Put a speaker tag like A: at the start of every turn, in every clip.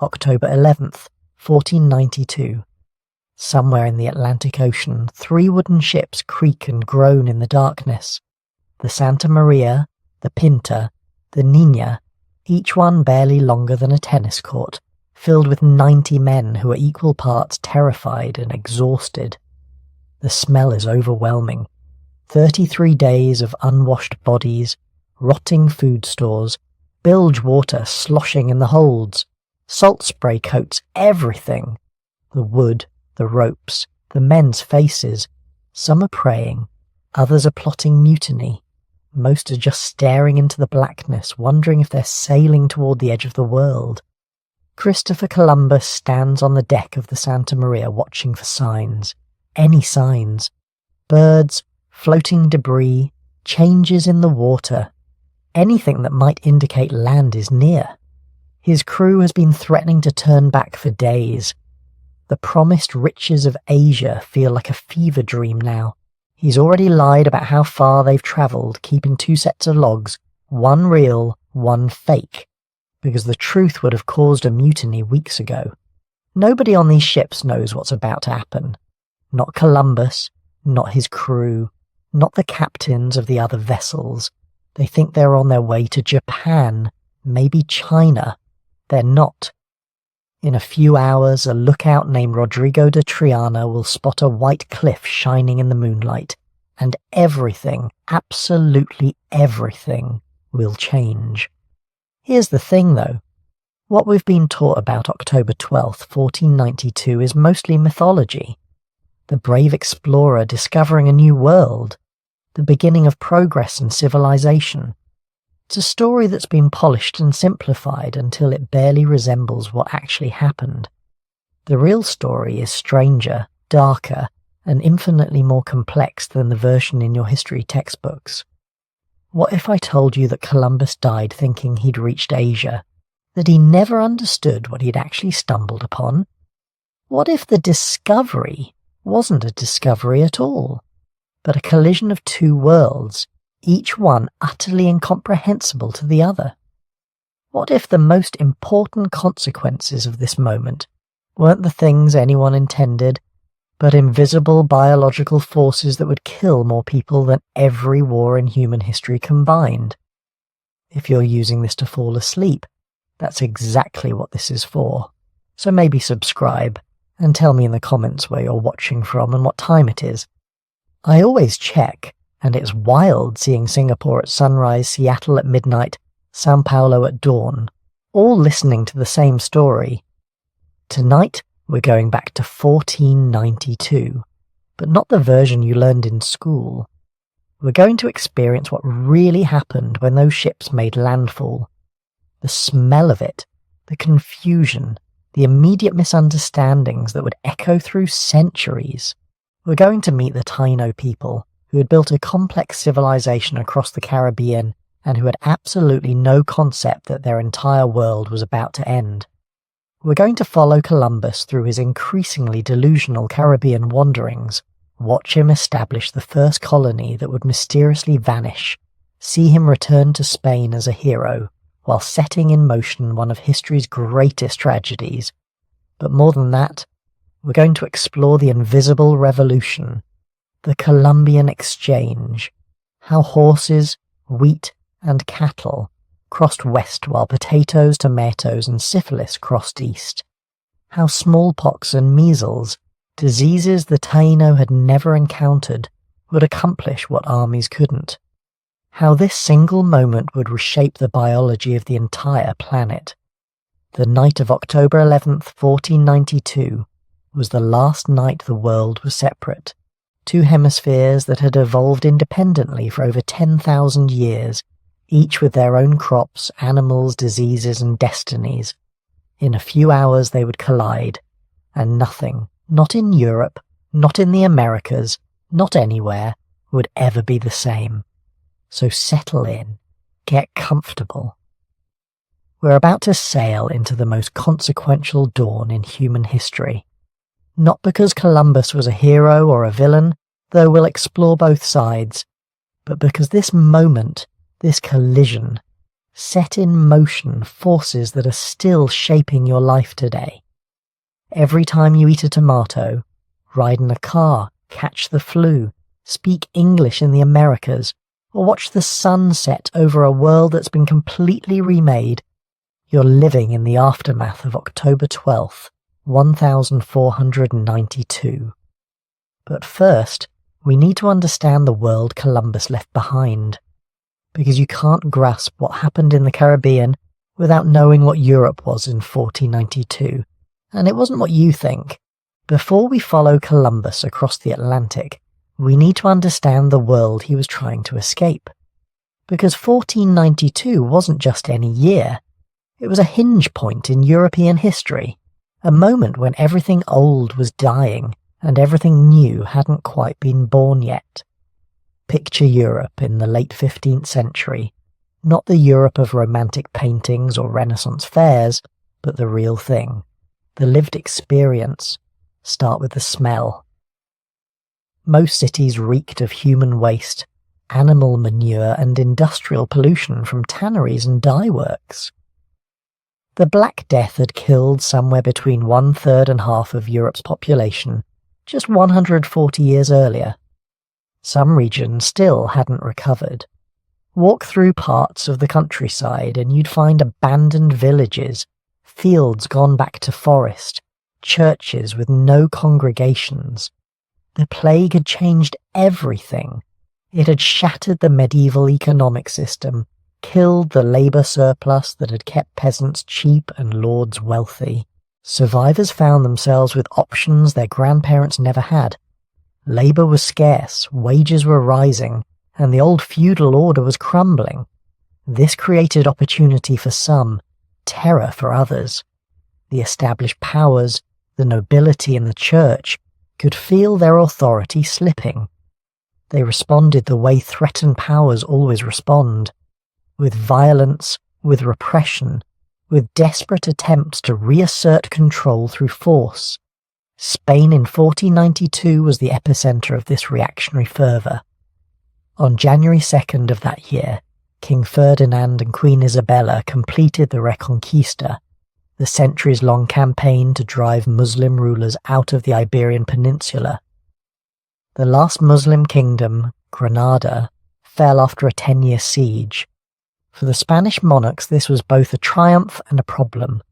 A: October 11th, 1492. Somewhere in the Atlantic Ocean, 3 wooden ships creak and groan in the darkness. The Santa Maria, the Pinta, the Niña, each one barely longer than a tennis court, filled with 90 men who are equal parts terrified and exhausted. The smell is overwhelming. 33 days of unwashed bodies, rotting food stores, bilge water sloshing in the holds, salt spray coats everything. The wood, the ropes, the men's faces. Some are praying, others are plotting mutiny. Most are just staring into the blackness, wondering if they're sailing toward the edge of the world. Christopher Columbus stands on the deck of the Santa Maria watching for signs. Any signs. Birds, floating debris, changes in the water. Anything that might indicate land is near. His crew has been threatening to turn back for days. The promised riches of Asia feel like a fever dream now. He's already lied about how far they've travelled, keeping 2 sets of logs, one real, one fake, because the truth would have caused a mutiny weeks ago. Nobody on these ships knows what's about to happen. Not Columbus, not his crew, not the captains of the other vessels. They think they're on their way to Japan, maybe China. They're not. In a few hours, a lookout named Rodrigo de Triana will spot a white cliff shining in the moonlight, and everything, absolutely everything, will change. Here's the thing, though. What we've been taught about October 12th, 1492 is mostly mythology. The brave explorer discovering a new world, the beginning of progress and civilization. It's a story that's been polished and simplified until it barely resembles what actually happened. The real story is stranger, darker, and infinitely more complex than the version in your history textbooks. What if I told you that Columbus died thinking he'd reached Asia, that he never understood what he'd actually stumbled upon? What if the discovery wasn't a discovery at all, but a collision of 2 worlds, each one utterly incomprehensible to the other? What if the most important consequences of this moment weren't the things anyone intended, but invisible biological forces that would kill more people than every war in human history combined? If you're using this to fall asleep, that's exactly what this is for. So maybe subscribe, and tell me in the comments where you're watching from and what time it is. I always check, and it's wild seeing Singapore at sunrise, Seattle at midnight, Sao Paulo at dawn, all listening to the same story. Tonight, we're going back to 1492, but not the version you learned in school. We're going to experience what really happened when those ships made landfall. The smell of it, the confusion, the immediate misunderstandings that would echo through centuries. We're going to meet the Taíno people, who had built a complex civilization across the Caribbean and who had absolutely no concept that their entire world was about to end. We're going to follow Columbus through his increasingly delusional Caribbean wanderings, watch him establish the first colony that would mysteriously vanish, see him return to Spain as a hero, while setting in motion one of history's greatest tragedies. But more than that, we're going to explore the invisible revolution, the Columbian Exchange, how horses, wheat, and cattle crossed west while potatoes, tomatoes, and syphilis crossed east, how smallpox and measles, diseases the Taíno had never encountered, would accomplish what armies couldn't, how this single moment would reshape the biology of the entire planet. The night of October 11th, 1492, was the last night the world was separate. 2 hemispheres that had evolved independently for over 10,000 years, each with their own crops, animals, diseases, and destinies. In a few hours they would collide, and nothing, not in Europe, not in the Americas, not anywhere, would ever be the same. So settle in, get comfortable. We're about to sail into the most consequential dawn in human history. Not because Columbus was a hero or a villain, though we'll explore both sides, but because this moment, this collision, set in motion forces that are still shaping your life today. Every time you eat a tomato, ride in a car, catch the flu, speak English in the Americas, or watch the sun set over a world that's been completely remade, you're living in the aftermath of October 12th, 1492. But first, we need to understand the world Columbus left behind, because you can't grasp what happened in the Caribbean without knowing what Europe was in 1492. And it wasn't what you think. Before we follow Columbus across the Atlantic, we need to understand the world he was trying to escape. Because 1492 wasn't just any year. It was a hinge point in European history, a moment when everything old was dying and everything new hadn't quite been born yet. Picture Europe in the late 15th century, not the Europe of romantic paintings or Renaissance fairs, but the real thing. The lived experience. Start with the smell. Most cities reeked of human waste, animal manure and industrial pollution from tanneries and dye works. The Black Death had killed somewhere between 1/3 and half of Europe's population just 140 years earlier. Some regions still hadn't recovered. Walk through parts of the countryside and you'd find abandoned villages, fields gone back to forest, churches with no congregations. The plague had changed everything. It had shattered the medieval economic system, killed the labour surplus that had kept peasants cheap and lords wealthy. Survivors found themselves with options their grandparents never had. Labour was scarce, wages were rising, and the old feudal order was crumbling. This created opportunity for some, terror for others. The established powers, the nobility and the church, could feel their authority slipping. They responded the way threatened powers always respond, with violence, with repression, with desperate attempts to reassert control through force. Spain in 1492 was the epicenter of this reactionary fervour. On January 2nd of that year, King Ferdinand and Queen Isabella completed the Reconquista, the centuries-long campaign to drive Muslim rulers out of the Iberian Peninsula. The last Muslim kingdom, Granada, fell after a 10-year siege. For the Spanish monarchs, this was both a triumph and a problem.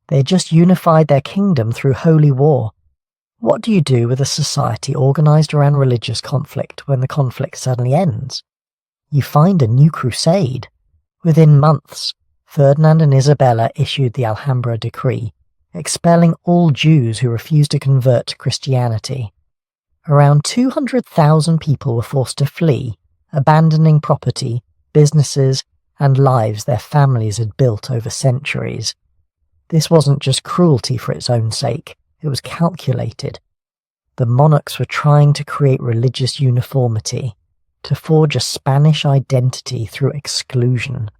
A: They had just unified their kingdom through holy war. What do you do with a society organised around religious conflict when the conflict suddenly ends? You find a new crusade. Within months, Ferdinand and Isabella issued the Alhambra Decree, expelling all Jews who refused to convert to Christianity. Around 200,000 people were forced to flee, abandoning property, businesses, and lives their families had built over centuries. This wasn't just cruelty for its own sake, it was calculated. The monarchs were trying to create religious uniformity, to forge a Spanish identity through exclusion.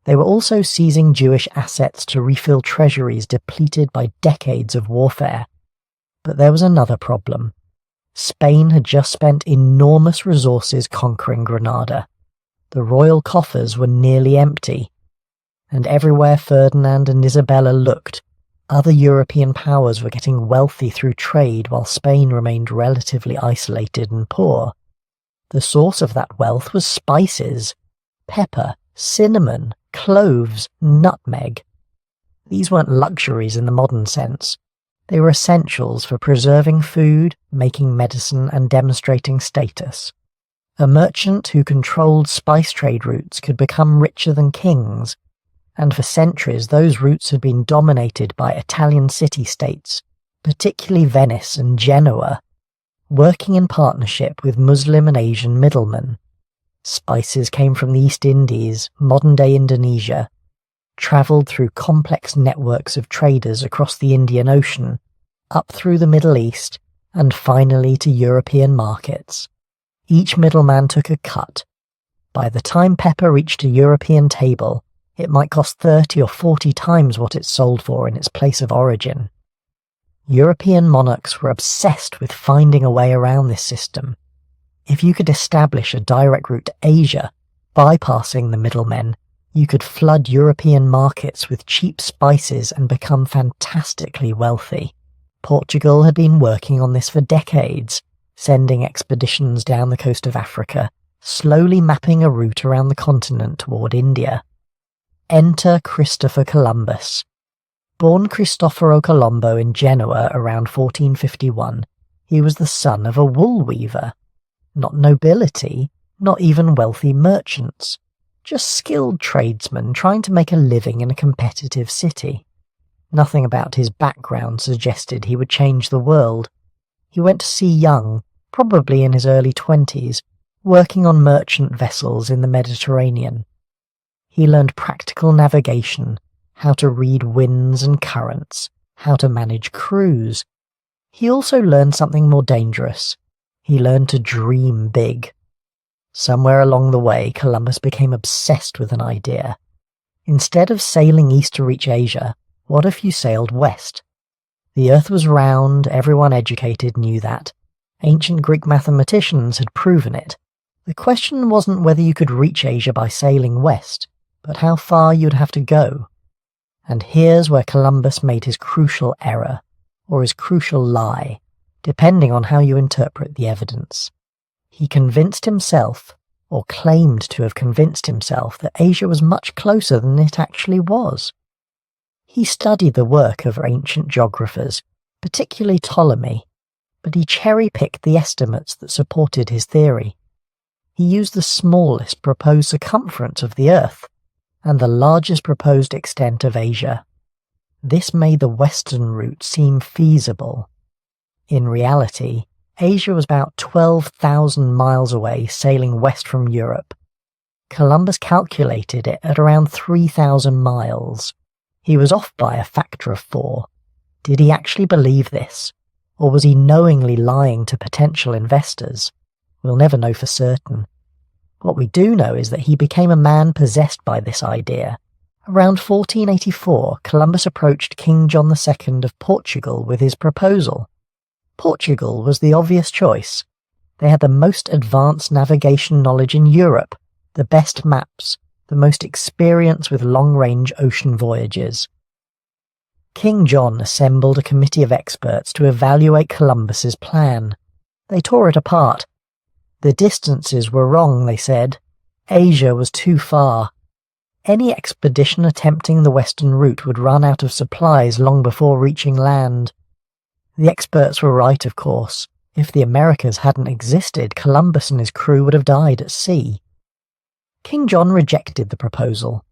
A: They were also seizing Jewish assets to refill treasuries depleted by decades of warfare. But there was another problem. Spain had just spent enormous resources conquering Granada. The royal coffers were nearly empty, and everywhere Ferdinand and Isabella looked, other European powers were getting wealthy through trade while Spain remained relatively isolated and poor. The source of that wealth was spices, pepper, cinnamon, cloves, nutmeg. These weren't luxuries in the modern sense. They were essentials for preserving food, making medicine, and demonstrating status. A merchant who controlled spice trade routes could become richer than kings, and for centuries those routes had been dominated by Italian city-states, particularly Venice and Genoa, working in partnership with Muslim and Asian middlemen. Spices came from the East Indies, modern-day Indonesia, travelled through complex networks of traders across the Indian Ocean, up through the Middle East, and finally to European markets. Each middleman took a cut. By the time pepper reached a European table, it might cost 30 or 40 times what it sold for in its place of origin. European monarchs were obsessed with finding a way around this system. If you could establish a direct route to Asia, bypassing the middlemen, You could flood European markets with cheap spices and become fantastically wealthy. Portugal had been working on this for decades, sending expeditions down the coast of Africa, slowly mapping a route around the continent toward India. Enter Christopher Columbus. Born Cristoforo Colombo in Genoa around 1451, he was the son of a wool weaver. Not nobility, not even wealthy merchants, just skilled tradesmen trying to make a living in a competitive city. Nothing about his background suggested he would change the world. He went to sea young, probably in his early 20s, working on merchant vessels in the Mediterranean. He learned practical navigation, how to read winds and currents, how to manage crews. He also learned something more dangerous. He learned to dream big. Somewhere along the way, Columbus became obsessed with an idea. Instead of sailing east to reach Asia, what if you sailed west? The earth was round, everyone educated knew that. Ancient Greek mathematicians had proven it. The question wasn't whether you could reach Asia by sailing west, but how far you'd have to go. And here's where Columbus made his crucial error, or his crucial lie, depending on how you interpret the evidence. He convinced himself, or claimed to have convinced himself, that Asia was much closer than it actually was. He studied the work of ancient geographers, particularly Ptolemy, but he cherry-picked the estimates that supported his theory. He used the smallest proposed circumference of the Earth, and the largest proposed extent of Asia. This made the western route seem feasible. In reality, Asia was about 12,000 miles away sailing west from Europe. Columbus calculated it at around 3,000 miles. He was off by a factor of 4. Did he actually believe this? Or was he knowingly lying to potential investors? We'll never know for certain. What we do know is that he became a man possessed by this idea. Around 1484, Columbus approached King John II of Portugal with his proposal. Portugal was the obvious choice. They had the most advanced navigation knowledge in Europe, the best maps, the most experience with long-range ocean voyages. King John assembled a committee of experts to evaluate Columbus's plan. They tore it apart. The distances were wrong, they said. Asia was too far. Any expedition attempting the western route would run out of supplies long before reaching land. The experts were right, of course. If the Americas hadn't existed, Columbus and his crew would have died at sea. King John rejected the proposal.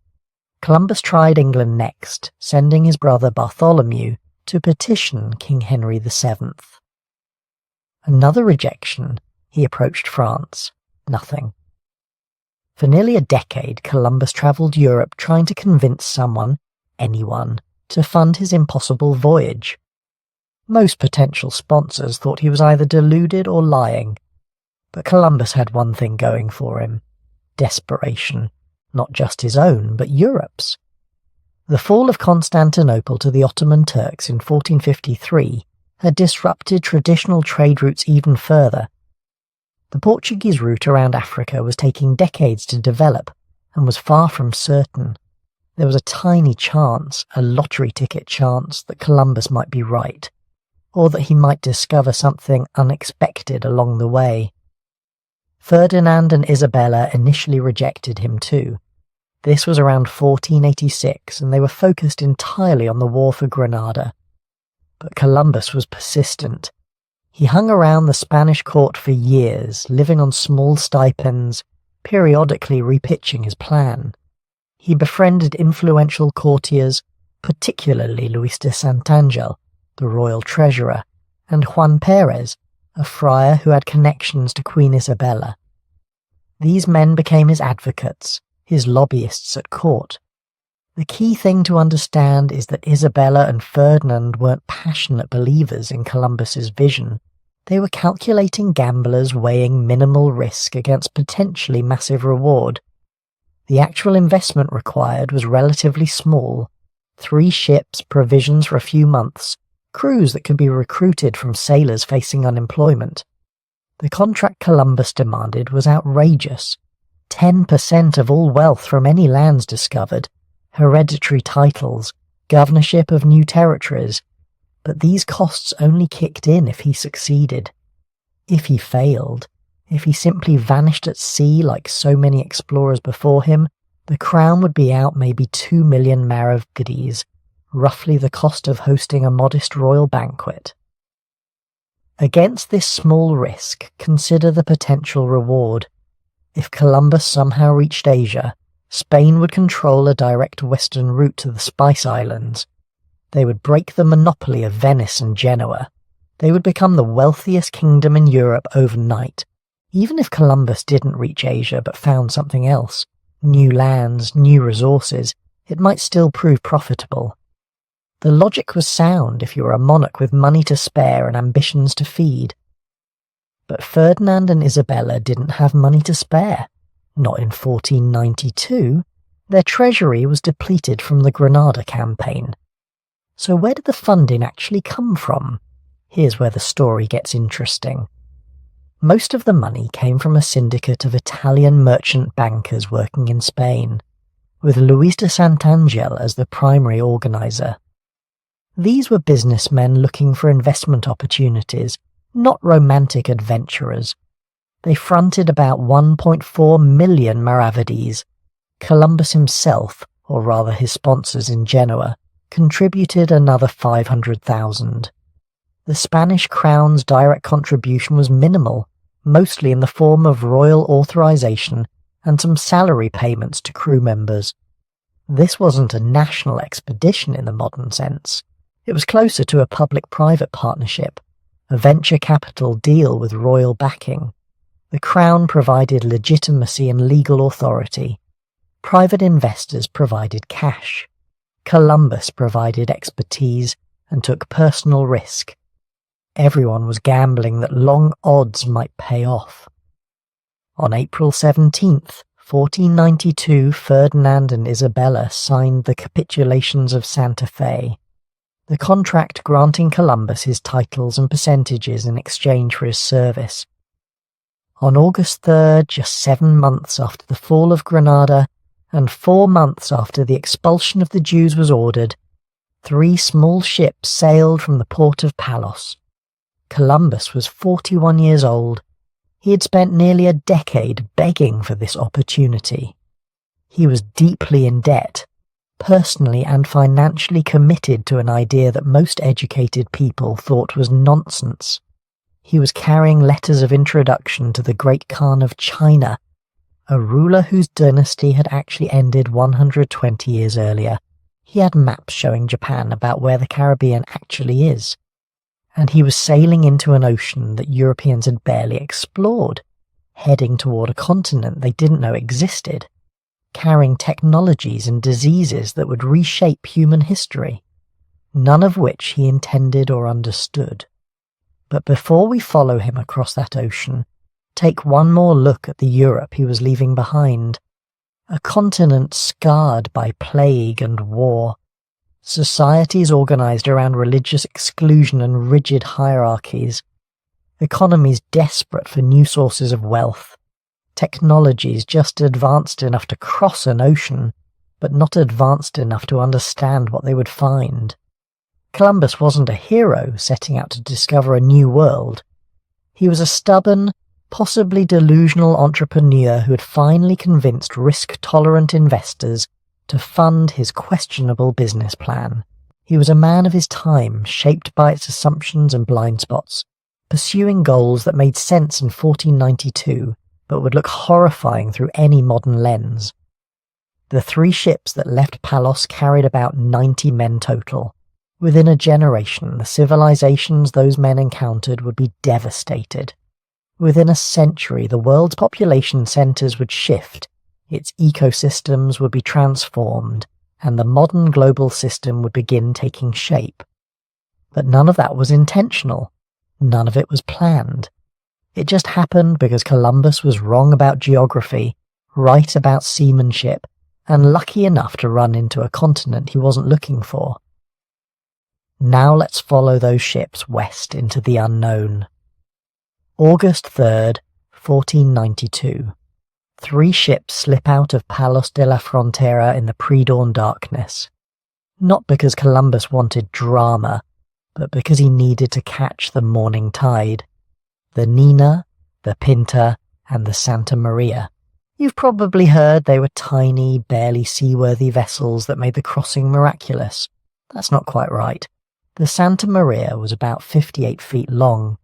A: Columbus tried England next, sending his brother Bartholomew to petition King Henry VII. Another rejection, he approached France. Nothing. For nearly a decade, Columbus travelled Europe trying to convince someone, anyone, to fund his impossible voyage. Most potential sponsors thought he was either deluded or lying. But Columbus had one thing going for him: desperation, not just his own, but Europe's. The fall of Constantinople to the Ottoman Turks in 1453 had disrupted traditional trade routes even further. The Portuguese route around Africa was taking decades to develop and was far from certain. There was a tiny chance, a lottery ticket chance, that Columbus might be right, or that he might discover something unexpected along the way. Ferdinand and Isabella initially rejected him too. This was around 1486, and they were focused entirely on the war for Granada. But Columbus was persistent. He hung around the Spanish court for years, living on small stipends, periodically repitching his plan. He befriended influential courtiers, particularly Luis de Santangel, the royal treasurer, and Juan Perez, a friar who had connections to Queen Isabella. These men became his advocates, his lobbyists at court. The key thing to understand is that Isabella and Ferdinand weren't passionate believers in Columbus's vision. They were calculating gamblers weighing minimal risk against potentially massive reward. The actual investment required was relatively small: 3 ships, provisions for a few months, crews that could be recruited from sailors facing unemployment. The contract Columbus demanded was outrageous: 10% of all wealth from any lands discovered, hereditary titles, governorship of new territories, but these costs only kicked in if he succeeded. If he failed, if he simply vanished at sea like so many explorers before him, the crown would be out maybe 2 million maravedis, roughly the cost of hosting a modest royal banquet. Against this small risk, consider the potential reward. If Columbus somehow reached Asia, Spain would control a direct western route to the Spice Islands. They would break the monopoly of Venice and Genoa. They would become the wealthiest kingdom in Europe overnight. Even if Columbus didn't reach Asia but found something else, new lands, new resources, it might still prove profitable. The logic was sound if you were a monarch with money to spare and ambitions to feed. But Ferdinand and Isabella didn't have money to spare. Not in 1492. Their treasury was depleted from the Granada campaign. So where did the funding actually come from? Here's where the story gets interesting. Most of the money came from a syndicate of Italian merchant bankers working in Spain, with Luis de Santangel as the primary organizer. These were businessmen looking for investment opportunities, not romantic adventurers. They fronted about 1.4 million maravedis. Columbus himself, or rather his sponsors in Genoa, contributed another 500,000. The Spanish crown's direct contribution was minimal, mostly in the form of royal authorization and some salary payments to crew members. This wasn't a national expedition in the modern sense. It was closer to a public-private partnership, a venture capital deal with royal backing. The crown provided legitimacy and legal authority. Private investors provided cash. Columbus provided expertise and took personal risk. Everyone was gambling that long odds might pay off. On April 17th, 1492, Ferdinand and Isabella signed the capitulations of Santa Fe, the contract granting Columbus his titles and percentages in exchange for his service. On August 3rd, just 7 months after the fall of Granada, and 4 months after the expulsion of the Jews was ordered, 3 small ships sailed from the port of Palos. Columbus was 41 years old. He had spent nearly a decade begging for this opportunity. He was deeply in debt, personally and financially committed to an idea that most educated people thought was nonsense. He was carrying letters of introduction to the Great Khan of China, a ruler whose dynasty had actually ended 120 years earlier. He had maps showing Japan about where the Caribbean actually is. And he was sailing into an ocean that Europeans had barely explored, heading toward a continent they didn't know existed, carrying technologies and diseases that would reshape human history, none of which he intended or understood. But before we follow him across that ocean, take one more look at the Europe he was leaving behind, a continent scarred by plague and war, societies organized around religious exclusion and rigid hierarchies, economies desperate for new sources of wealth, technologies just advanced enough to cross an ocean, but not advanced enough to understand what they would find. Columbus wasn't a hero setting out to discover a new world. He was a stubborn, possibly delusional entrepreneur who had finally convinced risk-tolerant investors to fund his questionable business plan. He was a man of his time, shaped by its assumptions and blind spots, pursuing goals that made sense in 1492, but would look horrifying through any modern lens. The 3 ships that left Palos carried about 90 men total. Within a generation, the civilizations those men encountered would be devastated. Within a century, the world's population centers would shift, its ecosystems would be transformed, and the modern global system would begin taking shape. But none of that was intentional. None of it was planned. It just happened because Columbus was wrong about geography, right about seamanship, and lucky enough to run into a continent he wasn't looking for. Now let's follow those ships west into the unknown. August 3rd, 1492. 3 ships slip out of Palos de la Frontera in the pre-dawn darkness. Not because Columbus wanted drama, but because he needed to catch the morning tide. The Nina, the Pinta, and the Santa Maria. You've probably heard they were tiny, barely seaworthy vessels that made the crossing miraculous. That's not quite right. The Santa Maria was about 58 feet long.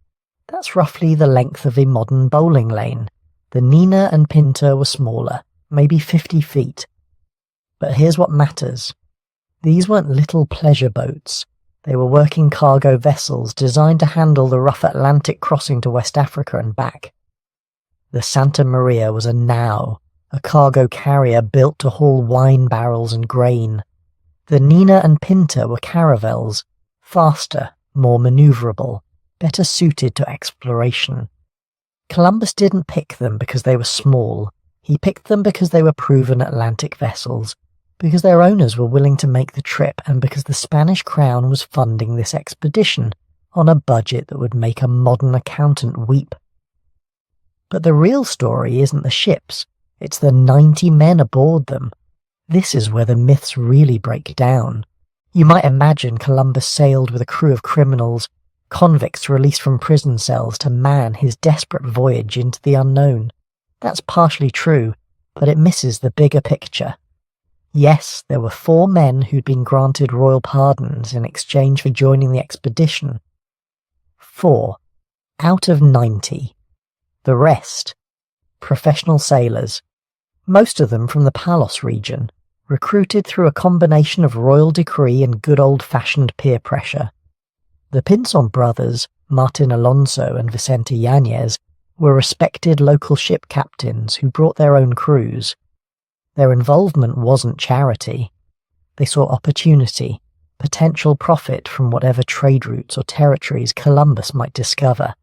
A: That's roughly the length of a modern bowling lane. The Nina and Pinta were smaller, maybe 50 feet. But here's what matters. These weren't little pleasure boats. They were working cargo vessels designed to handle the rough Atlantic crossing to West Africa and back. The Santa Maria was a now, a cargo carrier built to haul wine barrels and grain. The Nina and Pinta were caravels, faster, more maneuverable, better suited to exploration. Columbus didn't pick them because they were small. He picked them because they were proven Atlantic vessels, because their owners were willing to make the trip, and because the Spanish crown was funding this expedition on a budget that would make a modern accountant weep. But the real story isn't the ships, it's the 90 men aboard them. This is where the myths really break down. You might imagine Columbus sailed with a crew of criminals, convicts released from prison cells to man his desperate voyage into the unknown. That's partially true, but it misses the bigger picture. Yes, there were 4 men who'd been granted royal pardons in exchange for joining the expedition. 4 out of 90. The rest, professional sailors, most of them from the Palos region, recruited through a combination of royal decree and good old-fashioned peer pressure. The Pinson brothers, Martin Alonso and Vicente Yanez, were respected local ship captains who brought their own crews. Their involvement wasn't charity. They saw opportunity, potential profit from whatever trade routes or territories Columbus might discover.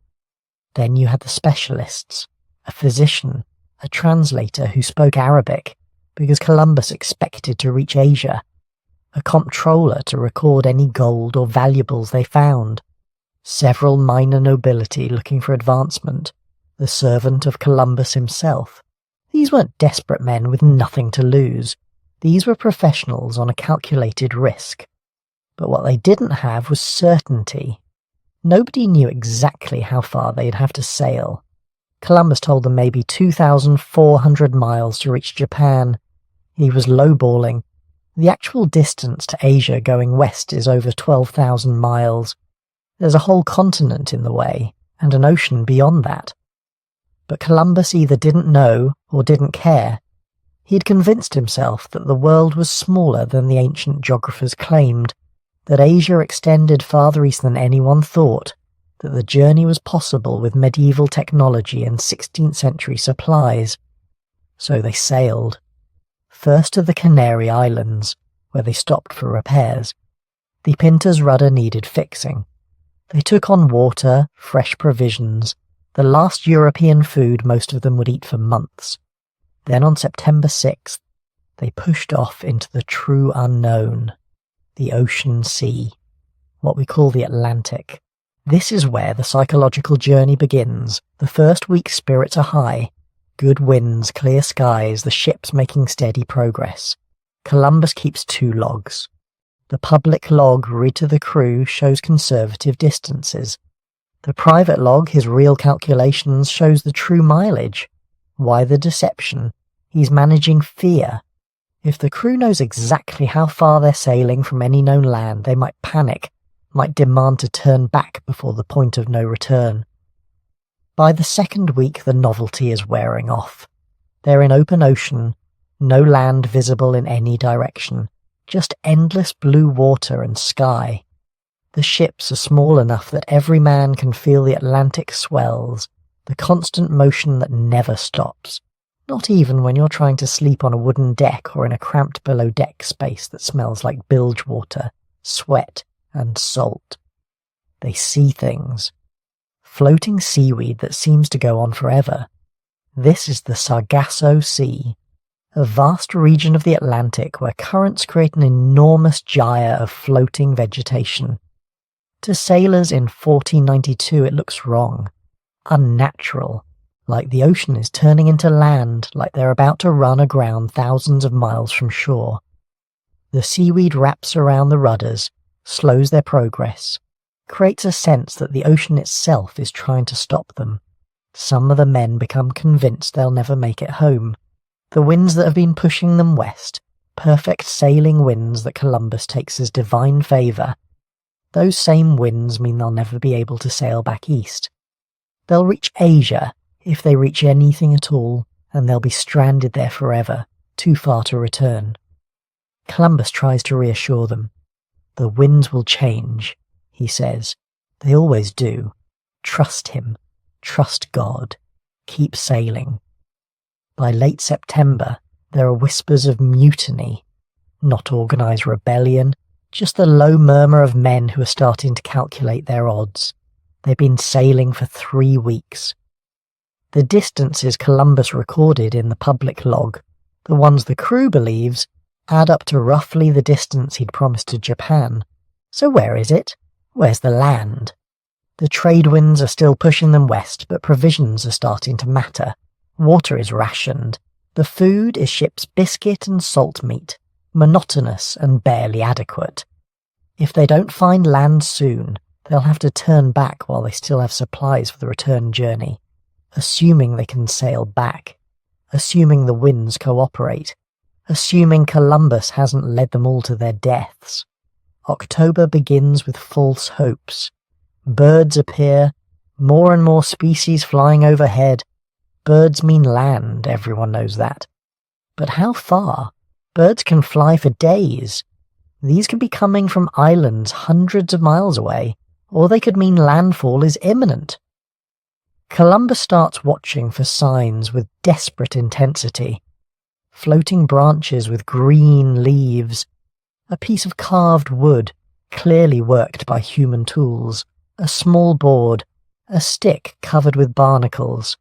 A: Then you had the specialists, a physician, a translator who spoke Arabic because Columbus expected to reach Asia, a comptroller to record any gold or valuables they found, several minor nobility looking for advancement, the servant of Columbus himself. These weren't desperate men with nothing to lose. These were professionals on a calculated risk. But what they didn't have was certainty. Nobody knew exactly how far they'd have to sail. Columbus told them maybe 2,400 miles to reach Japan. He was lowballing. The actual distance to Asia going west is over 12,000 miles. There's a whole continent in the way, and an ocean beyond that. But Columbus either didn't know or didn't care. He'd convinced himself that the world was smaller than the ancient geographers claimed, that Asia extended farther east than anyone thought, that the journey was possible with medieval technology and 16th century supplies. So they sailed. First to the Canary Islands, where they stopped for repairs. The Pinta's rudder needed fixing. They took on water, fresh provisions, the last European food most of them would eat for months. Then on September 6th, they pushed off into the true unknown, the ocean sea, what we call the Atlantic. This is where the psychological journey begins. The first week spirits are high. Good winds, clear skies, the ship's making steady progress. Columbus keeps 2 logs. The public log read to the crew shows conservative distances. The private log, his real calculations, shows the true mileage. Why the deception? He's managing fear. If the crew knows exactly how far they're sailing from any known land, they might panic, might demand to turn back before the point of no return. By the second week, the novelty is wearing off. They're in open ocean, no land visible in any direction, just endless blue water and sky. The ships are small enough that every man can feel the Atlantic swells, the constant motion that never stops, not even when you're trying to sleep on a wooden deck or in a cramped below-deck space that smells like bilge water, sweat, and salt. They see things. Floating seaweed that seems to go on forever. This is the Sargasso Sea, a vast region of the Atlantic where currents create an enormous gyre of floating vegetation. To sailors in 1492 it looks wrong, unnatural, like the ocean is turning into land, like they're about to run aground thousands of miles from shore. The seaweed wraps around the rudders, slows their progress, creates a sense that the ocean itself is trying to stop them. Some of the men become convinced they'll never make it home. The winds that have been pushing them west, perfect sailing winds that Columbus takes as divine favour, those same winds mean they'll never be able to sail back east. They'll reach Asia, if they reach anything at all, and they'll be stranded there forever, too far to return. Columbus tries to reassure them. The winds will change, he says. They always do. Trust him. Trust God. Keep sailing. By late September, there are whispers of mutiny. Not organised rebellion, just the low murmur of men who are starting to calculate their odds. They've been sailing for 3 weeks. The distances Columbus recorded in the public log, the ones the crew believes, add up to roughly the distance he'd promised to Japan. So where is it? Where's the land? The trade winds are still pushing them west, but provisions are starting to matter. Water is rationed. The food is ship's biscuit and salt meat, monotonous and barely adequate. If they don't find land soon, they'll have to turn back while they still have supplies for the return journey, assuming they can sail back, assuming the winds cooperate, assuming Columbus hasn't led them all to their deaths. October begins with false hopes. Birds appear, more and more species flying overhead. Birds mean land, everyone knows that. But how far? Birds can fly for days. These could be coming from islands hundreds of miles away, or they could mean landfall is imminent. Columbus starts watching for signs with desperate intensity. Floating branches with green leaves, a piece of carved wood, clearly worked by human tools, a small board, a stick covered with barnacles.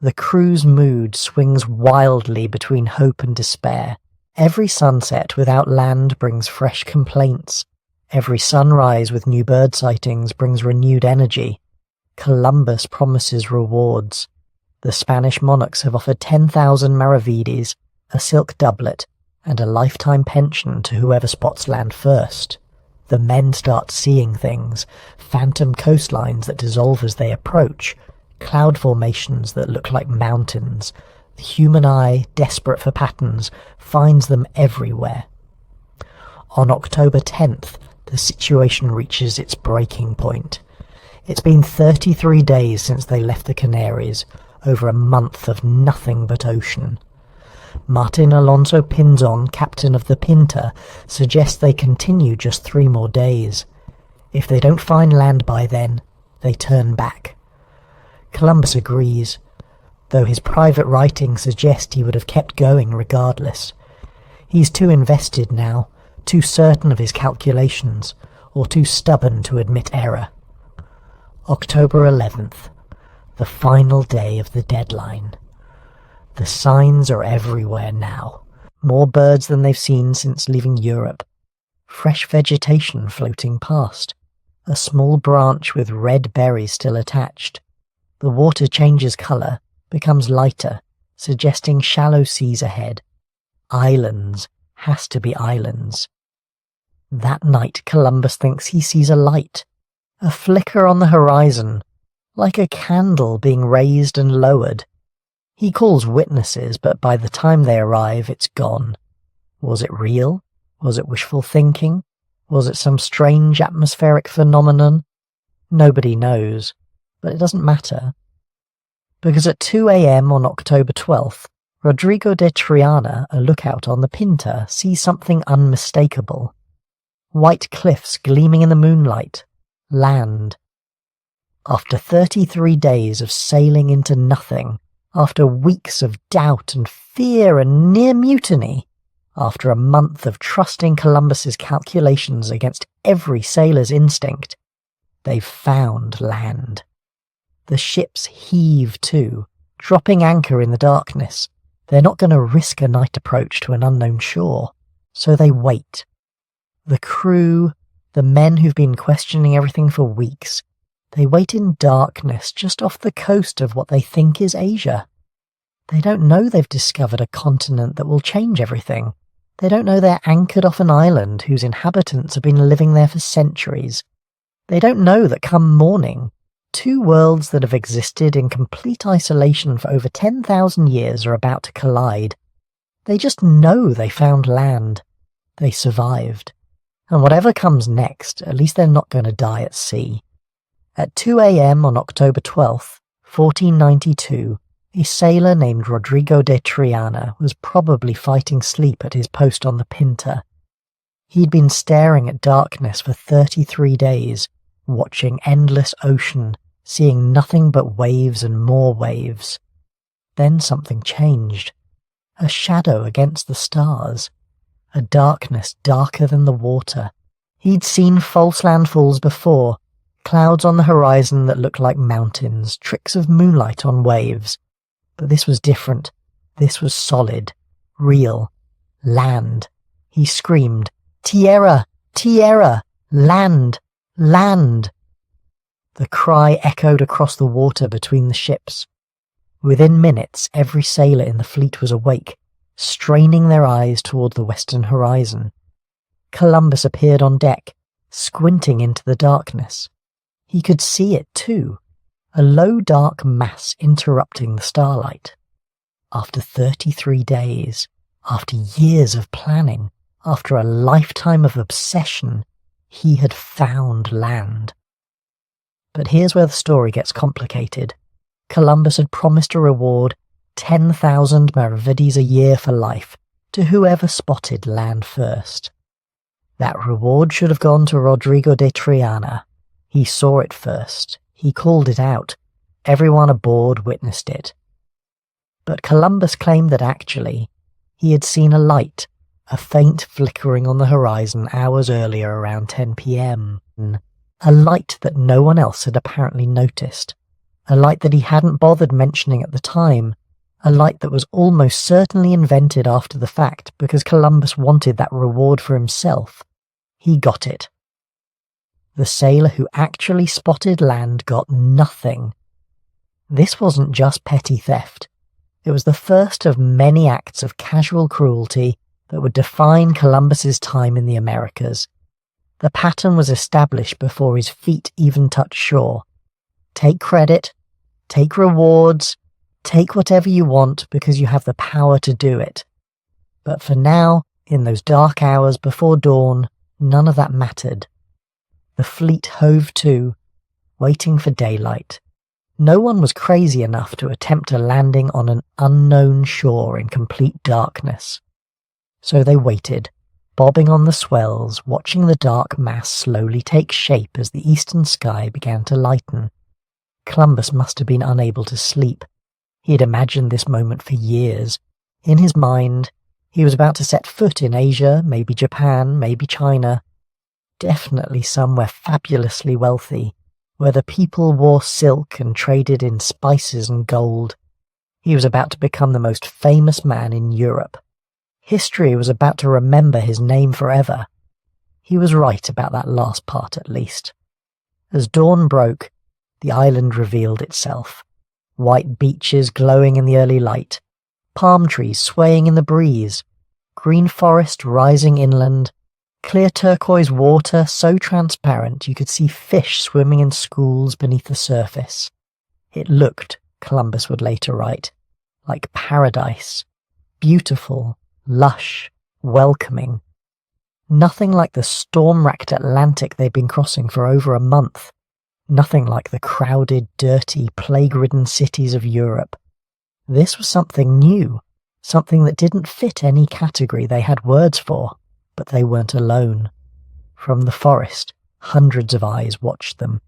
A: The crew's mood swings wildly between hope and despair. Every sunset without land brings fresh complaints. Every sunrise with new bird sightings brings renewed energy. Columbus promises rewards. The Spanish monarchs have offered 10,000 maravedis, a silk doublet, and a lifetime pension to whoever spots land first. The men start seeing things, phantom coastlines that dissolve as they approach, cloud formations that look like mountains. The human eye, desperate for patterns, finds them everywhere. On October 10th, the situation reaches its breaking point. It's been 33 days since they left the Canaries, over a month of nothing but ocean. Martin Alonso Pinzon, captain of the Pinta, suggests they continue just 3 more days. If they don't find land by then, they turn back. Columbus agrees, though his private writings suggest he would have kept going regardless. He's too invested now, too certain of his calculations, or too stubborn to admit error. October 11th, the final day of the deadline. The signs are everywhere now. More birds than they've seen since leaving Europe. Fresh vegetation floating past. A small branch with red berries still attached. The water changes colour, becomes lighter, suggesting shallow seas ahead. Islands. Has to be islands. That night Columbus thinks he sees a light. A flicker on the horizon, like a candle being raised and lowered. He calls witnesses, but by the time they arrive, it's gone. Was it real? Was it wishful thinking? Was it some strange atmospheric phenomenon? Nobody knows, but it doesn't matter. Because at 2 a.m. on October 12th, Rodrigo de Triana, a lookout on the Pinta, sees something unmistakable. White cliffs gleaming in the moonlight. Land. After 33 days of sailing into nothing, after weeks of doubt and fear and near mutiny, after a month of trusting Columbus's calculations against every sailor's instinct, they've found land. The ships heave too, dropping anchor in the darkness. They're not going to risk a night approach to an unknown shore, so they wait. The crew, the men who've been questioning everything for weeks, They wait in darkness just off the coast of what they think is Asia. They don't know they've discovered a continent that will change everything. They don't know they're anchored off an island whose inhabitants have been living there for centuries. They don't know that come morning, two worlds that have existed in complete isolation for over 10,000 years are about to collide. They just know they found land. They survived. And whatever comes next, at least they're not going to die at sea. At 2 a.m. on October 12th, 1492, a sailor named Rodrigo de Triana was probably fighting sleep at his post on the Pinta. He'd been staring at darkness for 33 days, watching endless ocean, seeing nothing but waves and more waves. Then something changed. A shadow against the stars. A darkness darker than the water. He'd seen false landfalls before, clouds on the horizon that looked like mountains, tricks of moonlight on waves. But this was different. This was solid, real, land. He screamed, "Tierra! Tierra! Land! Land!" The cry echoed across the water between the ships. Within minutes, every sailor in the fleet was awake, straining their eyes toward the western horizon. Columbus appeared on deck, squinting into the darkness. He could see it too, a low dark mass interrupting the starlight. After 33 days, after years of planning, after a lifetime of obsession, he had found land. But here's where the story gets complicated. Columbus had promised a reward, 10,000 maravedis a year for life, to whoever spotted land first. That reward should have gone to Rodrigo de Triana. He saw it first. He called it out. Everyone aboard witnessed it. But Columbus claimed that actually, he had seen a light, a faint flickering on the horizon hours earlier around 10 p.m. A light that no one else had apparently noticed. A light that he hadn't bothered mentioning at the time. A light that was almost certainly invented after the fact because Columbus wanted that reward for himself. He got it. The sailor who actually spotted land got nothing. This wasn't just petty theft. It was the first of many acts of casual cruelty that would define Columbus's time in the Americas. The pattern was established before his feet even touched shore. Take credit, take rewards, take whatever you want because you have the power to do it. But for now, in those dark hours before dawn, none of that mattered. The fleet hove to, waiting for daylight. No one was crazy enough to attempt a landing on an unknown shore in complete darkness. So they waited, bobbing on the swells, watching the dark mass slowly take shape as the eastern sky began to lighten. Columbus must have been unable to sleep. He had imagined this moment for years. In his mind, he was about to set foot in Asia, maybe Japan, maybe China. Definitely somewhere fabulously wealthy, where the people wore silk and traded in spices and gold. He was about to become the most famous man in Europe. History was about to remember his name forever. He was right about that last part at least. As dawn broke, the island revealed itself. White beaches glowing in the early light, palm trees swaying in the breeze, green forest rising inland, clear turquoise water so transparent you could see fish swimming in schools beneath the surface. It looked, Columbus would later write, like paradise, beautiful, lush, welcoming. Nothing like the storm-racked Atlantic they'd been crossing for over a month. Nothing like the crowded, dirty, plague-ridden cities of Europe. This was something new, something that didn't fit any category they had words for, but they weren't alone. From the forest, hundreds of eyes watched them.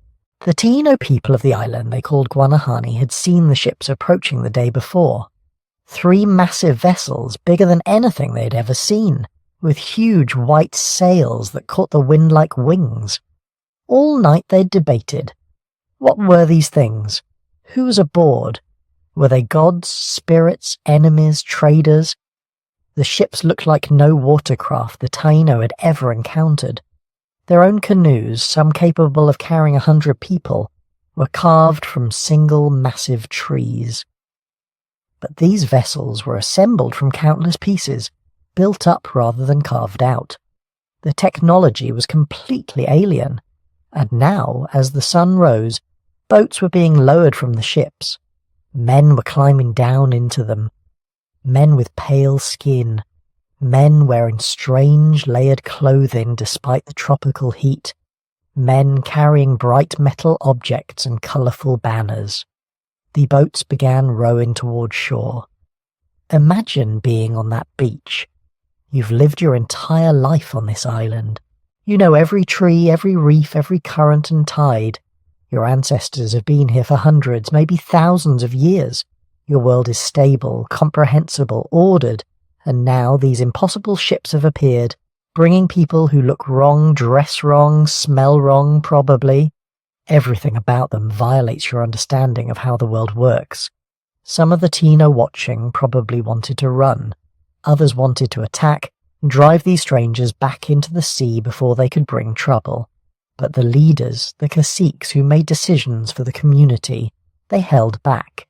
A: The Taíno people of the island they called Guanahani had seen the ships approaching the day before. 3 massive vessels, bigger than anything they'd ever seen, with huge white sails that caught the wind like wings. All night they'd debated. What were these things? Who was aboard? Were they gods, spirits, enemies, traders? The ships looked like no watercraft the Taíno had ever encountered. Their own canoes, some capable of carrying 100 people, were carved from single massive trees. But these vessels were assembled from countless pieces, built up rather than carved out. The technology was completely alien, and now, as the sun rose, boats were being lowered from the ships. Men were climbing down into them. Men with pale skin, men wearing strange layered clothing despite the tropical heat, men carrying bright metal objects and colourful banners. The boats began rowing towards shore. Imagine being on that beach. You've lived your entire life on this island. You know every tree, every reef, every current and tide. Your ancestors have been here for hundreds, maybe thousands of years. Your world is stable, comprehensible, ordered, and now these impossible ships have appeared, bringing people who look wrong, dress wrong, smell wrong, probably. Everything about them violates your understanding of how the world works. Some of the Taíno watching probably wanted to run. Others wanted to attack and drive these strangers back into the sea before they could bring trouble. But the leaders, the caciques who made decisions for the community, they held back.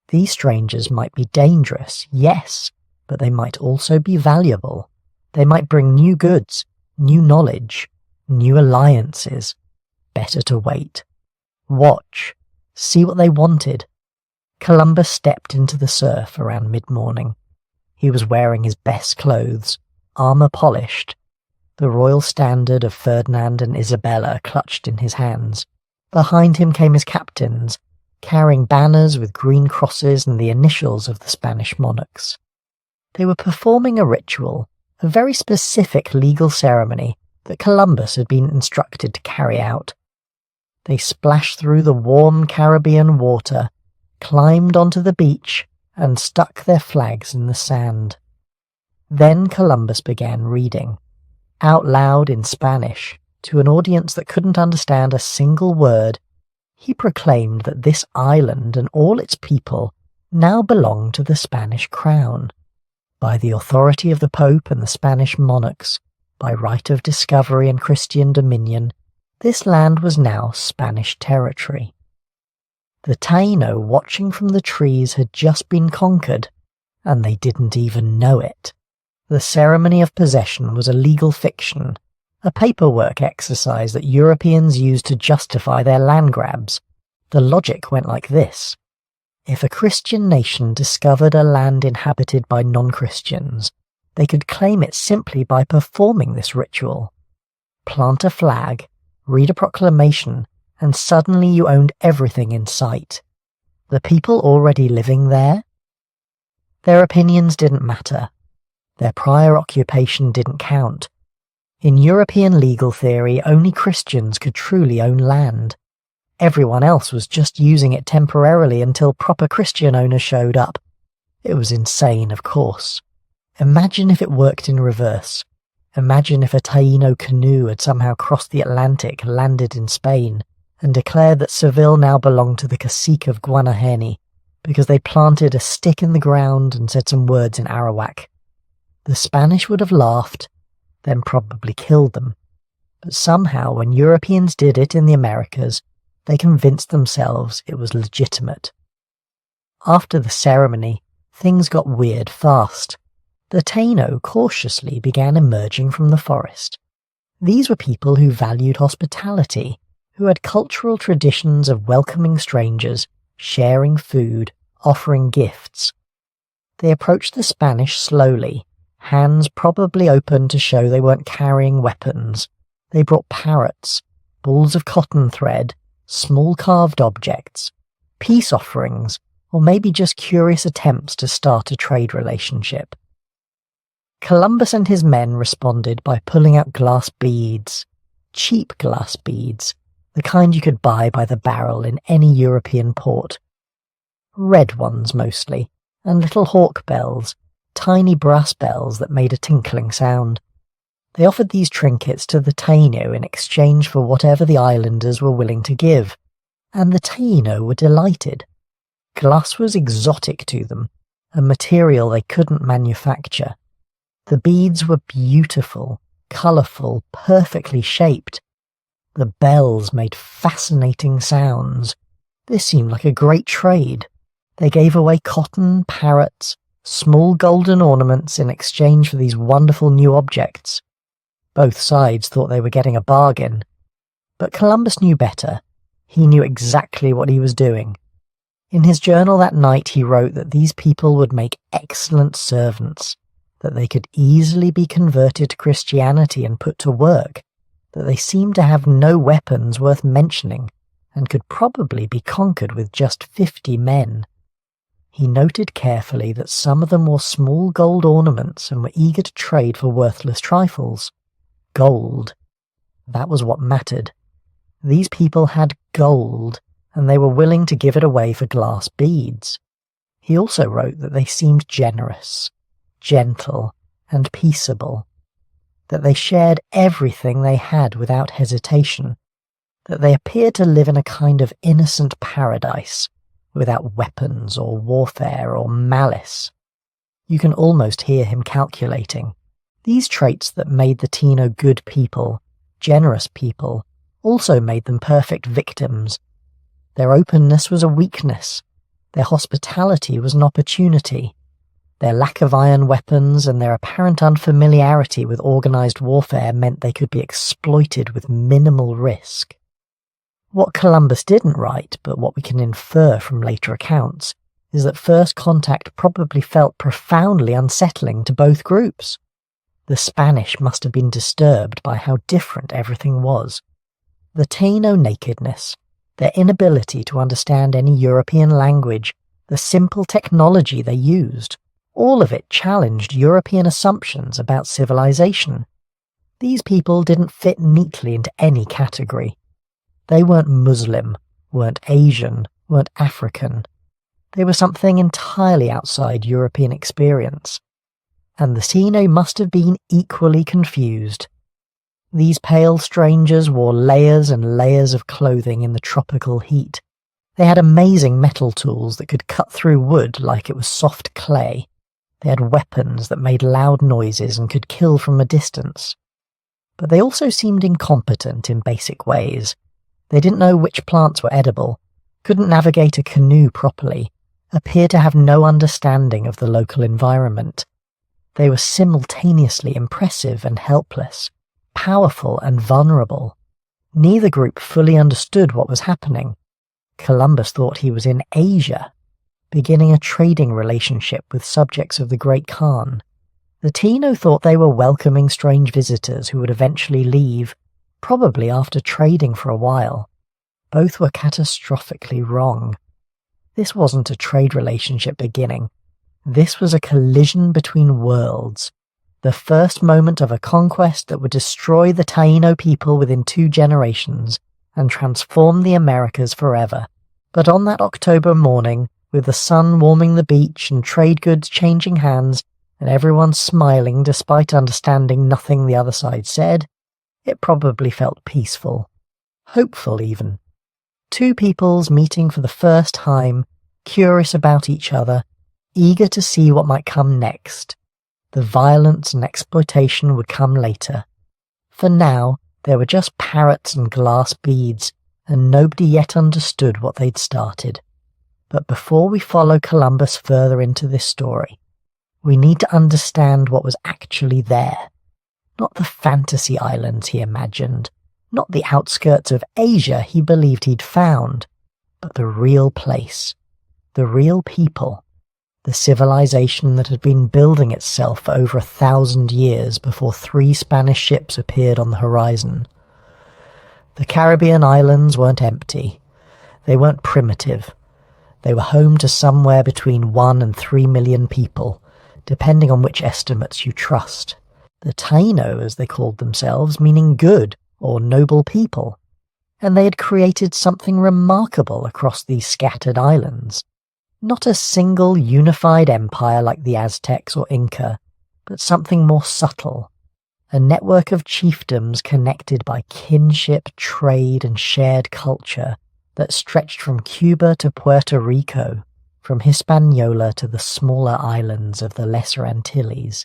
A: These strangers might be dangerous, yes, but they might also be valuable. They might bring new goods, new knowledge, new alliances. Better to wait. Watch. See what they wanted. Columbus stepped into the surf around mid-morning. He was wearing his best clothes, armour polished, the royal standard of Ferdinand and Isabella clutched in his hands. Behind him came his captains, carrying banners with green crosses and the initials of the Spanish monarchs. They were performing a ritual, a very specific legal ceremony that Columbus had been instructed to carry out. They splashed through the warm Caribbean water, climbed onto the beach, and stuck their flags in the sand. Then Columbus began reading, out loud in Spanish, to an audience that couldn't understand a single word. He proclaimed that this island and all its people now belonged to the Spanish crown. By the authority of the Pope and the Spanish monarchs, by right of discovery and Christian dominion, this land was now Spanish territory. The Taíno watching from the trees had just been conquered, and they didn't even know it. The ceremony of possession was a legal fiction, a paperwork exercise that Europeans used to justify their land grabs. The logic went like this. If a Christian nation discovered a land inhabited by non-Christians, they could claim it simply by performing this ritual. Plant a flag, read a proclamation, and suddenly you owned everything in sight. The people already living there? Their opinions didn't matter. Their prior occupation didn't count. In European legal theory, only Christians could truly own land. Everyone else was just using it temporarily until proper Christian owners showed up. It was insane, of course. Imagine if it worked in reverse. Imagine if a Taíno canoe had somehow crossed the Atlantic, landed in Spain, and declared that Seville now belonged to the cacique of Guanahani, because they planted a stick in the ground and said some words in Arawak. The Spanish would have laughed, then probably killed them. But somehow, when Europeans did it in the Americas, they convinced themselves it was legitimate. After the ceremony, things got weird fast. The Taíno cautiously began emerging from the forest. These were people who valued hospitality, who had cultural traditions of welcoming strangers, sharing food, offering gifts. They approached the Spanish slowly, hands probably open to show they weren't carrying weapons. They brought parrots, balls of cotton thread, small carved objects, peace offerings, or maybe just curious attempts to start a trade relationship. Columbus and his men responded by pulling out glass beads, cheap glass beads, the kind you could buy by the barrel in any European port. Red ones mostly, and little hawk bells, tiny brass bells that made a tinkling sound. They offered these trinkets to the Taíno in exchange for whatever the islanders were willing to give, and the Taíno were delighted. Glass was exotic to them, a material they couldn't manufacture. The beads were beautiful, colourful, perfectly shaped. The bells made fascinating sounds. This seemed like a great trade. They gave away cotton, parrots, small golden ornaments in exchange for these wonderful new objects. Both sides thought they were getting a bargain. But Columbus knew better. He knew exactly what he was doing. In his journal that night he wrote that these people would make excellent servants, that they could easily be converted to Christianity and put to work, that they seemed to have no weapons worth mentioning, and could probably be conquered with just 50 men. He noted carefully that some of them wore small gold ornaments and were eager to trade for worthless trifles. Gold. That was what mattered. These people had gold, and they were willing to give it away for glass beads. He also wrote that they seemed generous, gentle, and peaceable, that they shared everything they had without hesitation, that they appeared to live in a kind of innocent paradise, without weapons or warfare or malice. You can almost hear him calculating. These traits that made the Taíno good people, generous people, also made them perfect victims. Their openness was a weakness. Their hospitality was an opportunity. Their lack of iron weapons and their apparent unfamiliarity with organized warfare meant they could be exploited with minimal risk. What Columbus didn't write, but what we can infer from later accounts, is that first contact probably felt profoundly unsettling to both groups. The Spanish must have been disturbed by how different everything was. The Taíno nakedness, their inability to understand any European language, the simple technology they used, all of it challenged European assumptions about civilization. These people didn't fit neatly into any category. They weren't Muslim, weren't Asian, weren't African. They were something entirely outside European experience. And the Taíno must have been equally confused. These pale strangers wore layers and layers of clothing in the tropical heat. They had amazing metal tools that could cut through wood like it was soft clay. They had weapons that made loud noises and could kill from a distance. But they also seemed incompetent in basic ways. They didn't know which plants were edible, couldn't navigate a canoe properly, appeared to have no understanding of the local environment. They were simultaneously impressive and helpless, powerful and vulnerable. Neither group fully understood what was happening. Columbus thought he was in Asia, beginning a trading relationship with subjects of the Great Khan. The Taíno thought they were welcoming strange visitors who would eventually leave, probably after trading for a while. Both were catastrophically wrong. This wasn't a trade relationship beginning. This was a collision between worlds, the first moment of a conquest that would destroy the Taíno people within 2 generations and transform the Americas forever. But on that October morning, with the sun warming the beach and trade goods changing hands, and everyone smiling despite understanding nothing the other side said, it probably felt peaceful, hopeful even. 2 peoples meeting for the first time, curious about each other, eager to see what might come next. The violence and exploitation would come later. For now, there were just parrots and glass beads, and nobody yet understood what they'd started. But before we follow Columbus further into this story, we need to understand what was actually there. Not the fantasy islands he imagined, not the outskirts of Asia he believed he'd found, but the real place, the real people, the civilization that had been building itself for over 1,000 years before 3 Spanish ships appeared on the horizon. The Caribbean islands weren't empty. They weren't primitive. They were home to somewhere between 1 and 3 million people, depending on which estimates you trust. The Taíno, as they called themselves, meaning good or noble people. And they had created something remarkable across these scattered islands. Not a single unified empire like the Aztecs or Inca, but something more subtle. A network of chiefdoms connected by kinship, trade, and shared culture that stretched from Cuba to Puerto Rico, from Hispaniola to the smaller islands of the Lesser Antilles.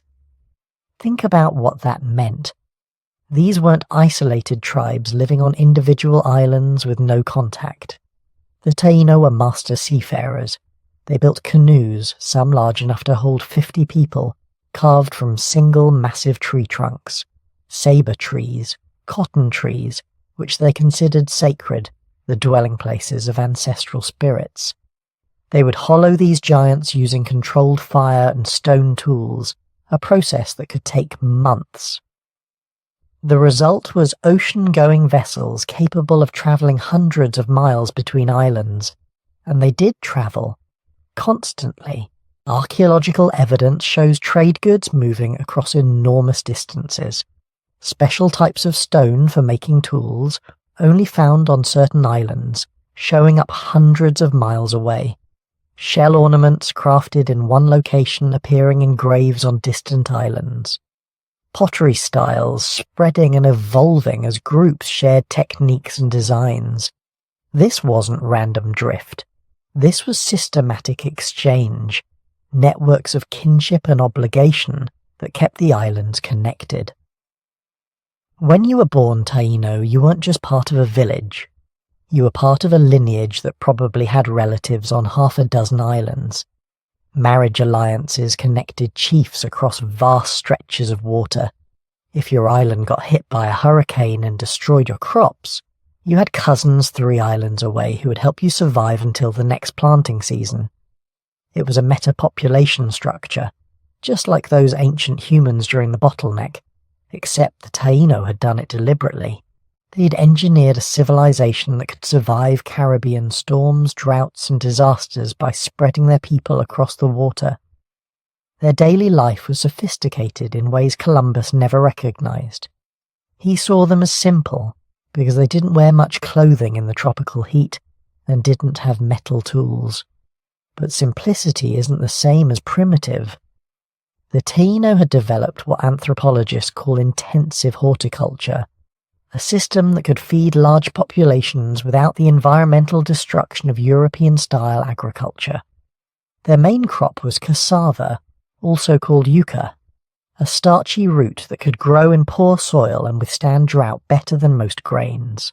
A: Think about what that meant. These weren't isolated tribes living on individual islands with no contact. The Taíno were master seafarers. They built canoes, some large enough to hold 50 people, carved from single massive tree trunks, saber trees, cotton trees, which they considered sacred, the dwelling places of ancestral spirits. They would hollow these giants using controlled fire and stone tools, a process that could take months. The result was ocean-going vessels capable of travelling hundreds of miles between islands, and they did travel, constantly. Archaeological evidence shows trade goods moving across enormous distances. Special types of stone for making tools, only found on certain islands, showing up hundreds of miles away. Shell ornaments crafted in one location appearing in graves on distant islands. Pottery styles spreading and evolving as groups shared techniques and designs. This wasn't random drift. This was systematic exchange, networks of kinship and obligation that kept the islands connected. When you were born Taíno, you weren't just part of a village. You were part of a lineage that probably had relatives on half a dozen islands. Marriage alliances connected chiefs across vast stretches of water. If your island got hit by a hurricane and destroyed your crops, you had cousins 3 islands away who would help you survive until the next planting season. It was a meta-population structure, just like those ancient humans during the bottleneck, except the Taíno had done it deliberately. They'd engineered a civilization that could survive Caribbean storms, droughts, and disasters by spreading their people across the water. Their daily life was sophisticated in ways Columbus never recognized. He saw them as simple, because they didn't wear much clothing in the tropical heat and didn't have metal tools. But simplicity isn't the same as primitive. The Taíno had developed what anthropologists call intensive horticulture, a system that could feed large populations without the environmental destruction of European-style agriculture. Their main crop was cassava, also called yucca, a starchy root that could grow in poor soil and withstand drought better than most grains.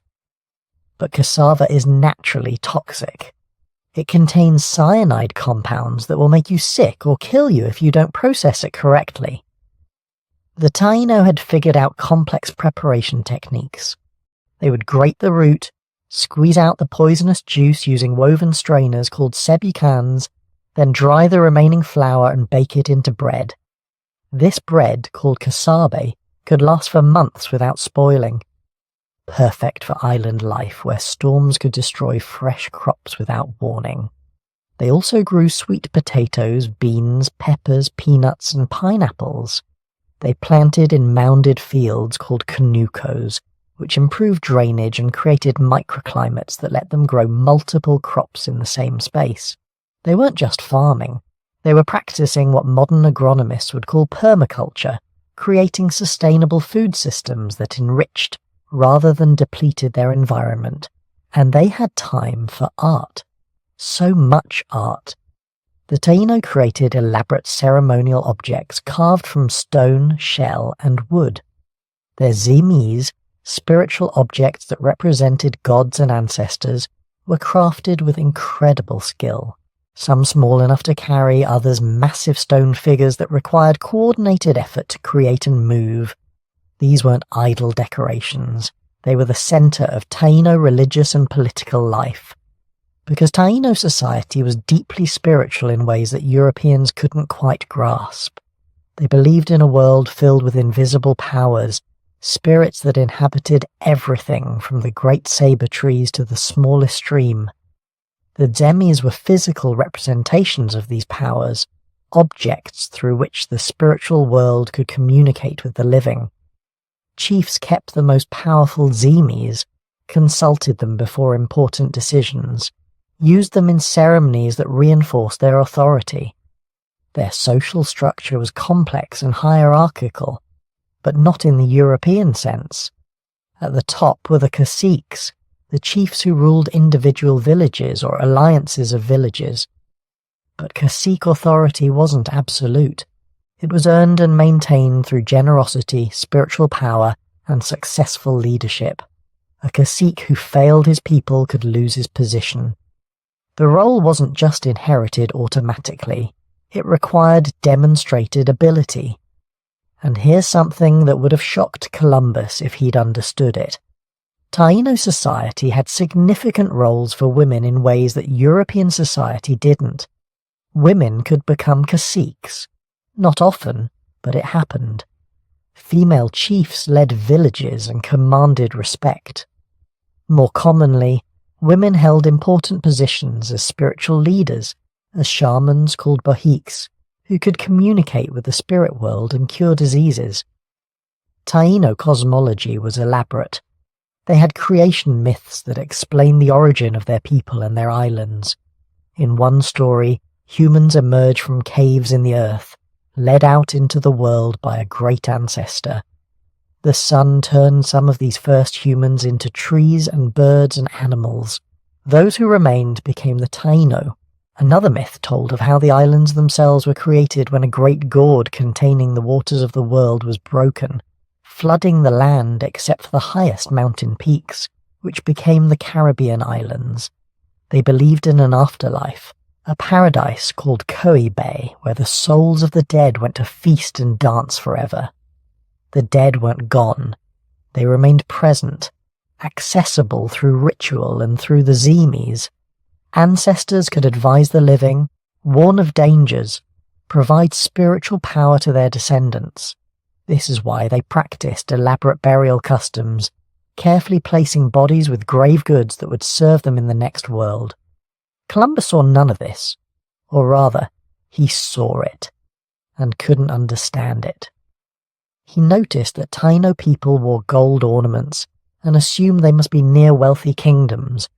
A: But cassava is naturally toxic. It contains cyanide compounds that will make you sick or kill you if you don't process it correctly. The Taíno had figured out complex preparation techniques. They would grate the root, squeeze out the poisonous juice using woven strainers called sebicans, then dry the remaining flour and bake it into bread. This bread, called casabe, could last for months without spoiling. Perfect for island life where storms could destroy fresh crops without warning. They also grew sweet potatoes, beans, peppers, peanuts, and pineapples. They planted in mounded fields called canucos, which improved drainage and created microclimates that let them grow multiple crops in the same space. They weren't just farming. They were practicing what modern agronomists would call permaculture, creating sustainable food systems that enriched rather than depleted their environment. And they had time for art. So much art. The Taíno created elaborate ceremonial objects carved from stone, shell, and wood. Their zimis, spiritual objects that represented gods and ancestors, were crafted with incredible skill. Some small enough to carry, others massive stone figures that required coordinated effort to create and move. These weren't idle decorations. They were the center of Taíno religious and political life. Because Taíno society was deeply spiritual in ways that Europeans couldn't quite grasp. They believed in a world filled with invisible powers, spirits that inhabited everything from the great saber trees to the smallest stream. The Zemis were physical representations of these powers, objects through which the spiritual world could communicate with the living. Chiefs kept the most powerful Zemis, consulted them before important decisions, used them in ceremonies that reinforced their authority. Their social structure was complex and hierarchical, but not in the European sense. At the top were the caciques, the chiefs who ruled individual villages or alliances of villages. But cacique authority wasn't absolute. It was earned and maintained through generosity, spiritual power, and successful leadership. A cacique who failed his people could lose his position. The role wasn't just inherited automatically, it required demonstrated ability. And here's something that would have shocked Columbus if he'd understood it. Taíno society had significant roles for women in ways that European society didn't. Women could become caciques. Not often, but it happened. Female chiefs led villages and commanded respect. More commonly, women held important positions as spiritual leaders, as shamans called bohiques, who could communicate with the spirit world and cure diseases. Taíno cosmology was elaborate. They had creation myths that explained the origin of their people and their islands. In one story, humans emerge from caves in the earth, led out into the world by a great ancestor. The sun turned some of these first humans into trees and birds and animals. Those who remained became the Taíno. Another myth told of how the islands themselves were created when a great gourd containing the waters of the world was broken, flooding the land except for the highest mountain peaks, which became the Caribbean islands. They believed in an afterlife, a paradise called Koi Bay, where the souls of the dead went to feast and dance forever. The dead weren't gone. They remained present, accessible through ritual and through the zemies. Ancestors could advise the living, warn of dangers, provide spiritual power to their descendants. This is why they practiced elaborate burial customs, carefully placing bodies with grave goods that would serve them in the next world. Columbus saw none of this, or rather, he saw it, and couldn't understand it. He noticed that Taíno people wore gold ornaments, and assumed they must be near wealthy kingdoms.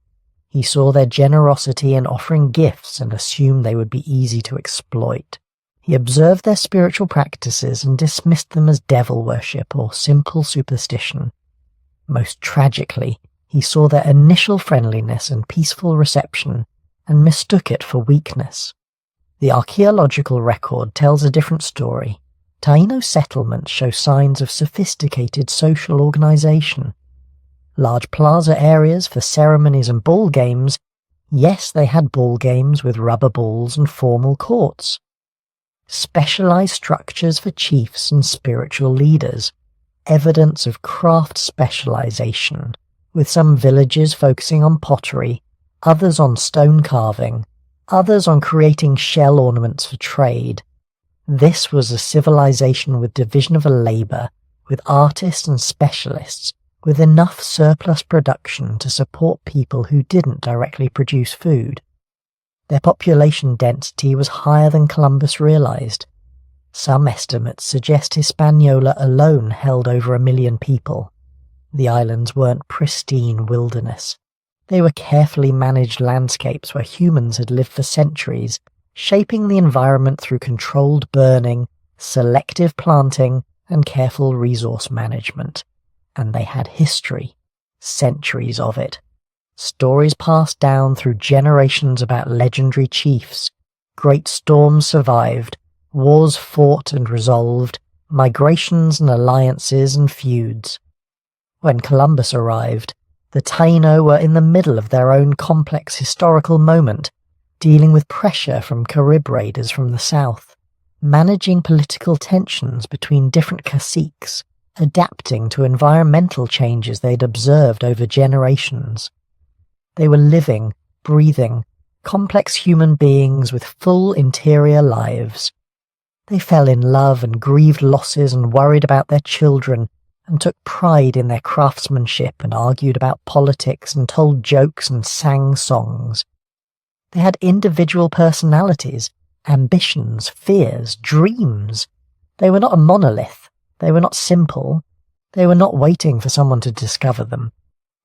A: He saw their generosity in offering gifts and assumed they would be easy to exploit. He observed their spiritual practices and dismissed them as devil worship or simple superstition. Most tragically, he saw their initial friendliness and peaceful reception and mistook it for weakness. The archaeological record tells a different story. Taíno settlements show signs of sophisticated social organization. Large plaza areas for ceremonies and ball games. Yes, they had ball games with rubber balls and formal courts. Specialized structures for chiefs and spiritual leaders. Evidence of craft specialization, with some villages focusing on pottery, others on stone carving, others on creating shell ornaments for trade. This was a civilization with division of labor, with artists and specialists, with enough surplus production to support people who didn't directly produce food. Their population density was higher than Columbus realized. Some estimates suggest Hispaniola alone held over 1 million people. The islands weren't pristine wilderness. They were carefully managed landscapes where humans had lived for centuries, shaping the environment through controlled burning, selective planting, and careful resource management. And they had history, centuries of it. Stories passed down through generations about legendary chiefs. Great storms survived, wars fought and resolved, migrations and alliances and feuds. When Columbus arrived, the Taíno were in the middle of their own complex historical moment, dealing with pressure from Carib raiders from the south, managing political tensions between different caciques, adapting to environmental changes they'd observed over generations. They were living, breathing, complex human beings with full interior lives. They fell in love and grieved losses and worried about their children and took pride in their craftsmanship and argued about politics and told jokes and sang songs. They had individual personalities, ambitions, fears, dreams. They were not a monolith. They were not simple. They were not waiting for someone to discover them.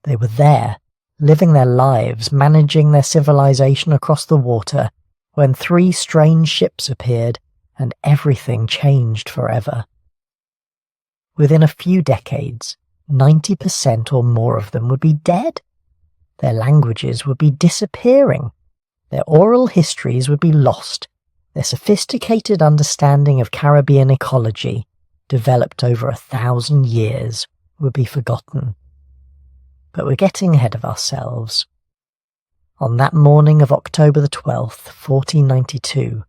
A: They were there, living their lives, managing their civilization across the water, when 3 strange ships appeared and everything changed forever. Within a few decades, 90% or more of them would be dead. Their languages would be disappearing. Their oral histories would be lost. Their sophisticated understanding of Caribbean ecology, developed over 1,000 years, would be forgotten. But we're getting ahead of ourselves. On that morning of October the 12th, 1492,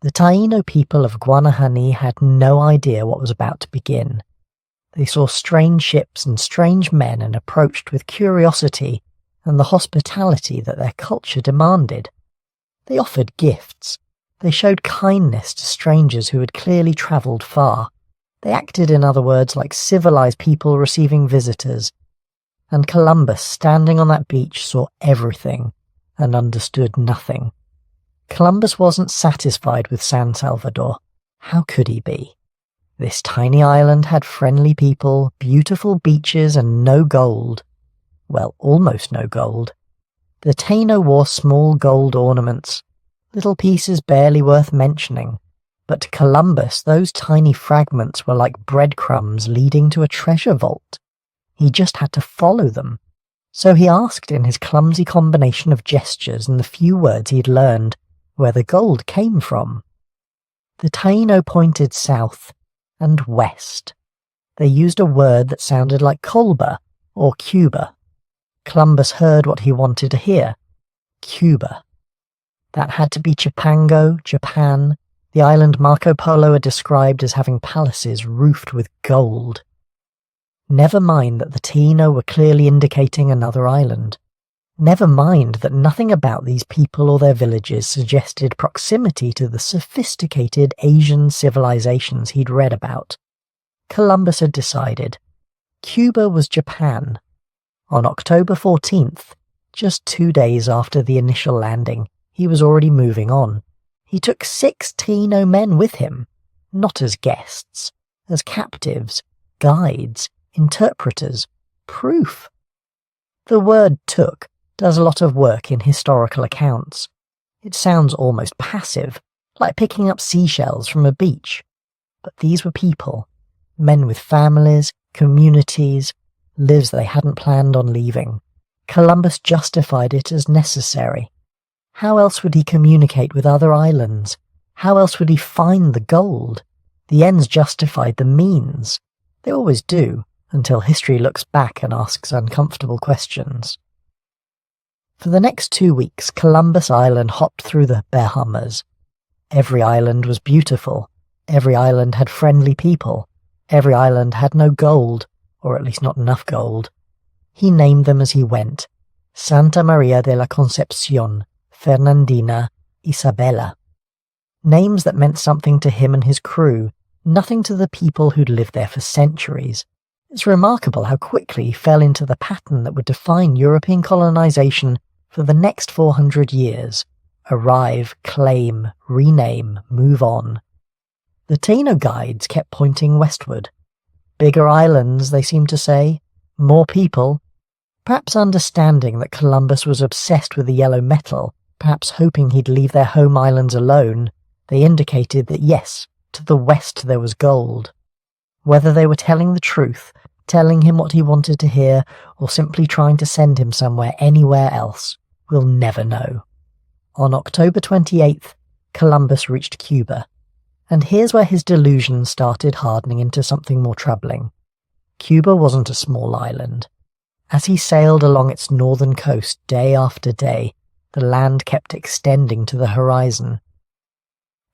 A: the Taíno people of Guanahani had no idea what was about to begin. They saw strange ships and strange men and approached with curiosity and the hospitality that their culture demanded. They offered gifts. They showed kindness to strangers who had clearly travelled far. They acted, in other words, like civilized people receiving visitors. And Columbus, standing on that beach, saw everything and understood nothing. Columbus wasn't satisfied with San Salvador. How could he be? This tiny island had friendly people, beautiful beaches, and no gold. Well, almost no gold. The Taíno wore small gold ornaments, little pieces barely worth mentioning, but to Columbus those tiny fragments were like breadcrumbs leading to a treasure vault. He just had to follow them. So he asked in his clumsy combination of gestures and the few words he'd learned where the gold came from. The Taíno pointed south and west. They used a word that sounded like Colba or Cuba. Columbus heard what he wanted to hear. Cuba. That had to be Chipango, Japan, the island Marco Polo had described as having palaces roofed with gold. Never mind that the Taíno were clearly indicating another island. Never mind that nothing about these people or their villages suggested proximity to the sophisticated Asian civilizations he'd read about. Columbus had decided. Cuba was Japan. On October 14th, just 2 days after the initial landing, he was already moving on. He took 6 Taíno men with him, not as guests, as captives, guides, interpreters, proof. The word took does a lot of work in historical accounts. It sounds almost passive, like picking up seashells from a beach. But these were people, men with families, communities, lives they hadn't planned on leaving. Columbus justified it as necessary. How else would he communicate with other islands? How else would he find the gold? The ends justified the means. They always do, until history looks back and asks uncomfortable questions. For the next 2 weeks, Columbus Island hopped through the Bahamas. Every island was beautiful. Every island had friendly people. Every island had no gold, or at least not enough gold. He named them as he went. Santa Maria de la Concepcion, Fernandina, Isabella. Names that meant something to him and his crew, nothing to the people who'd lived there for centuries. It's remarkable how quickly he fell into the pattern that would define European colonization for the next 400 years. Arrive, claim, rename, move on. The Taíno guides kept pointing westward. Bigger islands, they seemed to say. More people. Perhaps understanding that Columbus was obsessed with the yellow metal, perhaps hoping he'd leave their home islands alone, they indicated that yes, to the west there was gold. Whether they were telling the truth, telling him what he wanted to hear, or simply trying to send him somewhere anywhere else, we'll never know. On October 28th, Columbus reached Cuba. And here's where his delusions started hardening into something more troubling. Cuba wasn't a small island. As he sailed along its northern coast day after day, the land kept extending to the horizon.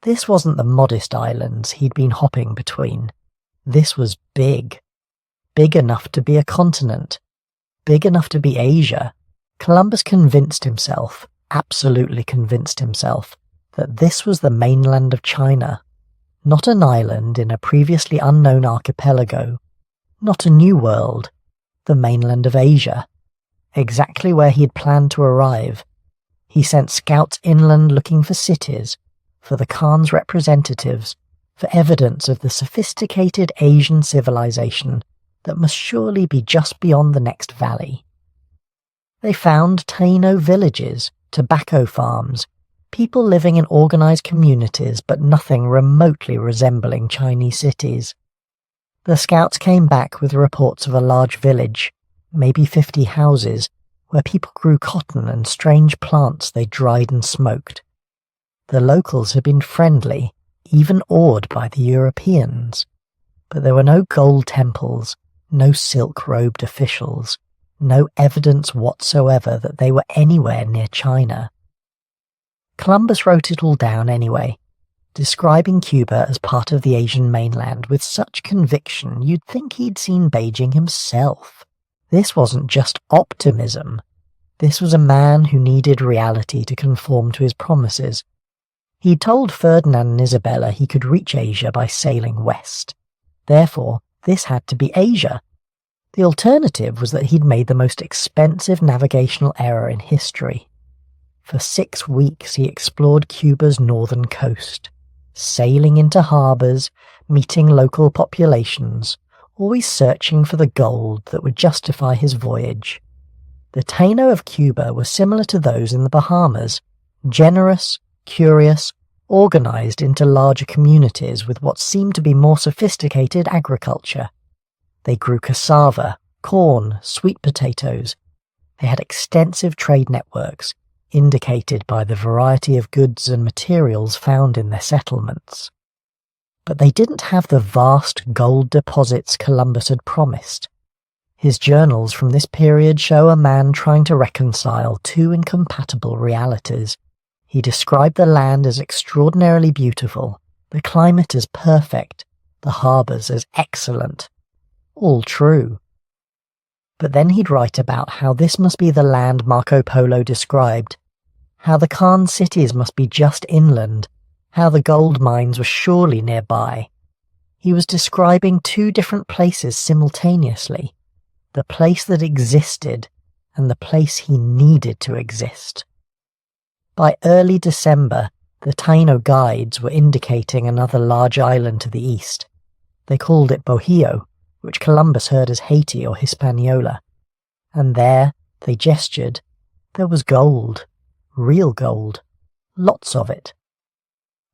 A: This wasn't the modest islands he'd been hopping between. This was big. Big enough to be a continent. Big enough to be Asia. Columbus convinced himself, absolutely convinced himself, that this was the mainland of China. Not an island in a previously unknown archipelago. Not a new world. The mainland of Asia. Exactly where he had planned to arrive. He sent scouts inland looking for cities, for the Khan's representatives, for evidence of the sophisticated Asian civilization that must surely be just beyond the next valley. They found Taíno villages, tobacco farms, people living in organized communities but nothing remotely resembling Chinese cities. The scouts came back with reports of a large village, maybe 50 houses, where people grew cotton and strange plants they dried and smoked. The locals had been friendly, even awed by the Europeans. But there were no gold temples, no silk-robed officials, no evidence whatsoever that they were anywhere near China. Columbus wrote it all down anyway, describing Cuba as part of the Asian mainland with such conviction you'd think he'd seen Beijing himself. This wasn't just optimism. This was a man who needed reality to conform to his promises. He'd told Ferdinand and Isabella he could reach Asia by sailing west. Therefore, this had to be Asia. The alternative was that he'd made the most expensive navigational error in history. For 6 weeks he explored Cuba's northern coast, sailing into harbours, meeting local populations, always searching for the gold that would justify his voyage. The Taíno of Cuba were similar to those in the Bahamas, generous, curious, organised into larger communities with what seemed to be more sophisticated agriculture. They grew cassava, corn, sweet potatoes. They had extensive trade networks, indicated by the variety of goods and materials found in their settlements. But they didn't have the vast gold deposits Columbus had promised. His journals from this period show a man trying to reconcile two incompatible realities. He described the land as extraordinarily beautiful, the climate as perfect, the harbours as excellent. All true. But then he'd write about how this must be the land Marco Polo described, how the Khan cities must be just inland, how the gold mines were surely nearby. He was describing two different places simultaneously, the place that existed and the place he needed to exist. By early December, the Taíno guides were indicating another large island to the east. They called it Bohio, which Columbus heard as Haiti or Hispaniola. And there, they gestured, there was gold, real gold, lots of it.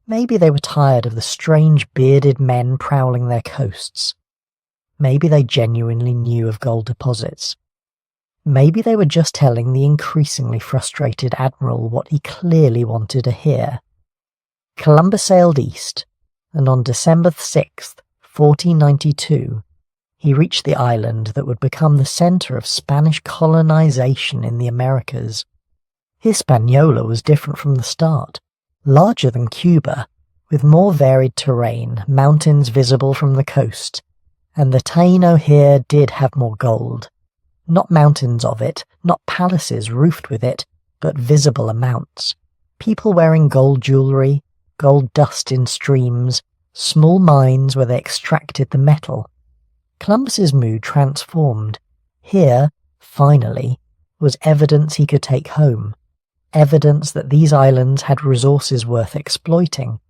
A: Maybe they were tired of the strange bearded men prowling their coasts. Maybe they genuinely knew of gold deposits. Maybe they were just telling the increasingly frustrated admiral what he clearly wanted to hear. Columbus sailed east, and on December 6th, 1492, he reached the island that would become the centre of Spanish colonization in the Americas. Hispaniola was different from the start, larger than Cuba, with more varied terrain, mountains visible from the coast, and the Taíno here did have more gold. Not mountains of it, not palaces roofed with it, but visible amounts. People wearing gold jewellery, gold dust in streams, small mines where they extracted the metal. Columbus's mood transformed. Here, finally, was evidence he could take home. Evidence that these islands had resources worth exploiting.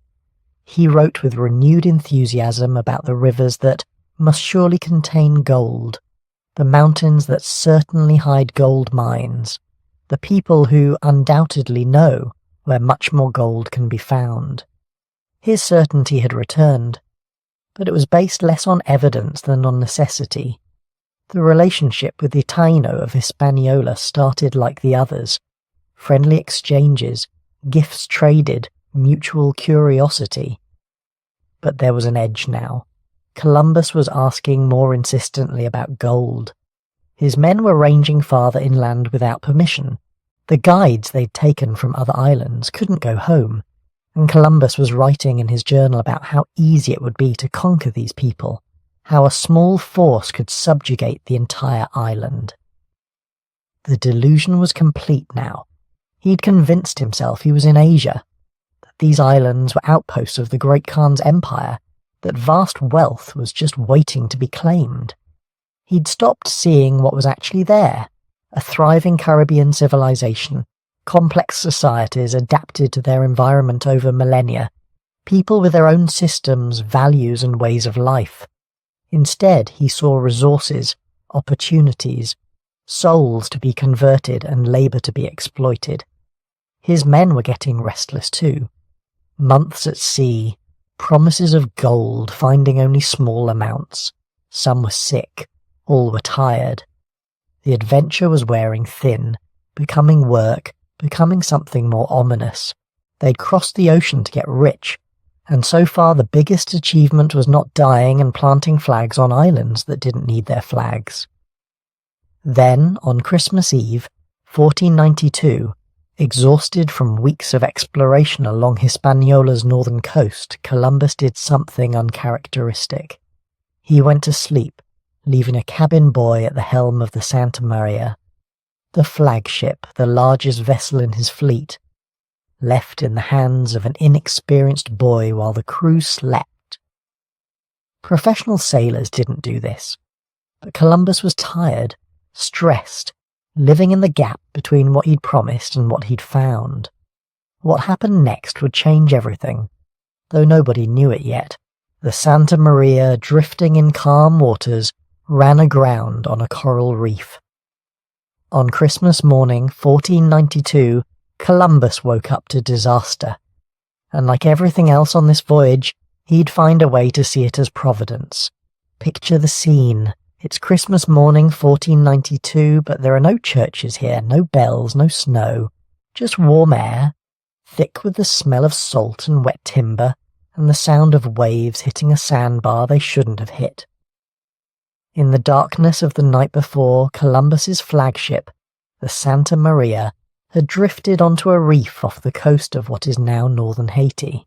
A: He wrote with renewed enthusiasm about the rivers that must surely contain gold, the mountains that certainly hide gold mines, the people who undoubtedly know where much more gold can be found. His certainty had returned, but it was based less on evidence than on necessity. The relationship with the Taíno of Hispaniola started like the others. Friendly exchanges, gifts traded, mutual curiosity. But there was an edge now. Columbus was asking more insistently about gold. His men were ranging farther inland without permission. The guides they'd taken from other islands couldn't go home, and Columbus was writing in his journal about how easy it would be to conquer these people, how a small force could subjugate the entire island. The delusion was complete now. He'd convinced himself he was in Asia, that these islands were outposts of the Great Khan's empire, that vast wealth was just waiting to be claimed. He'd stopped seeing what was actually there, a thriving Caribbean civilization, complex societies adapted to their environment over millennia, people with their own systems, values and ways of life. Instead, he saw resources, opportunities, souls to be converted and labour to be exploited. His men were getting restless too. Months at sea, promises of gold finding only small amounts. Some were sick, all were tired. The adventure was wearing thin, becoming work, becoming something more ominous. They'd crossed the ocean to get rich, and so far the biggest achievement was not dying and planting flags on islands that didn't need their flags. Then, on Christmas Eve, 1492, exhausted from weeks of exploration along Hispaniola's northern coast, Columbus did something uncharacteristic. He went to sleep, leaving a cabin boy at the helm of the Santa Maria, the flagship, the largest vessel in his fleet, left in the hands of an inexperienced boy while the crew slept. Professional sailors didn't do this, but Columbus was tired, stressed, living in the gap between what he'd promised and what he'd found. What happened next would change everything, though nobody knew it yet. The Santa Maria, drifting in calm waters, ran aground on a coral reef. On Christmas morning, 1492, Columbus woke up to disaster, and like everything else on this voyage, he'd find a way to see it as providence. Picture the scene. It's Christmas morning, 1492, but there are no churches here, no bells, no snow, just warm air, thick with the smell of salt and wet timber, and the sound of waves hitting a sandbar they shouldn't have hit. In the darkness of the night before, Columbus's flagship, the Santa Maria, had drifted onto a reef off the coast of what is now northern Haiti.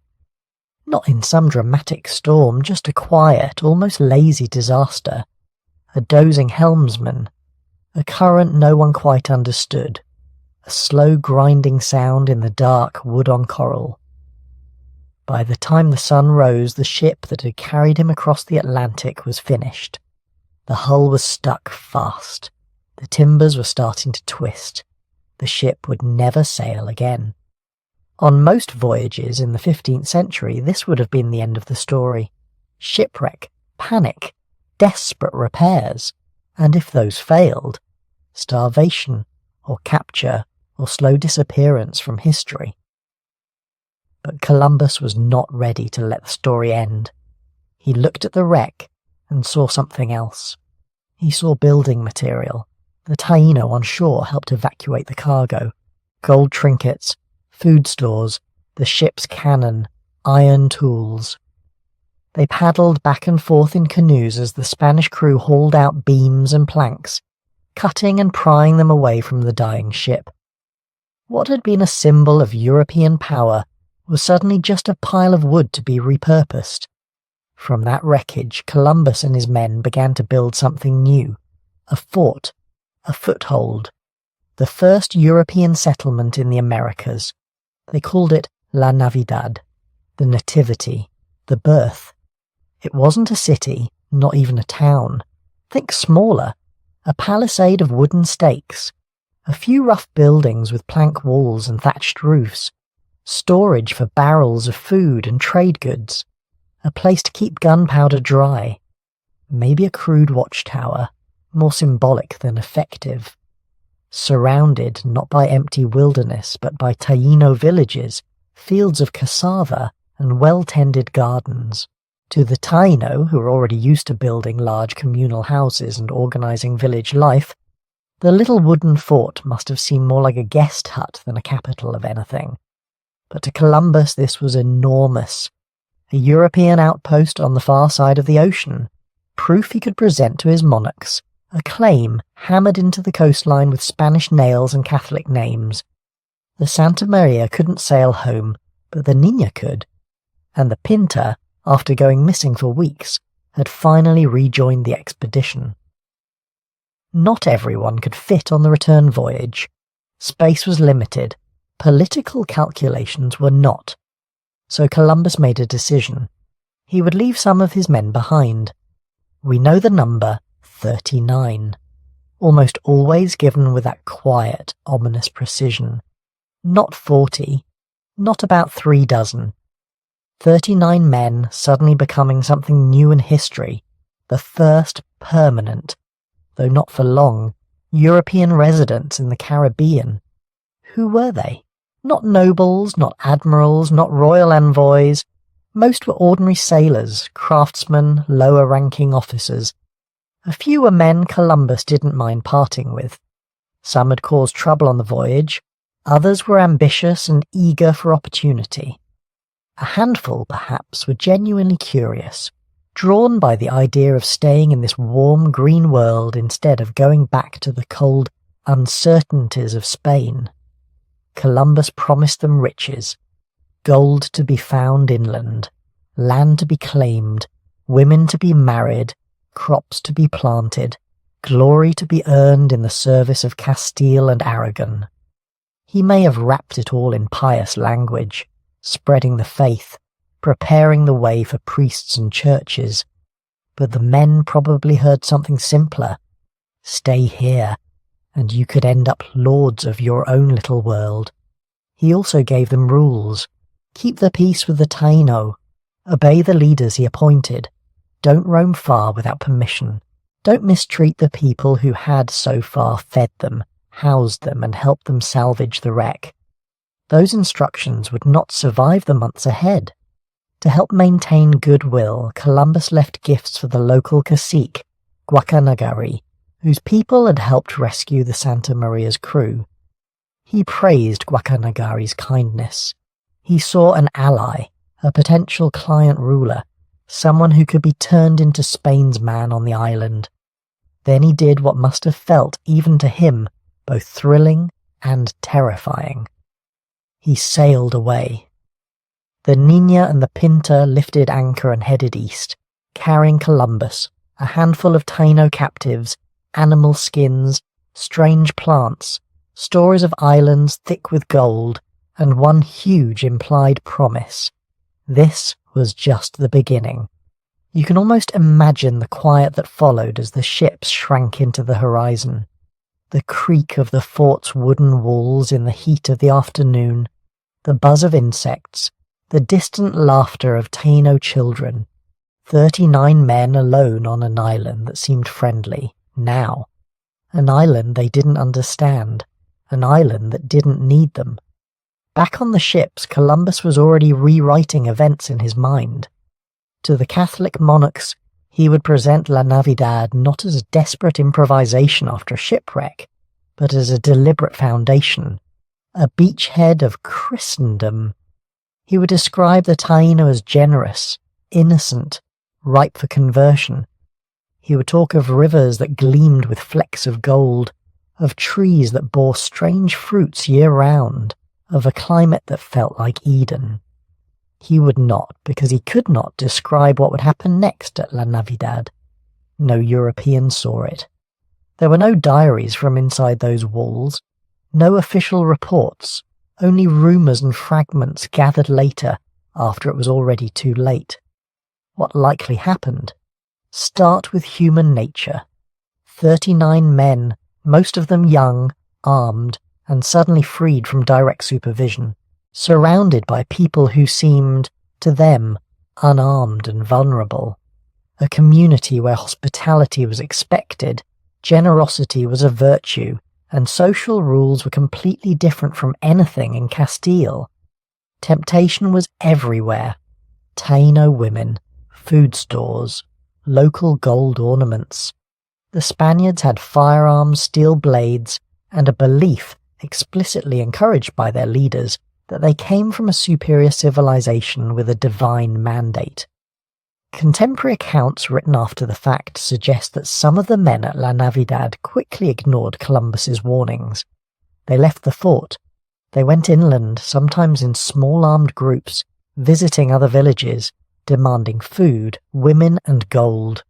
A: Not in some dramatic storm, just a quiet, almost lazy disaster. A dozing helmsman, a current no one quite understood, a slow grinding sound in the dark wood on coral. By the time the sun rose, the ship that had carried him across the Atlantic was finished. The hull was stuck fast. The timbers were starting to twist. The ship would never sail again. On most voyages in the 15th century, this would have been the end of the story. Shipwreck, panic, desperate repairs, and if those failed, starvation or capture or slow disappearance from history. But Columbus was not ready to let the story end. He looked at the wreck and saw something else. He saw building material. The Taíno on shore helped evacuate the cargo. Gold trinkets, food stores, the ship's cannon, iron tools. They paddled back and forth in canoes as the Spanish crew hauled out beams and planks, cutting and prying them away from the dying ship. What had been a symbol of European power was suddenly just a pile of wood to be repurposed. From that wreckage, Columbus and his men began to build something new, a fort, a foothold, the first European settlement in the Americas. They called it La Navidad, the Nativity, the birth. It wasn't a city, not even a town. Think smaller, a palisade of wooden stakes, a few rough buildings with plank walls and thatched roofs, storage for barrels of food and trade goods, a place to keep gunpowder dry, maybe a crude watchtower, more symbolic than effective. Surrounded not by empty wilderness but by Taíno villages, fields of cassava and well-tended gardens. To the Taíno, who were already used to building large communal houses and organizing village life, the little wooden fort must have seemed more like a guest hut than a capital of anything. But to Columbus this was enormous. A European outpost on the far side of the ocean, proof he could present to his monarchs, a claim hammered into the coastline with Spanish nails and Catholic names. The Santa Maria couldn't sail home, but the Niña could, and the Pinta, after going missing for weeks, had finally rejoined the expedition. Not everyone could fit on the return voyage. Space was limited. Political calculations were not. So Columbus made a decision. He would leave some of his men behind. We know the number 39, almost always given with that quiet, ominous precision. Not 40, not about 3 dozen. 39 men suddenly becoming something new in history, the first permanent, though not for long, European residents in the Caribbean. Who were they? Not nobles, not admirals, not royal envoys. Most were ordinary sailors, craftsmen, lower-ranking officers. A few were men Columbus didn't mind parting with. Some had caused trouble on the voyage, others were ambitious and eager for opportunity. A handful, perhaps, were genuinely curious, drawn by the idea of staying in this warm green world instead of going back to the cold uncertainties of Spain. Columbus promised them riches, gold to be found inland, land to be claimed, women to be married, crops to be planted, glory to be earned in the service of Castile and Aragon. He may have wrapped it all in pious language, spreading the faith, preparing the way for priests and churches, but the men probably heard something simpler. Stay here, and you could end up lords of your own little world. He also gave them rules. Keep the peace with the Taíno. Obey the leaders he appointed. Don't roam far without permission. Don't mistreat the people who had so far fed them, housed them, and helped them salvage the wreck. Those instructions would not survive the months ahead. To help maintain goodwill, Columbus left gifts for the local cacique, Guacanagari, whose people had helped rescue the Santa Maria's crew. He praised Guacanagari's kindness. He saw an ally, a potential client ruler, someone who could be turned into Spain's man on the island. Then he did what must have felt, even to him, both thrilling and terrifying. He sailed away. The Nina and the Pinta lifted anchor and headed east, carrying Columbus, a handful of Taíno captives, animal skins, strange plants, stories of islands thick with gold, and one huge implied promise. This was just the beginning. You can almost imagine the quiet that followed as the ships shrank into the horizon. The creak of the fort's wooden walls in the heat of the afternoon, the buzz of insects, the distant laughter of Taíno children. 39 men alone on an island that seemed friendly, now. An island they didn't understand, an island that didn't need them. Back on the ships, Columbus was already rewriting events in his mind. To the Catholic monarchs, he would present La Navidad not as a desperate improvisation after a shipwreck, but as a deliberate foundation, a beachhead of Christendom. He would describe the Taíno as generous, innocent, ripe for conversion. He would talk of rivers that gleamed with flecks of gold, of trees that bore strange fruits year-round, of a climate that felt like Eden. He would not, because he could not, describe what would happen next at La Navidad. No European saw it. There were no diaries from inside those walls, no official reports, only rumours and fragments gathered later, after it was already too late. What likely happened? Start with human nature. 39 men, most of them young, armed, and suddenly freed from direct supervision, surrounded by people who seemed, to them, unarmed and vulnerable. A community where hospitality was expected, generosity was a virtue, and social rules were completely different from anything in Castile. Temptation was everywhere. Taíno women, food stores, local gold ornaments. The Spaniards had firearms, steel blades, and a belief, explicitly encouraged by their leaders, that they came from a superior civilization with a divine mandate. Contemporary accounts written after the fact suggest that some of the men at La Navidad quickly ignored Columbus's warnings. They left the fort. They went inland, sometimes in small armed groups, visiting other villages, demanding food, women, and gold.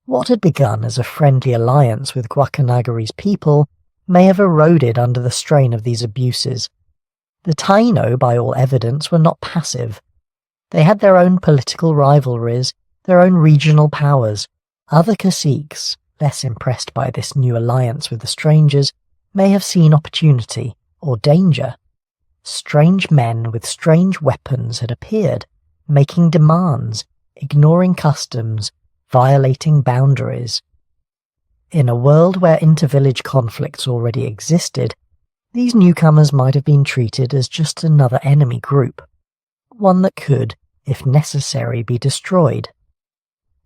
A: What had begun as a friendly alliance with Guacanagari's people may have eroded under the strain of these abuses. The Taíno, by all evidence, were not passive. They had their own political rivalries, their own regional powers. Other caciques, less impressed by this new alliance with the strangers, may have seen opportunity or danger. Strange men with strange weapons had appeared, making demands, ignoring customs, violating boundaries. In a world where inter-village conflicts already existed, these newcomers might have been treated as just another enemy group, one that could, if necessary, be destroyed.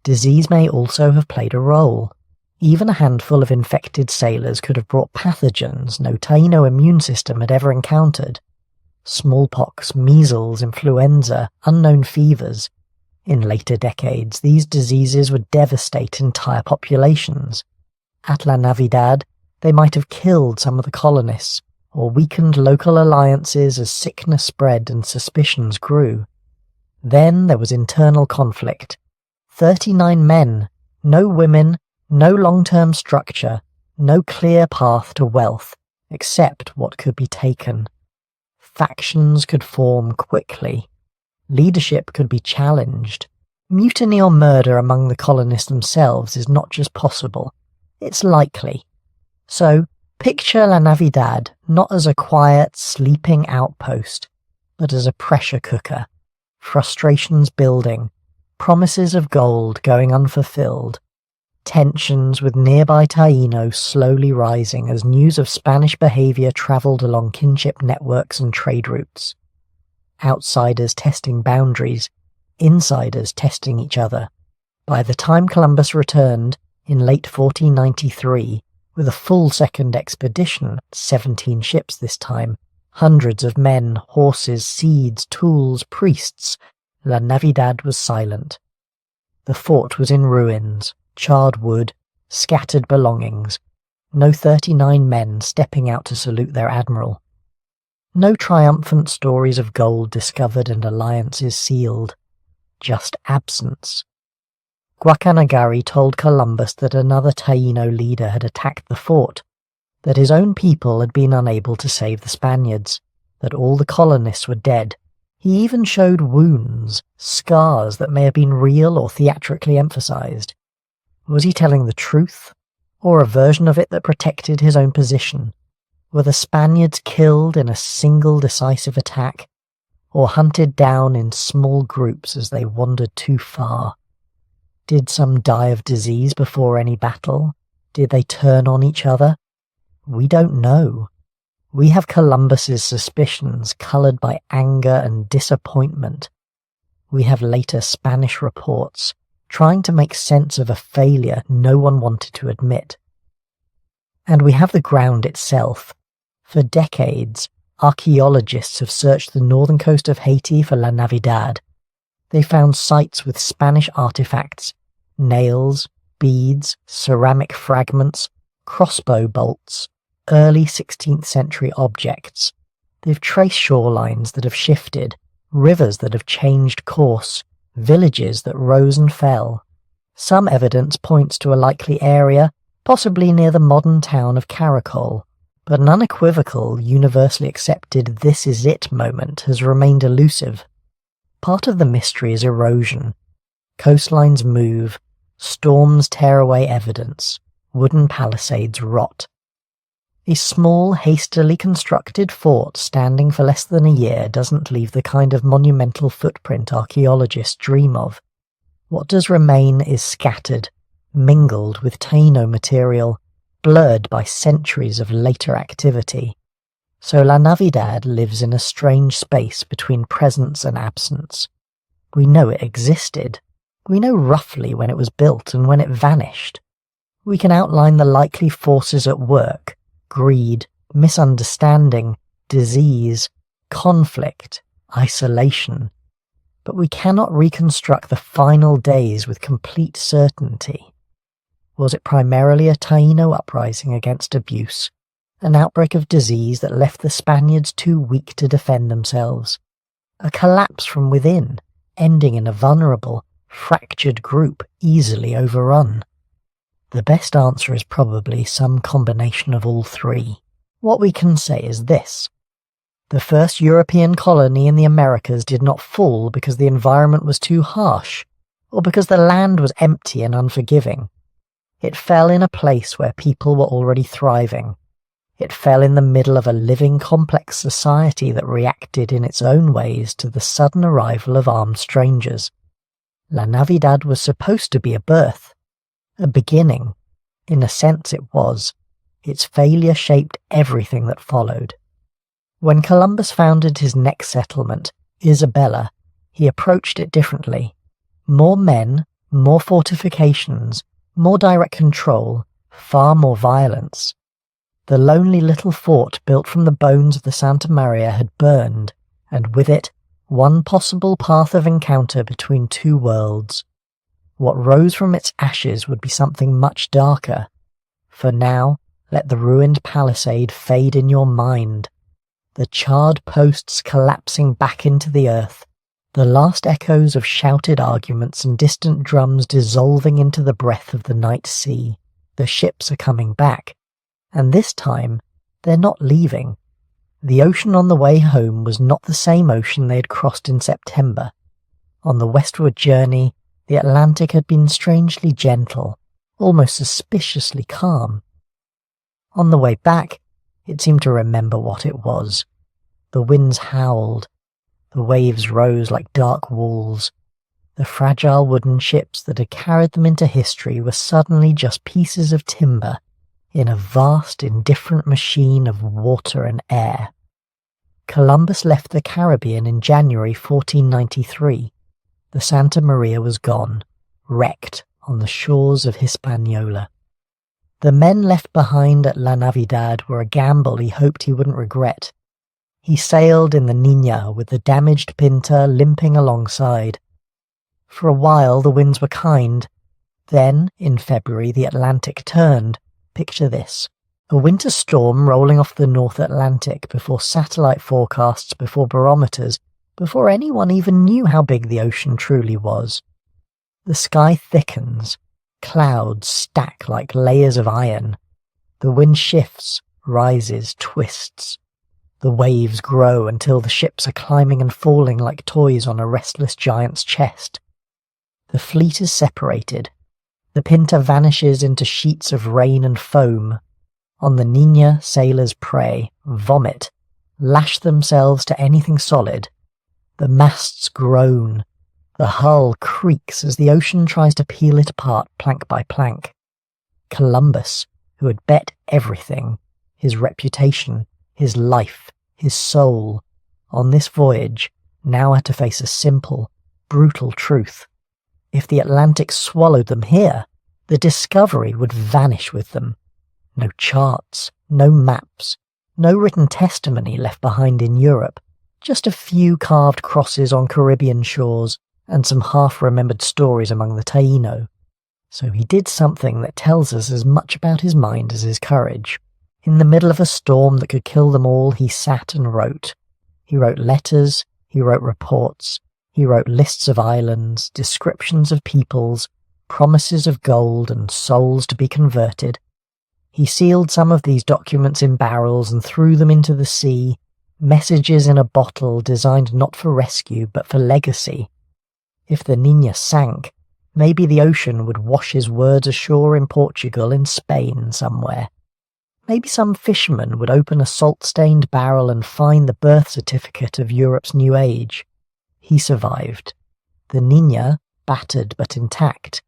A: Disease may also have played a role. Even a handful of infected sailors could have brought pathogens no Taíno immune system had ever encountered. Smallpox, measles, influenza, unknown fevers. In later decades, these diseases would devastate entire populations. At La Navidad, they might have killed some of the colonists, or weakened local alliances as sickness spread and suspicions grew. Then there was internal conflict. 39 men, no women, no long-term structure, no clear path to wealth, except what could be taken. Factions could form quickly. Leadership could be challenged. Mutiny or murder among the colonists themselves is not just possible, it's likely. So, picture La Navidad not as a quiet, sleeping outpost, but as a pressure cooker. Frustrations building, promises of gold going unfulfilled, tensions with nearby Taíno slowly rising as news of Spanish behaviour travelled along kinship networks and trade routes. Outsiders testing boundaries, insiders testing each other. By the time Columbus returned, in late 1493, with a full second expedition, 17 ships this time, hundreds of men, horses, seeds, tools, priests, La Navidad was silent. The fort was in ruins, charred wood, scattered belongings, no 39 men stepping out to salute their admiral. No triumphant stories of gold discovered and alliances sealed, just absence. Guacanagari told Columbus that another Taíno leader had attacked the fort, that his own people had been unable to save the Spaniards, that all the colonists were dead. He even showed wounds, scars that may have been real or theatrically emphasized. Was he telling the truth, or a version of it that protected his own position? Were the Spaniards killed in a single decisive attack, or hunted down in small groups as they wandered too far? Did some die of disease before any battle? Did they turn on each other? We don't know. We have Columbus's suspicions coloured by anger and disappointment. We have later Spanish reports trying to make sense of a failure no one wanted to admit. And we have the ground itself. For decades, archaeologists have searched the northern coast of Haiti for La Navidad. They found sites with Spanish artifacts, nails, beads, ceramic fragments, crossbow bolts, early 16th century objects. They've traced shorelines that have shifted, rivers that have changed course, villages that rose and fell. Some evidence points to a likely area, possibly near the modern town of Caracol, but an unequivocal, universally accepted this is it moment has remained elusive. Part of the mystery is erosion. Coastlines move, storms tear away evidence, wooden palisades rot. A small, hastily constructed fort standing for less than a year doesn't leave the kind of monumental footprint archaeologists dream of. What does remain is scattered, mingled with Taíno material, blurred by centuries of later activity. So La Navidad lives in a strange space between presence and absence. We know it existed. We know roughly when it was built and when it vanished. We can outline the likely forces at work: greed, misunderstanding, disease, conflict, isolation. But we cannot reconstruct the final days with complete certainty. Was it primarily a Taíno uprising against abuse? An outbreak of disease that left the Spaniards too weak to defend themselves? A collapse from within, ending in a vulnerable, fractured group easily overrun? The best answer is probably some combination of all three. What we can say is this. The first European colony in the Americas did not fall because the environment was too harsh, or because the land was empty and unforgiving. It fell in a place where people were already thriving. It fell in the middle of a living, complex society that reacted in its own ways to the sudden arrival of armed strangers. La Navidad was supposed to be a birth, a beginning. In a sense it was. Its failure shaped everything that followed. When Columbus founded his next settlement, Isabella, he approached it differently. More men, more fortifications, more direct control, far more violence. The lonely little fort built from the bones of the Santa Maria had burned, and with it, one possible path of encounter between two worlds. What rose from its ashes would be something much darker. For now, let the ruined palisade fade in your mind. The charred posts collapsing back into the earth, the last echoes of shouted arguments and distant drums dissolving into the breath of the night sea. The ships are coming back, and this time they're not leaving. The ocean on the way home was not the same ocean they had crossed in September. On the westward journey, the Atlantic had been strangely gentle, almost suspiciously calm. On the way back, it seemed to remember what it was. The winds howled. The waves rose like dark walls. The fragile wooden ships that had carried them into history were suddenly just pieces of timber in a vast, indifferent machine of water and air. Columbus left the Caribbean in January 1493. The Santa Maria was gone, wrecked on the shores of Hispaniola. The men left behind at La Navidad were a gamble he hoped he wouldn't regret. He sailed in the Niña with the damaged Pinta limping alongside. For a while the winds were kind. Then, in February, the Atlantic turned. Picture this. A winter storm rolling off the North Atlantic before satellite forecasts, before barometers, before anyone even knew how big the ocean truly was. The sky thickens. Clouds stack like layers of iron. The wind shifts, rises, twists. The waves grow until the ships are climbing and falling like toys on a restless giant's chest. The fleet is separated. The Pinta vanishes into sheets of rain and foam. On the Niña, sailors pray, vomit, lash themselves to anything solid. The masts groan. The hull creaks as the ocean tries to peel it apart plank by plank. Columbus, who had bet everything, his reputation, his life, his soul, on this voyage, now had to face a simple, brutal truth. If the Atlantic swallowed them here, the Discovery would vanish with them. No charts, no maps, no written testimony left behind in Europe, just a few carved crosses on Caribbean shores and some half-remembered stories among the Taíno. So he did something that tells us as much about his mind as his courage. In the middle of a storm that could kill them all, he sat and wrote. He wrote letters, he wrote reports, he wrote lists of islands, descriptions of peoples, promises of gold and souls to be converted. He sealed some of these documents in barrels and threw them into the sea, messages in a bottle designed not for rescue but for legacy. If the Niña sank, maybe the ocean would wash his words ashore in Portugal, in Spain somewhere. Maybe some fisherman would open a salt-stained barrel and find the birth certificate of Europe's new age. He survived. The Niña, battered but intact,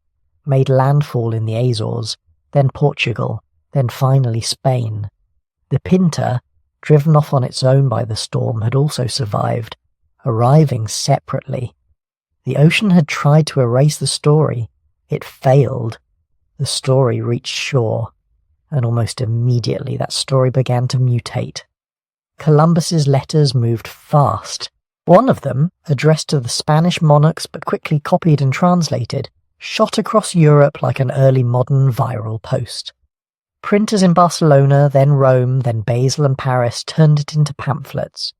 A: made landfall in the Azores, then Portugal, then finally Spain. The Pinta, driven off on its own by the storm, had also survived, arriving separately. The ocean had tried to erase the story. It failed. The story reached shore, and almost immediately that story began to mutate. Columbus's letters moved fast. One of them, addressed to the Spanish monarchs but quickly copied and translated, shot across Europe like an early modern viral post. Printers in Barcelona, then Rome, then Basel and Paris turned it into pamphlets.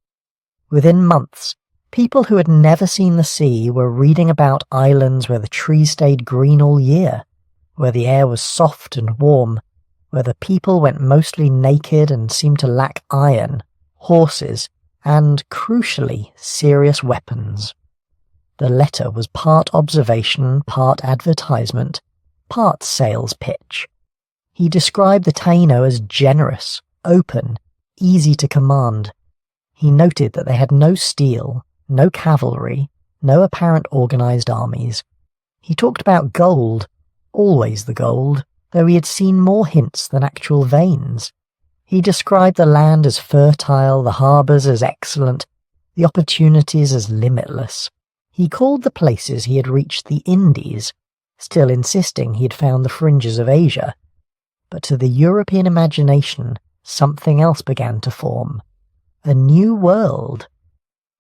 A: Within months, people who had never seen the sea were reading about islands where the trees stayed green all year, where the air was soft and warm, where the people went mostly naked and seemed to lack iron, horses, and, crucially, serious weapons. The letter was part observation, part advertisement, part sales pitch. He described the Taíno as generous, open, easy to command. He noted that they had no steel, no cavalry, no apparent organized armies. He talked about gold, always the gold, though he had seen more hints than actual veins. He described the land as fertile, the harbours as excellent, the opportunities as limitless. He called the places he had reached the Indies, still insisting he had found the fringes of Asia. But to the European imagination, something else began to form. A new world.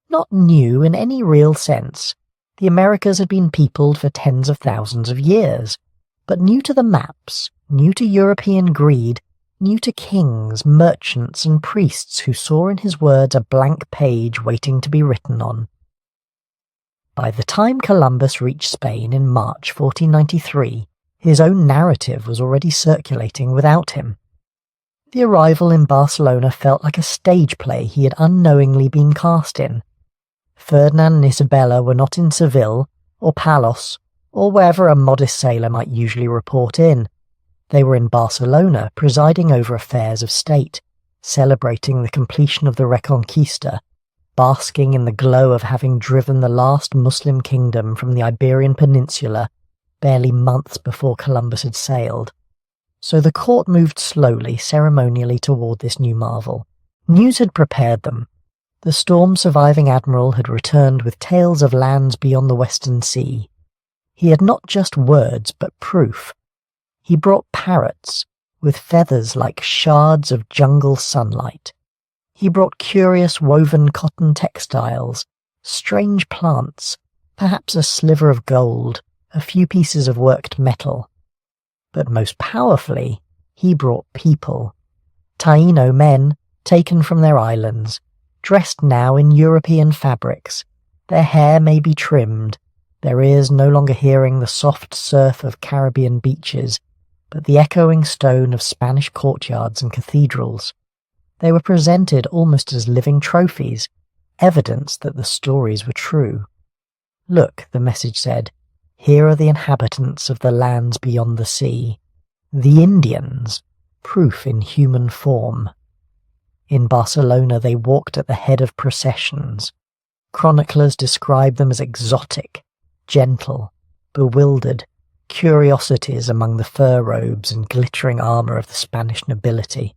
A: Not new in any real sense. The Americas had been peopled for tens of thousands of years, but new to the maps, new to European greed, new to kings, merchants, and priests who saw in his words a blank page waiting to be written on. By the time Columbus reached Spain in March 1493, his own narrative was already circulating without him. The arrival in Barcelona felt like a stage play he had unknowingly been cast in. Ferdinand and Isabella were not in Seville, or Palos, or wherever a modest sailor might usually report in. They were in Barcelona, presiding over affairs of state, celebrating the completion of the Reconquista, basking in the glow of having driven the last Muslim kingdom from the Iberian Peninsula barely months before Columbus had sailed. So the court moved slowly, ceremonially toward this new marvel. News had prepared them. The storm-surviving admiral had returned with tales of lands beyond the Western Sea. He had not just words, but proof. He brought parrots, with feathers like shards of jungle sunlight. He brought curious woven cotton textiles, strange plants, perhaps a sliver of gold, a few pieces of worked metal. But most powerfully, he brought people. Taíno men, taken from their islands, dressed now in European fabrics, their hair may be trimmed, their ears no longer hearing the soft surf of Caribbean beaches, but the echoing stone of Spanish courtyards and cathedrals. They were presented almost as living trophies, evidence that the stories were true. Look, the message said, here are the inhabitants of the lands beyond the sea. The Indians, proof in human form. In Barcelona they walked at the head of processions. Chroniclers describe them as exotic, gentle, bewildered, curiosities among the fur robes and glittering armour of the Spanish nobility.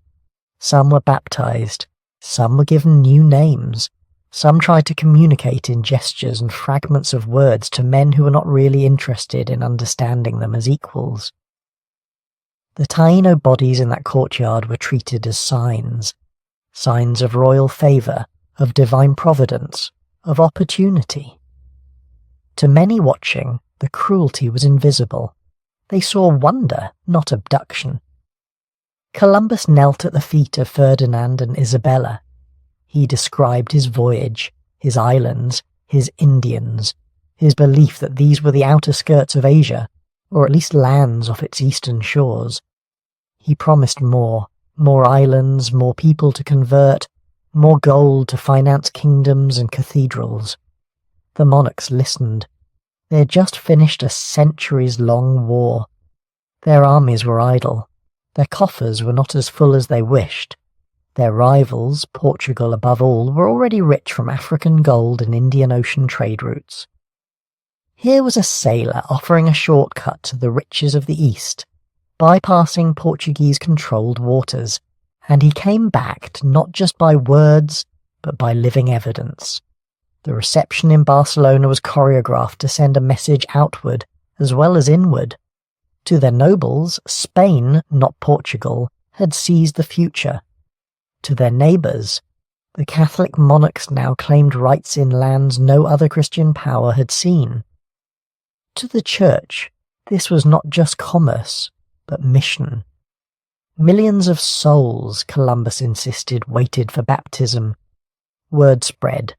A: Some were baptized, some were given new names, some tried to communicate in gestures and fragments of words to men who were not really interested in understanding them as equals. The Taíno bodies in that courtyard were treated as signs of royal favour, of divine providence, of opportunity. To many watching, the cruelty was invisible. They saw wonder, not abduction. Columbus knelt at the feet of Ferdinand and Isabella. He described his voyage, his islands, his Indians, his belief that these were the outer skirts of Asia, or at least lands off its eastern shores. He promised more islands, more people to convert, more gold to finance kingdoms and cathedrals. The monarchs listened. They had just finished a centuries-long war. Their armies were idle. Their coffers were not as full as they wished. Their rivals, Portugal above all, were already rich from African gold and Indian Ocean trade routes. Here was a sailor offering a shortcut to the riches of the East, bypassing Portuguese-controlled waters, and he came backed not just by words, but by living evidence. The reception in Barcelona was choreographed to send a message outward, as well as inward. To their nobles, Spain, not Portugal, had seized the future. To their neighbours, the Catholic monarchs now claimed rights in lands no other Christian power had seen. To the Church, this was not just commerce, but mission. Millions of souls, Columbus insisted, waited for baptism. Word spread.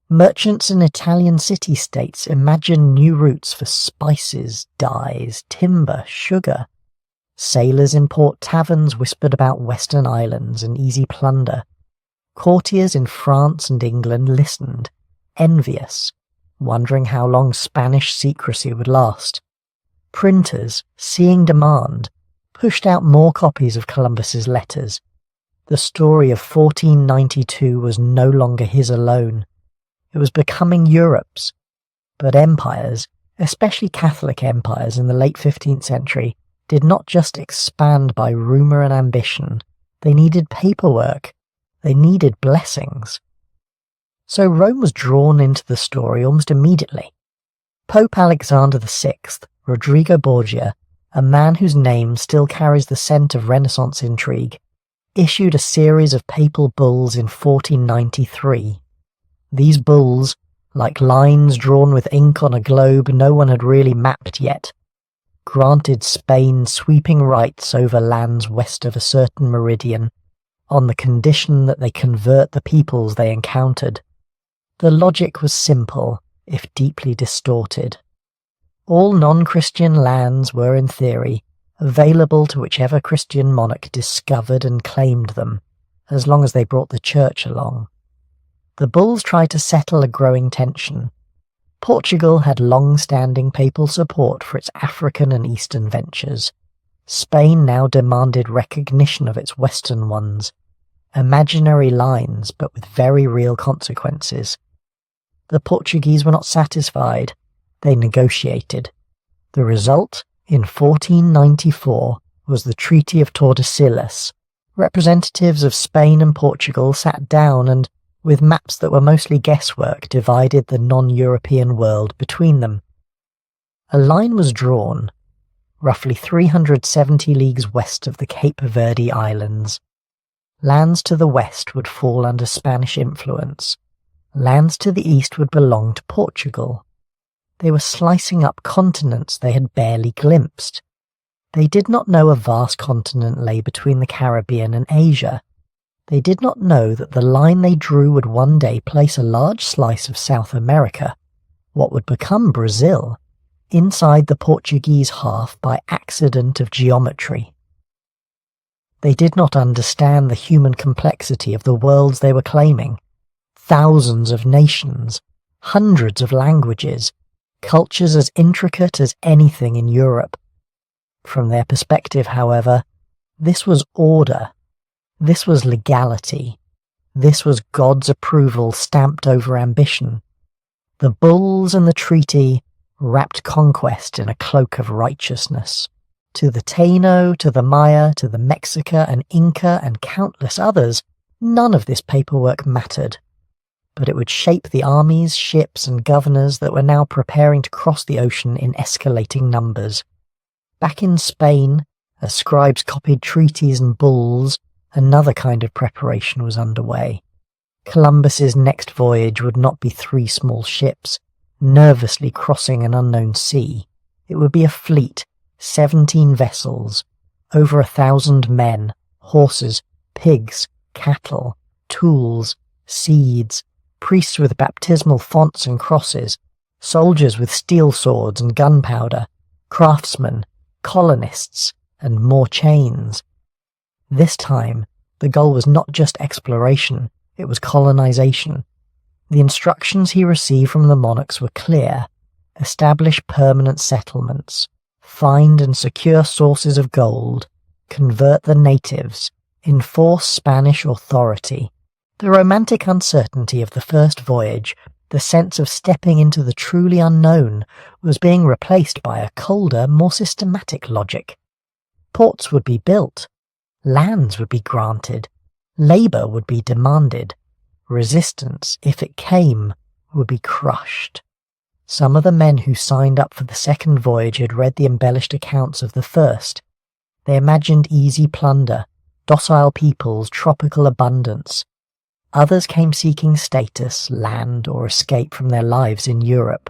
A: Merchants in Italian city-states imagined new routes for spices, dyes, timber, sugar. Sailors in port taverns whispered about western islands and easy plunder. Courtiers in France and England listened, envious, wondering how long Spanish secrecy would last. Printers, seeing demand, pushed out more copies of Columbus's letters. The story of 1492 was no longer his alone. It was becoming Europe's. But empires, especially Catholic empires in the late 15th century, did not just expand by rumour and ambition. They needed paperwork. They needed blessings. So Rome was drawn into the story almost immediately. Pope Alexander VI, Rodrigo Borgia, a man whose name still carries the scent of Renaissance intrigue, issued a series of papal bulls in 1493. These bulls, like lines drawn with ink on a globe no one had really mapped yet, granted Spain sweeping rights over lands west of a certain meridian, on the condition that they convert the peoples they encountered. The logic was simple, if deeply distorted. All non-Christian lands were, in theory, available to whichever Christian monarch discovered and claimed them, as long as they brought the church along. The bulls tried to settle a growing tension. Portugal had long-standing papal support for its African and Eastern ventures. Spain now demanded recognition of its Western ones, imaginary lines but with very real consequences. The Portuguese were not satisfied. They negotiated. The result, in 1494, was the Treaty of Tordesillas. Representatives of Spain and Portugal sat down and, with maps that were mostly guesswork, divided the non-European world between them. A line was drawn, roughly 370 leagues west of the Cape Verde Islands. Lands to the west would fall under Spanish influence. Lands to the east would belong to Portugal. They were slicing up continents they had barely glimpsed. They did not know a vast continent lay between the Caribbean and Asia. They did not know that the line they drew would one day place a large slice of South America, what would become Brazil, inside the Portuguese half by accident of geometry. They did not understand the human complexity of the worlds they were claiming. Thousands of nations, hundreds of languages, cultures as intricate as anything in Europe. From their perspective, however, this was order. This was legality. This was God's approval stamped over ambition. The bulls and the treaty wrapped conquest in a cloak of righteousness. To the Taíno, to the Maya, to the Mexica and Inca and countless others, none of this paperwork mattered. But it would shape the armies, ships and governors that were now preparing to cross the ocean in escalating numbers. Back in Spain, as scribes copied treaties and bulls, another kind of preparation was underway. Columbus's next voyage would not be 3 small ships, nervously crossing an unknown sea. It would be a fleet, 17 vessels, over 1,000 men, horses, pigs, cattle, tools, seeds, priests with baptismal fonts and crosses, soldiers with steel swords and gunpowder, craftsmen, colonists, and more chains. This time, the goal was not just exploration, it was colonization. The instructions he received from the monarchs were clear: establish permanent settlements, find and secure sources of gold, convert the natives, enforce Spanish authority. The romantic uncertainty of the first voyage, the sense of stepping into the truly unknown, was being replaced by a colder, more systematic logic. Ports would be built, lands would be granted, labour would be demanded, resistance, if it came, would be crushed. Some of the men who signed up for the second voyage had read the embellished accounts of the first. They imagined easy plunder, docile peoples, tropical abundance. Others came seeking status, land, or escape from their lives in Europe.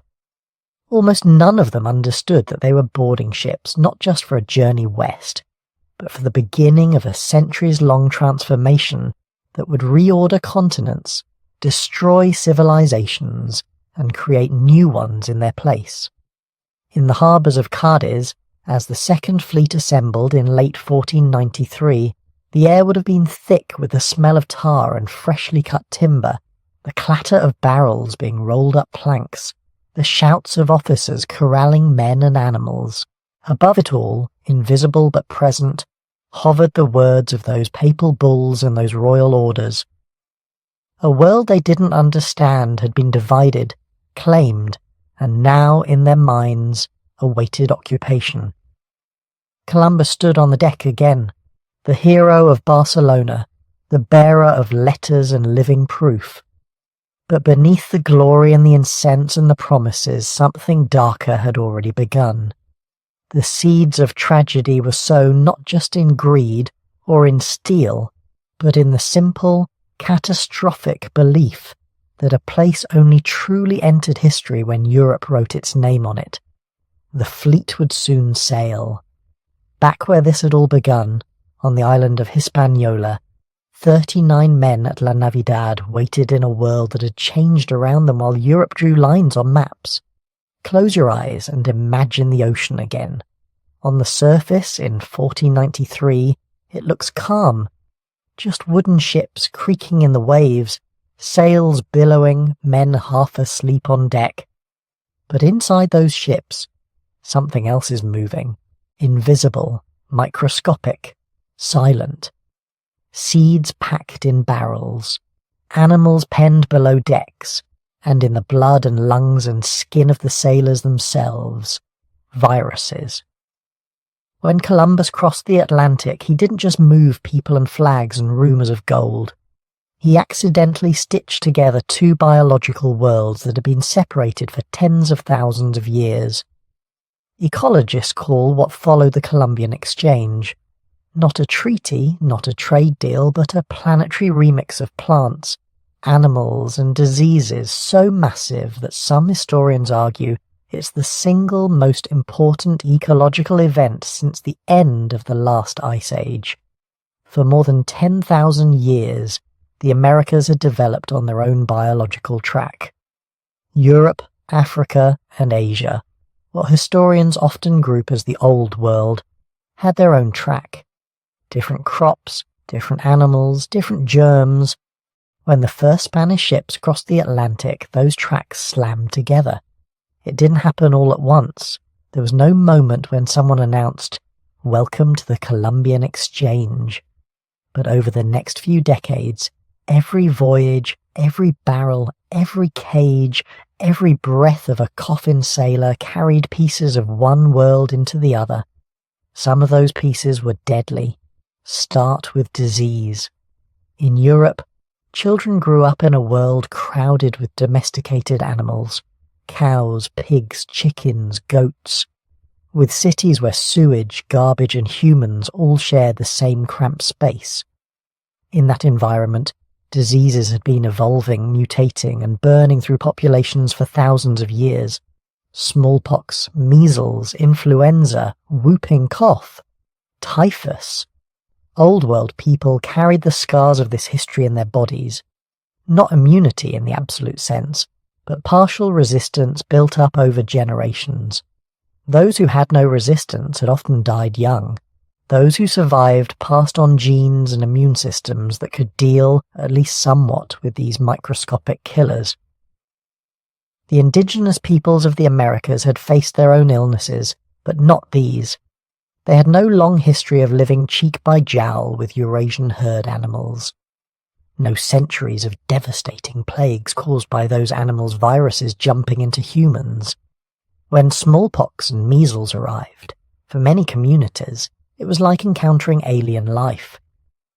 A: Almost none of them understood that they were boarding ships, not just for a journey west, but for the beginning of a centuries-long transformation that would reorder continents, destroy civilizations, and create new ones in their place. In the harbours of Cadiz, as the Second Fleet assembled in late 1493, the air would have been thick with the smell of tar and freshly cut timber, the clatter of barrels being rolled up planks, the shouts of officers corralling men and animals. Above it all, invisible but present, hovered the words of those papal bulls and those royal orders. A world they didn't understand had been divided, claimed, and now, in their minds, awaited occupation. Columbus stood on the deck again, the hero of Barcelona, the bearer of letters and living proof. But beneath the glory and the incense and the promises, something darker had already begun. The seeds of tragedy were sown not just in greed or in steel, but in the simple, catastrophic belief that a place only truly entered history when Europe wrote its name on it. The fleet would soon sail. Back where this had all begun, on the island of Hispaniola, 39 men at La Navidad waited in a world that had changed around them while Europe drew lines on maps. Close your eyes and imagine the ocean again. On the surface, in 1493, it looks calm. Just wooden ships creaking in the waves, sails billowing, men half asleep on deck. But inside those ships, something else is moving. Invisible, microscopic, silent. Seeds packed in barrels, animals penned below decks, and in the blood and lungs and skin of the sailors themselves, viruses. When Columbus crossed the Atlantic, he didn't just move people and flags and rumours of gold. He accidentally stitched together two biological worlds that had been separated for tens of thousands of years. Ecologists call what followed the Columbian Exchange not a treaty, not a trade deal, but a planetary remix of plants, animals, and diseases so massive that some historians argue it's the single most important ecological event since the end of the last ice age. For more than 10,000 years, the Americas had developed on their own biological track. Europe, Africa, and Asia, what historians often group as the Old World, had their own track. Different crops, different animals, different germs. When the first Spanish ships crossed the Atlantic, those tracks slammed together. It didn't happen all at once. There was no moment when someone announced, "Welcome to the Columbian Exchange." But over the next few decades, every voyage, every barrel, every cage, every breath of a coffin sailor carried pieces of one world into the other. Some of those pieces were deadly. Start with disease. In Europe, children grew up in a world crowded with domesticated animals. Cows, pigs, chickens, goats. With cities where sewage, garbage and humans all shared the same cramped space. In that environment, diseases had been evolving, mutating and burning through populations for thousands of years. Smallpox, measles, influenza, whooping cough, typhus. Old World people carried the scars of this history in their bodies. Not immunity in the absolute sense, but partial resistance built up over generations. Those who had no resistance had often died young. Those who survived passed on genes and immune systems that could deal, at least somewhat, with these microscopic killers. The indigenous peoples of the Americas had faced their own illnesses, but not these. They had no long history of living cheek by jowl with Eurasian herd animals. No centuries of devastating plagues caused by those animals' viruses jumping into humans. When smallpox and measles arrived, for many communities, it was like encountering alien life.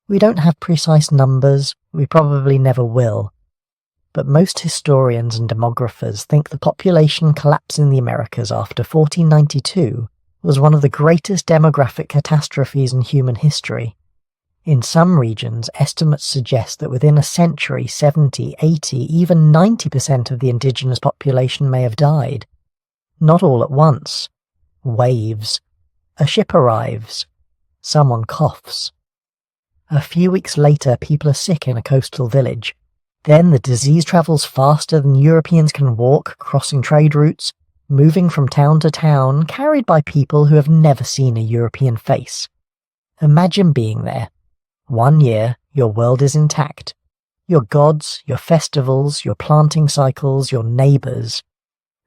A: We don't have precise numbers, we probably never will. But most historians and demographers think the population collapse in the Americas after 1492 was one of the greatest demographic catastrophes in human history. In some regions, estimates suggest that within a century 70, 80, even 90% of the indigenous population may have died. Not all at once. Waves. A ship arrives. Someone coughs. A few weeks later, people are sick in a coastal village. Then the disease travels faster than Europeans can walk, crossing trade routes, moving from town to town, carried by people who have never seen a European face. Imagine being there. 1 year, your world is intact. Your gods, your festivals, your planting cycles, your neighbours.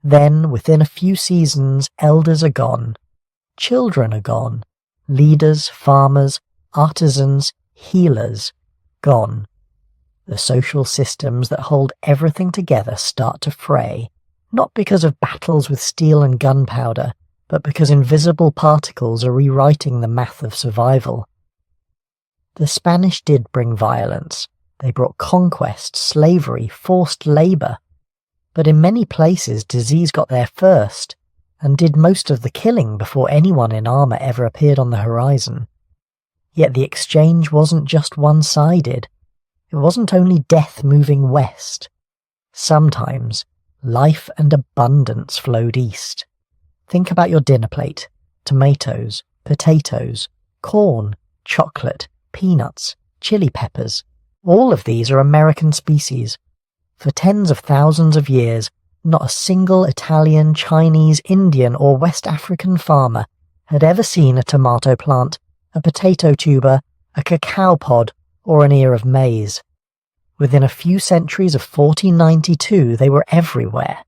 A: Then, within a few seasons, elders are gone. Children are gone. Leaders, farmers, artisans, healers, gone. The social systems that hold everything together start to fray, not because of battles with steel and gunpowder, but because invisible particles are rewriting the math of survival. The Spanish did bring violence. They brought conquest, slavery, forced labour. But in many places disease got there first, and did most of the killing before anyone in armour ever appeared on the horizon. Yet the exchange wasn't just one-sided. It wasn't only death moving west. Sometimes life and abundance flowed east. Think about your dinner plate: tomatoes, potatoes, corn, chocolate, peanuts, chili peppers. All of these are American species. For tens of thousands of years, not a single Italian, Chinese, Indian, or West African farmer had ever seen a tomato plant, a potato tuber, a cacao pod, or an ear of maize. Within a few centuries of 1492, they were everywhere.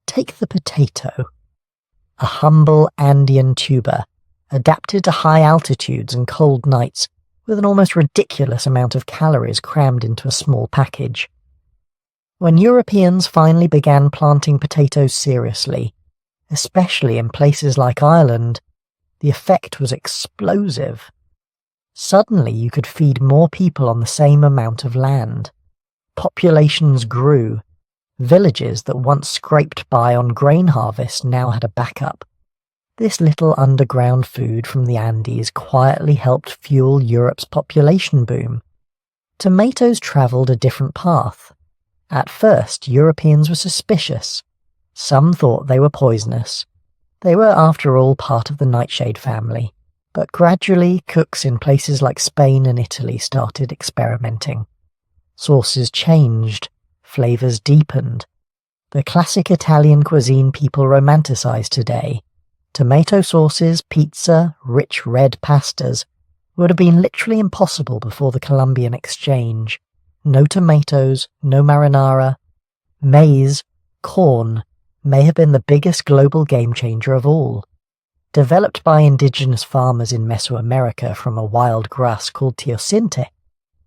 A: Take the potato. A humble Andean tuber, adapted to high altitudes and cold nights, with an almost ridiculous amount of calories crammed into a small package. When Europeans finally began planting potatoes seriously, especially in places like Ireland, the effect was explosive. Suddenly you could feed more people on the same amount of land. Populations grew. Villages that once scraped by on grain harvest now had a backup. This little underground food from the Andes quietly helped fuel Europe's population boom. Tomatoes travelled a different path. At first, Europeans were suspicious. Some thought they were poisonous. They were, after all, part of the nightshade family. But gradually, cooks in places like Spain and Italy started experimenting. Sauces changed, flavours deepened. The classic Italian cuisine people romanticize today, tomato sauces, pizza, rich red pastas, would have been literally impossible before the Columbian Exchange. No tomatoes, no marinara. Maize, corn, may have been the biggest global game changer of all. Developed by indigenous farmers in Mesoamerica from a wild grass called teosinte,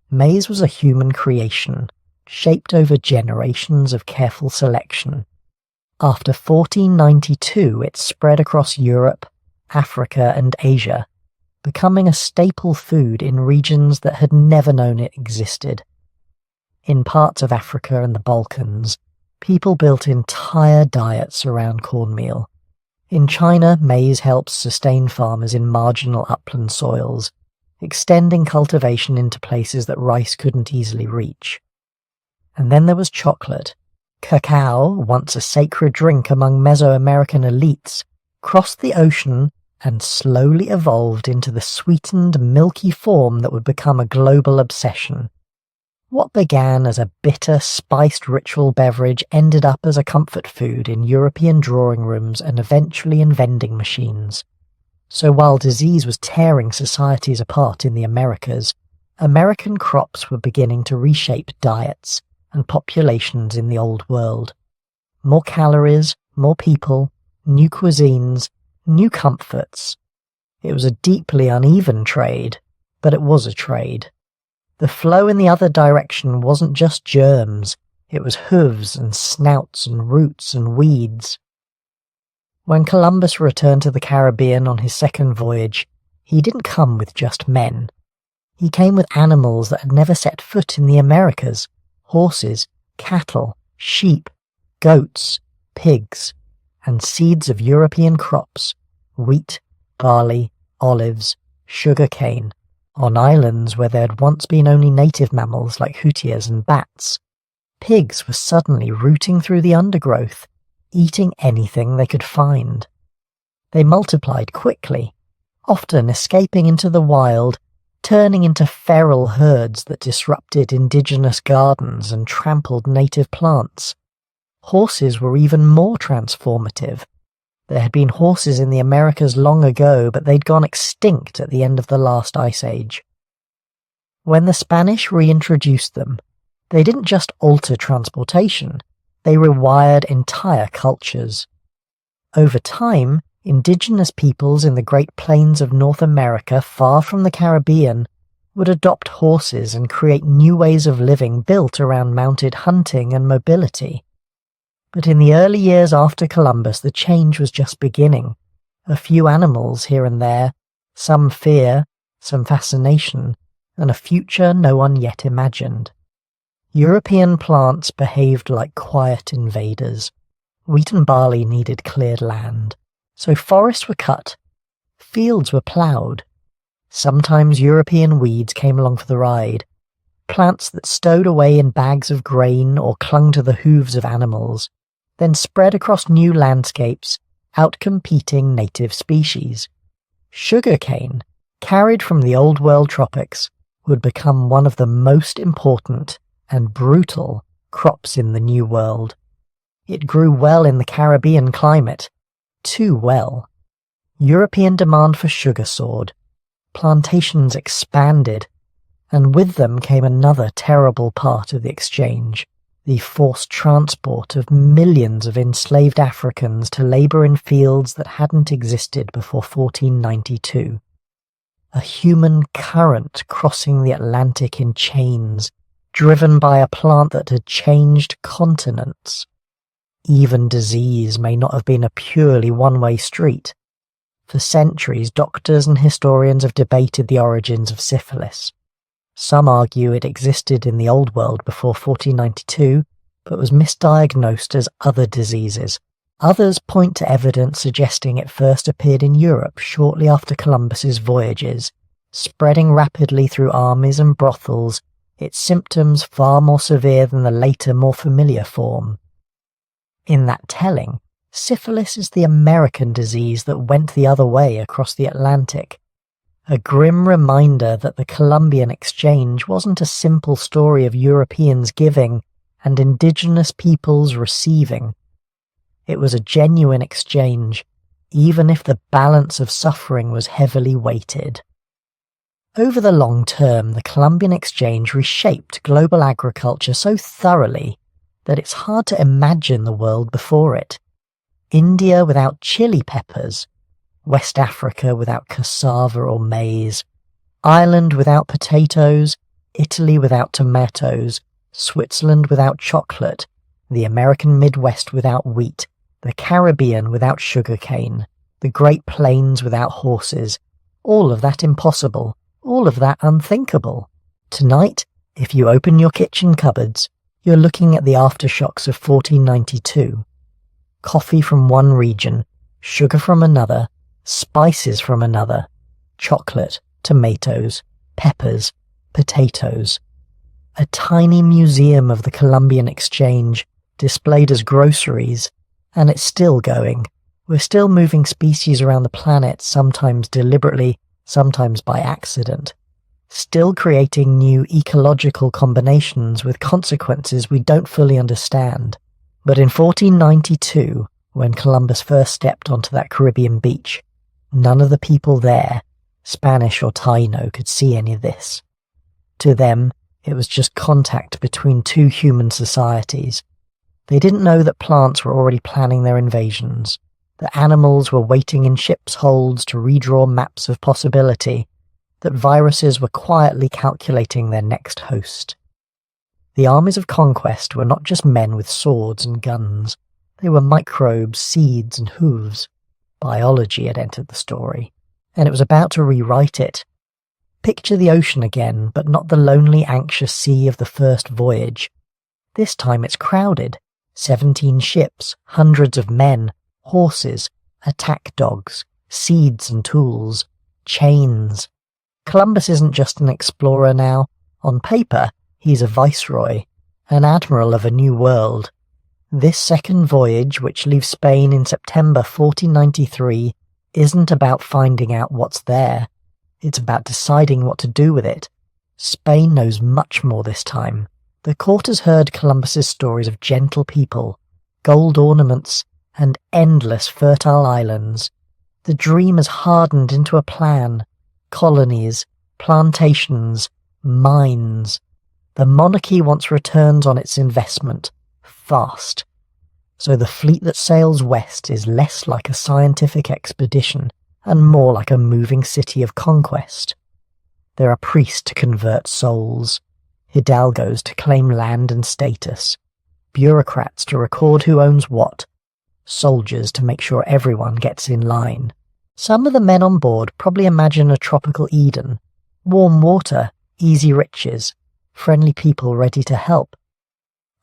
A: maize was a human creation, shaped over generations of careful selection. After 1492, it spread across Europe, Africa, and Asia, becoming a staple food in regions that had never known it existed. In parts of Africa and the Balkans, people built entire diets around cornmeal. In China, maize helps sustain farmers in marginal upland soils, extending cultivation into places that rice couldn't easily reach. And then there was chocolate. Cacao, once a sacred drink among Mesoamerican elites, crossed the ocean and slowly evolved into the sweetened, milky form that would become a global obsession. What began as a bitter, spiced ritual beverage ended up as a comfort food in European drawing rooms and eventually in vending machines. So while disease was tearing societies apart in the Americas, American crops were beginning to reshape diets and populations in the Old World. More calories, more people, new cuisines, new comforts. It was a deeply uneven trade, but it was a trade. The flow in the other direction wasn't just germs, it was hooves and snouts and roots and weeds. When Columbus returned to the Caribbean on his second voyage, he didn't come with just men. He came with animals that had never set foot in the Americas: horses, cattle, sheep, goats, pigs, and seeds of European crops: wheat, barley, olives, sugar cane, on islands where there had once been only native mammals like hutias and bats. Pigs were suddenly rooting through the undergrowth, eating anything they could find. They multiplied quickly, often escaping into the wild, turning into feral herds that disrupted indigenous gardens and trampled native plants. Horses were even more transformative. There had been horses in the Americas long ago, but they'd gone extinct at the end of the last ice age. When the Spanish reintroduced them, they didn't just alter transportation, they rewired entire cultures. Over time, indigenous peoples in the Great Plains of North America, far from the Caribbean, would adopt horses and create new ways of living built around mounted hunting and mobility. But in the early years after Columbus, the change was just beginning. A few animals here and there, some fear, some fascination, and a future no one yet imagined. European plants behaved like quiet invaders. Wheat and barley needed cleared land, so forests were cut, fields were ploughed, Sometimes European weeds came along for the ride, plants that stowed away in bags of grain or clung to the hooves of animals, then spread across new landscapes, outcompeting native species. Sugarcane, carried from the Old World tropics, would become one of the most important and brutal crops in the New World. It grew well in the Caribbean climate, too well. European demand for sugar soared, plantations expanded, and with them came another terrible part of the exchange, the forced transport of millions of enslaved Africans to labour in fields that hadn't existed before 1492. A human current crossing the Atlantic in chains, driven by a plant that had changed continents. Even disease may not have been a purely one-way street. For centuries, doctors and historians have debated the origins of syphilis. Some argue it existed in the Old World before 1492, but was misdiagnosed as other diseases. Others point to evidence suggesting it first appeared in Europe shortly after Columbus's voyages, spreading rapidly through armies and brothels, its symptoms far more severe than the later, more familiar form. In that telling, syphilis is the American disease that went the other way across the Atlantic. A grim reminder that the Columbian Exchange wasn't a simple story of Europeans giving and indigenous peoples receiving. It was a genuine exchange, even if the balance of suffering was heavily weighted. Over the long term, the Columbian Exchange reshaped global agriculture so thoroughly that it's hard to imagine the world before it. India without chili peppers, West Africa without cassava or maize, Ireland without potatoes, Italy without tomatoes, Switzerland without chocolate, the American Midwest without wheat, the Caribbean without sugarcane, the Great Plains without horses, all of that impossible, all of that unthinkable. Tonight, if you open your kitchen cupboards, you're looking at the aftershocks of 1492. Coffee from one region, sugar from another, spices from another, chocolate, tomatoes, peppers, potatoes. A tiny museum of the Columbian Exchange, displayed as groceries, and it's still going. We're still moving species around the planet, sometimes deliberately, sometimes by accident. Still creating new ecological combinations with consequences we don't fully understand. But in 1492, when Columbus first stepped onto that Caribbean beach, none of the people there, Spanish or Taíno, could see any of this. To them, it was just contact between two human societies. They didn't know that plants were already planning their invasions, that animals were waiting in ships' holds to redraw maps of possibility, that viruses were quietly calculating their next host. The armies of conquest were not just men with swords and guns. They were microbes, seeds, and hooves. Biology had entered the story, and it was about to rewrite it. Picture the ocean again, but not the lonely, anxious sea of the first voyage. This time it's crowded. 17 ships, hundreds of men, horses, attack dogs, seeds and tools, chains. Columbus isn't just an explorer now. On paper, he's a viceroy, an admiral of a new world. This second voyage, which leaves Spain in September 1493, isn't about finding out what's there. It's about deciding what to do with it. Spain knows much more this time. The court has heard Columbus's stories of gentle people, gold ornaments, and endless fertile islands. The dream has hardened into a plan. Colonies, plantations, mines. The monarchy wants returns on its investment, fast. So the fleet that sails west is less like a scientific expedition and more like a moving city of conquest. There are priests to convert souls, hidalgos to claim land and status, bureaucrats to record who owns what, soldiers to make sure everyone gets in line. Some of the men on board probably imagine a tropical Eden, warm water, easy riches, friendly people ready to help.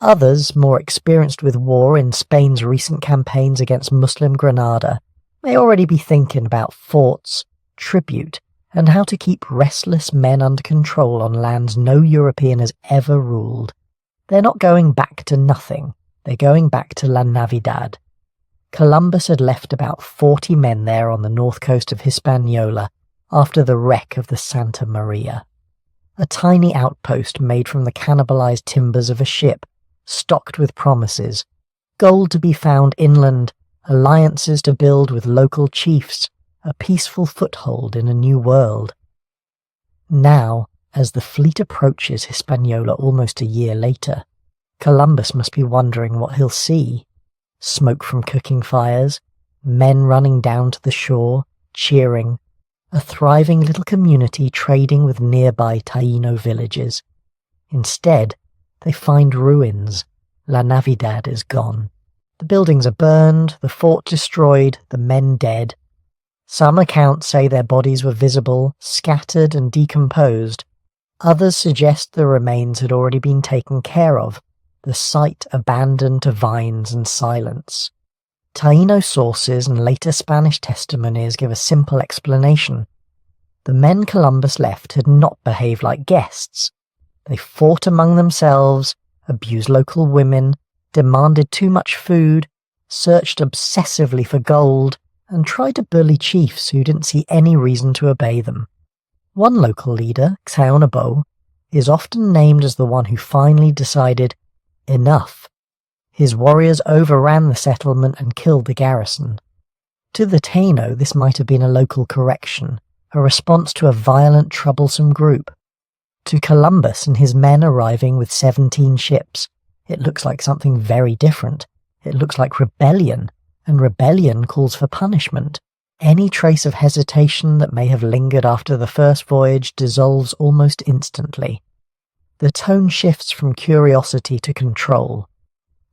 A: Others, more experienced with war in Spain's recent campaigns against Muslim Granada, may already be thinking about forts, tribute, and how to keep restless men under control on lands no European has ever ruled. They're not going back to nothing, they're going back to La Navidad. Columbus had left about 40 men there on the north coast of Hispaniola after the wreck of the Santa Maria. A tiny outpost made from the cannibalized timbers of a ship, stocked with promises, gold to be found inland, alliances to build with local chiefs, a peaceful foothold in a new world. Now, as the fleet approaches Hispaniola almost a year later, Columbus must be wondering what he'll see. Smoke from cooking fires, men running down to the shore, cheering, a thriving little community trading with nearby Taíno villages. Instead, they find ruins. La Navidad is gone. The buildings are burned, the fort destroyed, the men dead. Some accounts say their bodies were visible, scattered and decomposed. Others suggest the remains had already been taken care of, the site abandoned to vines and silence. Taíno sources and later Spanish testimonies give a simple explanation. The men Columbus left had not behaved like guests. They fought among themselves, abused local women, demanded too much food, searched obsessively for gold, and tried to bully chiefs who didn't see any reason to obey them. One local leader, Taíno, is often named as the one who finally decided, enough. His warriors overran the settlement and killed the garrison. To the Taíno, this might have been a local correction, a response to a violent, troublesome group. To Columbus and his men arriving with 17 ships, it looks like something very different. It looks like rebellion, and rebellion calls for punishment. Any trace of hesitation that may have lingered after the first voyage dissolves almost instantly. The tone shifts from curiosity to control.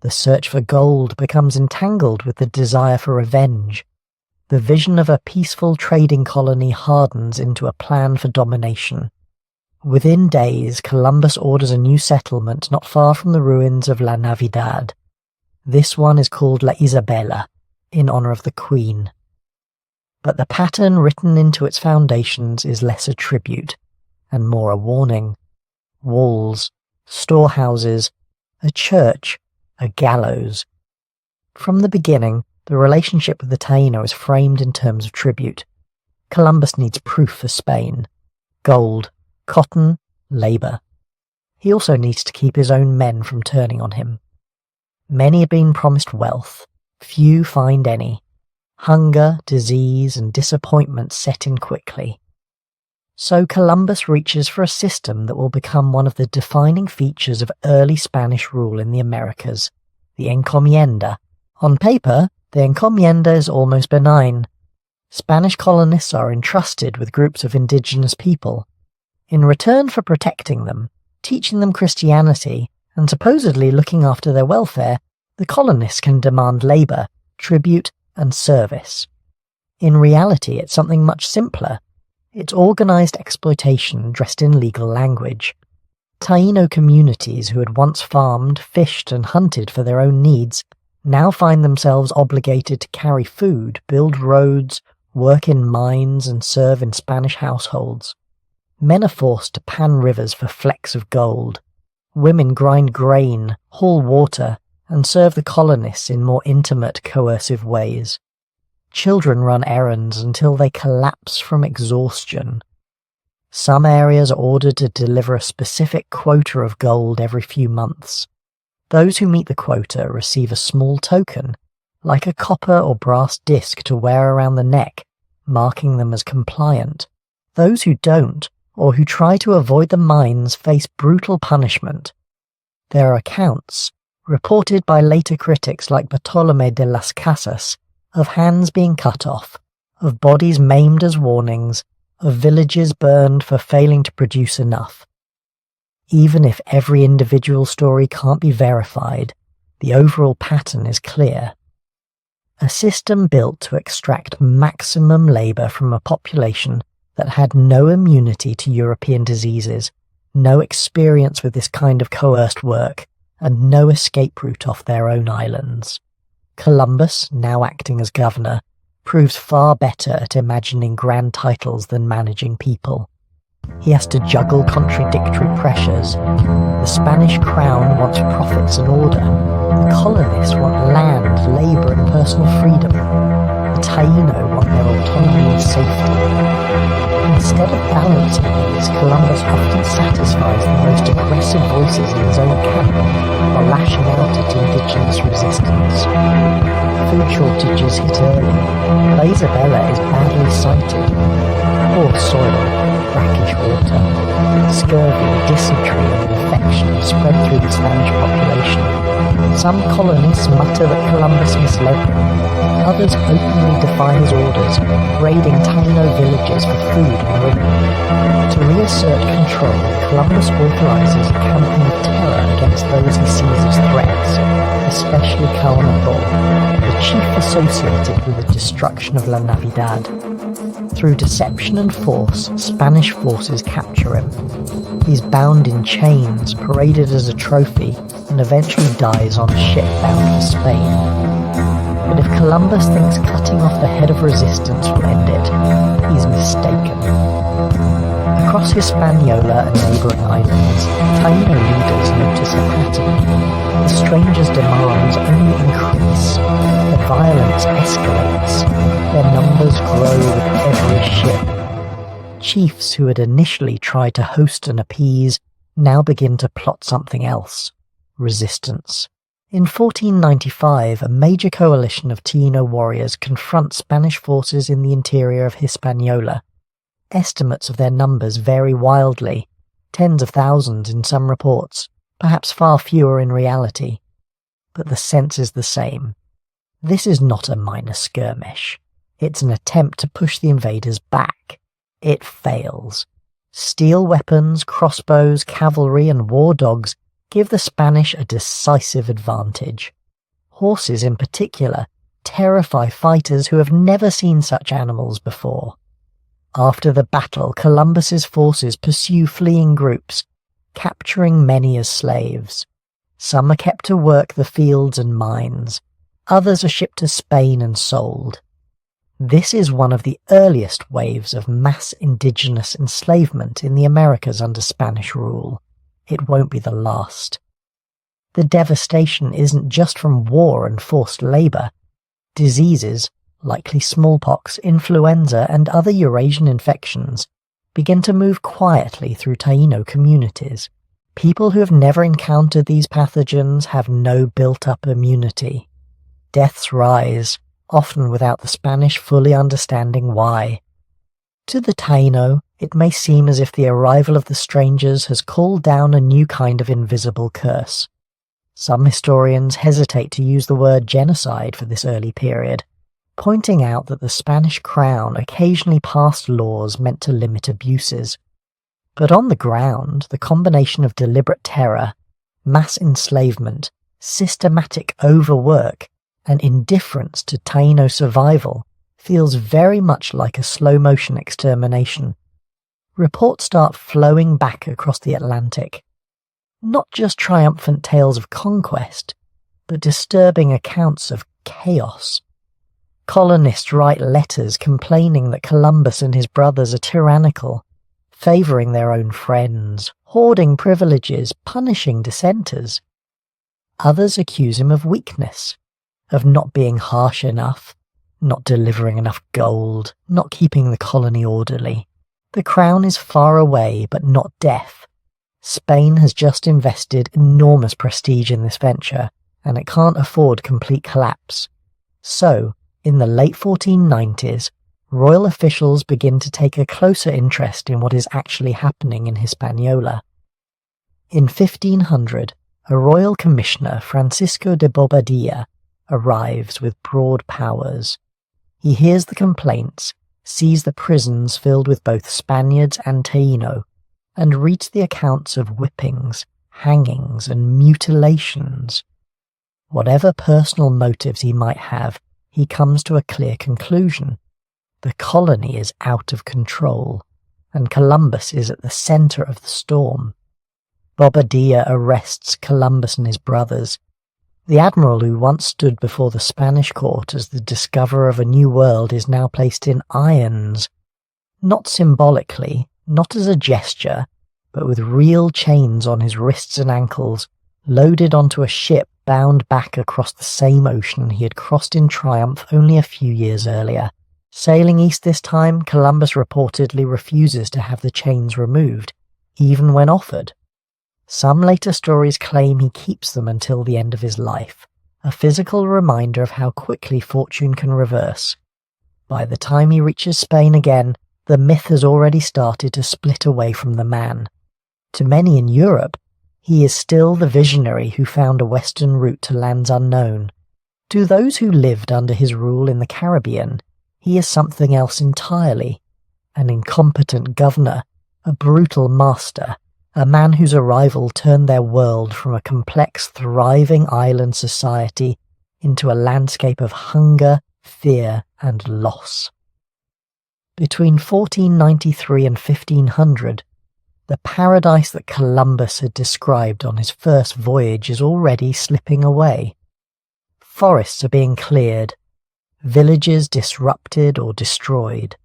A: The search for gold becomes entangled with the desire for revenge. The vision of a peaceful trading colony hardens into a plan for domination. Within days, Columbus orders a new settlement not far from the ruins of La Navidad. This one is called La Isabela, in honor of the Queen. But the pattern written into its foundations is less a tribute, and more a warning. Walls, storehouses, a church, a gallows. From the beginning, the relationship with the Taíno is framed in terms of tribute. Columbus needs proof for Spain. Gold, cotton, labour. He also needs to keep his own men from turning on him. Many have been promised wealth, few find any. Hunger, disease, and disappointment set in quickly. So Columbus reaches for a system that will become one of the defining features of early Spanish rule in the Americas, the encomienda. On paper, the encomienda is almost benign. Spanish colonists are entrusted with groups of indigenous people. In return for protecting them, teaching them Christianity, and supposedly looking after their welfare, the colonists can demand labour, tribute, and service. In reality, it's something much simpler. It's organised exploitation dressed in legal language. Taíno communities who had once farmed, fished, and hunted for their own needs now find themselves obligated to carry food, build roads, work in mines, and serve in Spanish households. Men are forced to pan rivers for flecks of gold. Women grind grain, haul water, and serve the colonists in more intimate, coercive ways. Children run errands until they collapse from exhaustion. Some areas are ordered to deliver a specific quota of gold every few months. Those who meet the quota receive a small token, like a copper or brass disc to wear around the neck, marking them as compliant. Those who don't, or who try to avoid the mines, face brutal punishment. There are accounts, reported by later critics like Bartolomé de las Casas, of hands being cut off, of bodies maimed as warnings, of villages burned for failing to produce enough. Even if every individual story can't be verified, the overall pattern is clear. A system built to extract maximum labour from a population that had no immunity to European diseases, no experience with this kind of coerced work, and no escape route off their own islands. Columbus, now acting as governor, proves far better at imagining grand titles than managing people. He has to juggle contradictory pressures. The Spanish crown wants profits and order. The colonists want land, labour and personal freedom. The Taíno want their autonomy and safety. Instead of balancing these, Columbus often satisfies the most aggressive voices in his own camp while lashing out at indigenous resistance. Food shortages hit early, but Isabella is badly sighted. Poor soil, brackish water, scurvy, dysentery and infection spread through the Spanish population. Some colonists mutter that Columbus misled them. Others openly defy his orders, raiding Taíno villages for food and women. To reassert control, Columbus authorizes a campaign of terror against those he sees as threats, especially Carnival, the chief associated with the destruction of La Navidad. Through deception and force, Spanish forces capture him. He's bound in chains, paraded as a trophy, and eventually dies on a ship bound for Spain. But if Columbus thinks cutting off the head of resistance will end it, he's mistaken. Across Hispaniola and neighbouring islands, Taíno leaders notice a pattern. The strangers' demands only increase. The violence escalates. Their numbers grow with every ship. Chiefs who had initially tried to host and appease now begin to plot something else: resistance. In 1495, a major coalition of Taíno warriors confronts Spanish forces in the interior of Hispaniola. Estimates of their numbers vary wildly, tens of thousands in some reports, perhaps far fewer in reality. But the sense is the same. This is not a minor skirmish. It's an attempt to push the invaders back. It fails. Steel weapons, crossbows, cavalry and war dogs give the Spanish a decisive advantage. Horses in particular terrify fighters who have never seen such animals before. After the battle, Columbus's forces pursue fleeing groups, capturing many as slaves. Some are kept to work the fields and mines. Others are shipped to Spain and sold. This is one of the earliest waves of mass indigenous enslavement in the Americas under Spanish rule. It won't be the last. The devastation isn't just from war and forced labour. Diseases, likely smallpox, influenza and other Eurasian infections, begin to move quietly through Taíno communities. People who have never encountered these pathogens have no built-up immunity. Deaths rise, often without the Spanish fully understanding why. To the Taíno, it may seem as if the arrival of the strangers has called down a new kind of invisible curse. Some historians hesitate to use the word genocide for this early period, pointing out that the Spanish crown occasionally passed laws meant to limit abuses. But on the ground, the combination of deliberate terror, mass enslavement, systematic overwork, and indifference to Taíno survival feels very much like a slow-motion extermination. Reports start flowing back across the Atlantic. Not just triumphant tales of conquest, but disturbing accounts of chaos. Colonists write letters complaining that Columbus and his brothers are tyrannical, favouring their own friends, hoarding privileges, punishing dissenters. Others accuse him of weakness, of not being harsh enough, not delivering enough gold, not keeping the colony orderly. The crown is far away, but not deaf. Spain has just invested enormous prestige in this venture, and it can't afford complete collapse. So, in the late 1490s, royal officials begin to take a closer interest in what is actually happening in Hispaniola. In 1500, a royal commissioner, Francisco de Bobadilla, arrives with broad powers. He hears the complaints, sees the prisons filled with both Spaniards and Taíno, and reads the accounts of whippings, hangings, and mutilations. Whatever personal motives he might have, he comes to a clear conclusion. The colony is out of control, and Columbus is at the centre of the storm. Bobadilla arrests Columbus and his brothers. The admiral who once stood before the Spanish court as the discoverer of a new world is now placed in irons, not symbolically, not as a gesture, but with real chains on his wrists and ankles, loaded onto a ship bound back across the same ocean he had crossed in triumph only a few years earlier. Sailing east this time, Columbus reportedly refuses to have the chains removed, even when offered. Some later stories claim he keeps them until the end of his life, a physical reminder of how quickly fortune can reverse. By the time he reaches Spain again, the myth has already started to split away from the man. To many in Europe, he is still the visionary who found a western route to lands unknown. To those who lived under his rule in the Caribbean, he is something else entirely. An incompetent governor, a brutal master, a man whose arrival turned their world from a complex, thriving island society into a landscape of hunger, fear, and loss. Between 1493 and 1500, the paradise that Columbus had described on his first voyage is already slipping away. Forests are being cleared, villages disrupted or destroyed,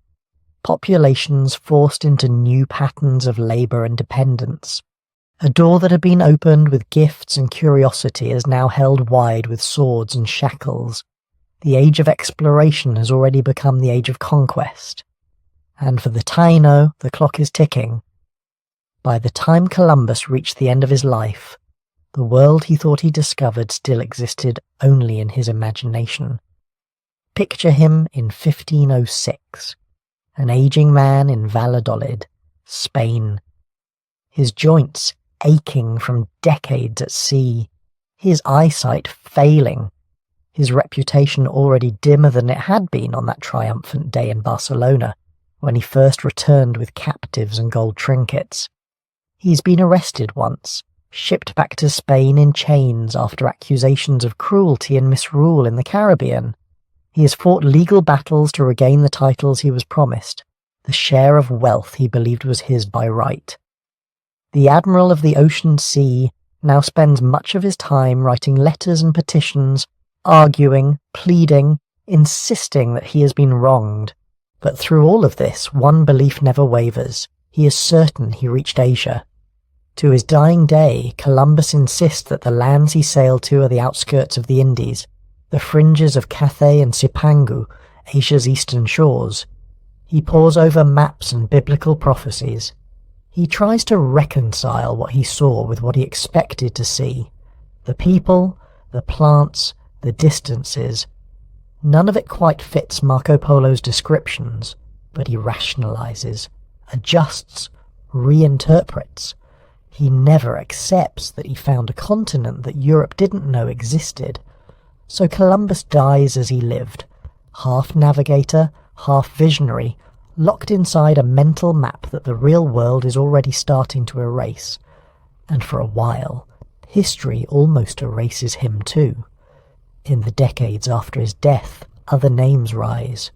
A: populations forced into new patterns of labour and dependence. A door that had been opened with gifts and curiosity is now held wide with swords and shackles. The age of exploration has already become the age of conquest. And for the Taíno, the clock is ticking. By the time Columbus reached the end of his life, the world he thought he discovered still existed only in his imagination. Picture him in 1506, an aging man in Valladolid, Spain. His joints aching from decades at sea, his eyesight failing, his reputation already dimmer than it had been on that triumphant day in Barcelona, when he first returned with captives and gold trinkets. He's been arrested once, shipped back to Spain in chains after accusations of cruelty and misrule in the Caribbean. He has fought legal battles to regain the titles he was promised, the share of wealth he believed was his by right. The Admiral of the Ocean Sea now spends much of his time writing letters and petitions, arguing, pleading, insisting that he has been wronged. But through all of this, one belief never wavers. He is certain he reached Asia. To his dying day, Columbus insists that the lands he sailed to are the outskirts of the Indies, the fringes of Cathay and Cipangu, Asia's eastern shores. He pores over maps and biblical prophecies. He tries to reconcile what he saw with what he expected to see. The people, the plants, the distances. None of it quite fits Marco Polo's descriptions, but he rationalizes, adjusts, reinterprets. He never accepts that he found a continent that Europe didn't know existed. So Columbus dies as he lived, half navigator, half visionary, locked inside a mental map that the real world is already starting to erase. And for a while, history almost erases him too. In the decades after his death, other names rise.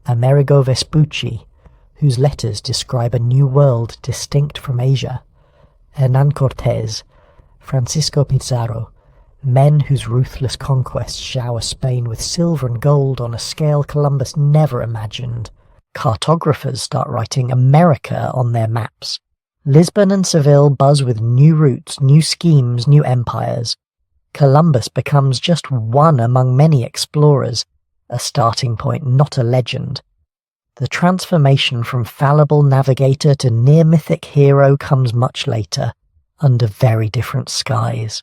A: Amerigo Vespucci, whose letters describe a new world distinct from Asia. Hernán Cortés, Francisco Pizarro, men whose ruthless conquests shower Spain with silver and gold on a scale Columbus never imagined. Cartographers start writing America on their maps. Lisbon and Seville buzz with new routes, new schemes, new empires. Columbus becomes just one among many explorers, a starting point, not a legend. The transformation from fallible navigator to near-mythic hero comes much later, under very different skies.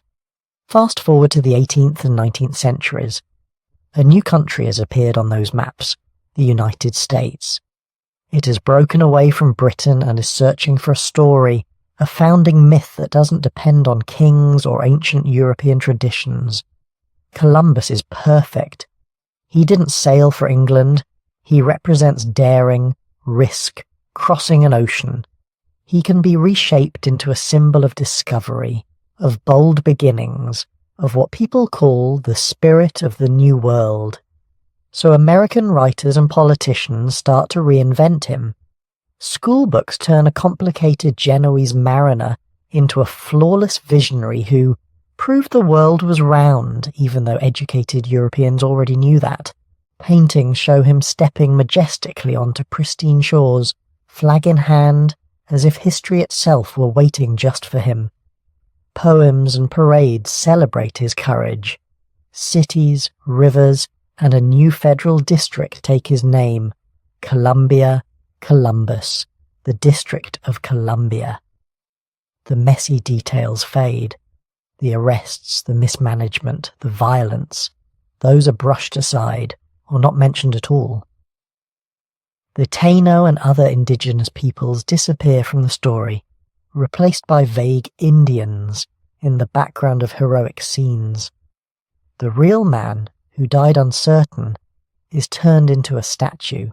A: Fast forward to the 18th and 19th centuries. A new country has appeared on those maps, the United States. It has broken away from Britain and is searching for a story, a founding myth that doesn't depend on kings or ancient European traditions. Columbus is perfect. He didn't sail for England. He represents daring, risk, crossing an ocean. He can be reshaped into a symbol of discovery, of bold beginnings, of what people call the spirit of the New World. So American writers and politicians start to reinvent him. Schoolbooks turn a complicated Genoese mariner into a flawless visionary who, proved the world was round, even though educated Europeans already knew that. Paintings show him stepping majestically onto pristine shores, flag in hand, as if history itself were waiting just for him. Poems and parades celebrate his courage. Cities, rivers, and a new federal district take his name: Columbia, Columbus, the District of Columbia. The messy details fade. The arrests, the mismanagement, the violence, those are brushed aside, or not mentioned at all. The Taíno and other indigenous peoples disappear from the story, replaced by vague Indians in the background of heroic scenes. The real man, who died uncertain, is turned into a statue,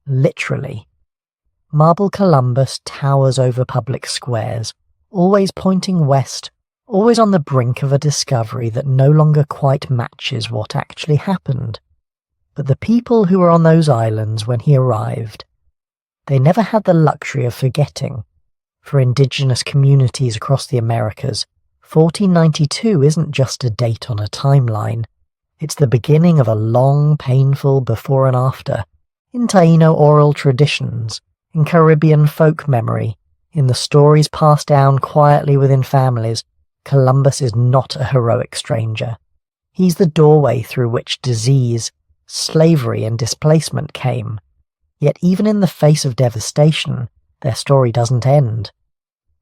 A: literally. Marble Columbus towers over public squares, always pointing west, always on the brink of a discovery that no longer quite matches what actually happened. But the people who were on those islands when he arrived, they never had the luxury of forgetting. For indigenous communities across the Americas, 1492 isn't just a date on a timeline. It's the beginning of a long, painful before and after, in Taíno oral traditions, in Caribbean folk memory, in the stories passed down quietly within families. Columbus is not a heroic stranger. He's the doorway through which disease, slavery and displacement came. Yet even in the face of devastation, their story doesn't end.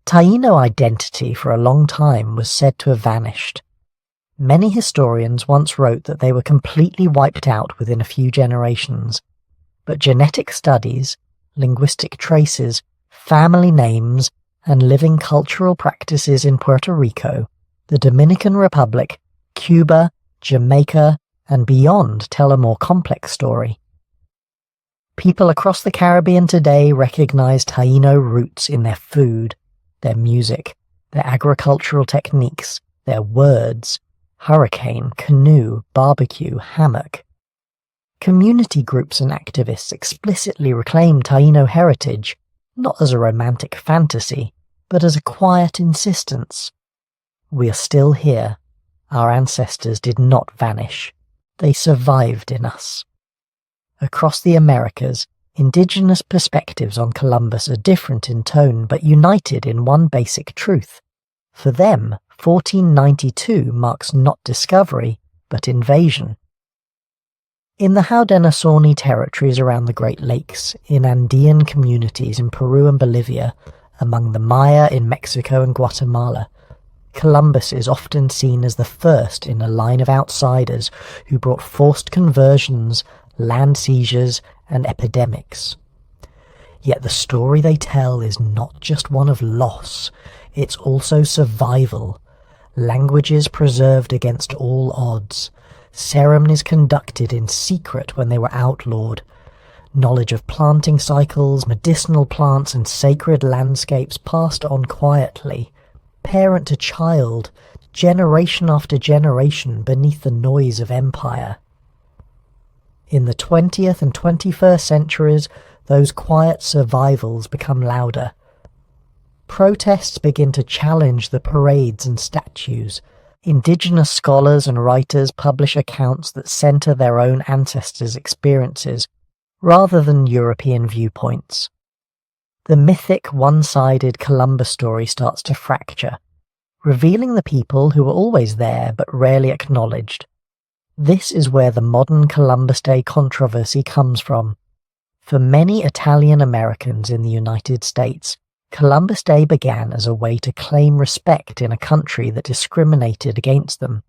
A: Taíno identity for a long time was said to have vanished. Many historians once wrote that they were completely wiped out within a few generations, but genetic studies, linguistic traces, family names, and living cultural practices in Puerto Rico, the Dominican Republic, Cuba, Jamaica, and beyond tell a more complex story. People across the Caribbean today recognize Taíno roots in their food, their music, their agricultural techniques, their words: hurricane, canoe, barbecue, hammock. Community groups and activists explicitly reclaim Taíno heritage, not as a romantic fantasy, but as a quiet insistence. We are still here. Our ancestors did not vanish. They survived in us. Across the Americas, indigenous perspectives on Columbus are different in tone but united in one basic truth. For them, 1492 marks not discovery, but invasion. In the Haudenosaunee territories around the Great Lakes, in Andean communities in Peru and Bolivia, among the Maya in Mexico and Guatemala, Columbus is often seen as the first in a line of outsiders who brought forced conversions, land seizures, and epidemics. Yet the story they tell is not just one of loss, it's also survival. Languages preserved against all odds, ceremonies conducted in secret when they were outlawed, knowledge of planting cycles, medicinal plants, and sacred landscapes passed on quietly, parent to child, generation after generation beneath the noise of empire. In the 20th and 21st centuries, those quiet survivals become louder. Protests begin to challenge the parades and statues. Indigenous scholars and writers publish accounts that centre their own ancestors' experiences, rather than European viewpoints. The mythic, one-sided Columbus story starts to fracture, revealing the people who were always there but rarely acknowledged. This is where the modern Columbus Day controversy comes from. For many Italian Americans in the United States, Columbus Day began as a way to claim respect in a country that discriminated against them.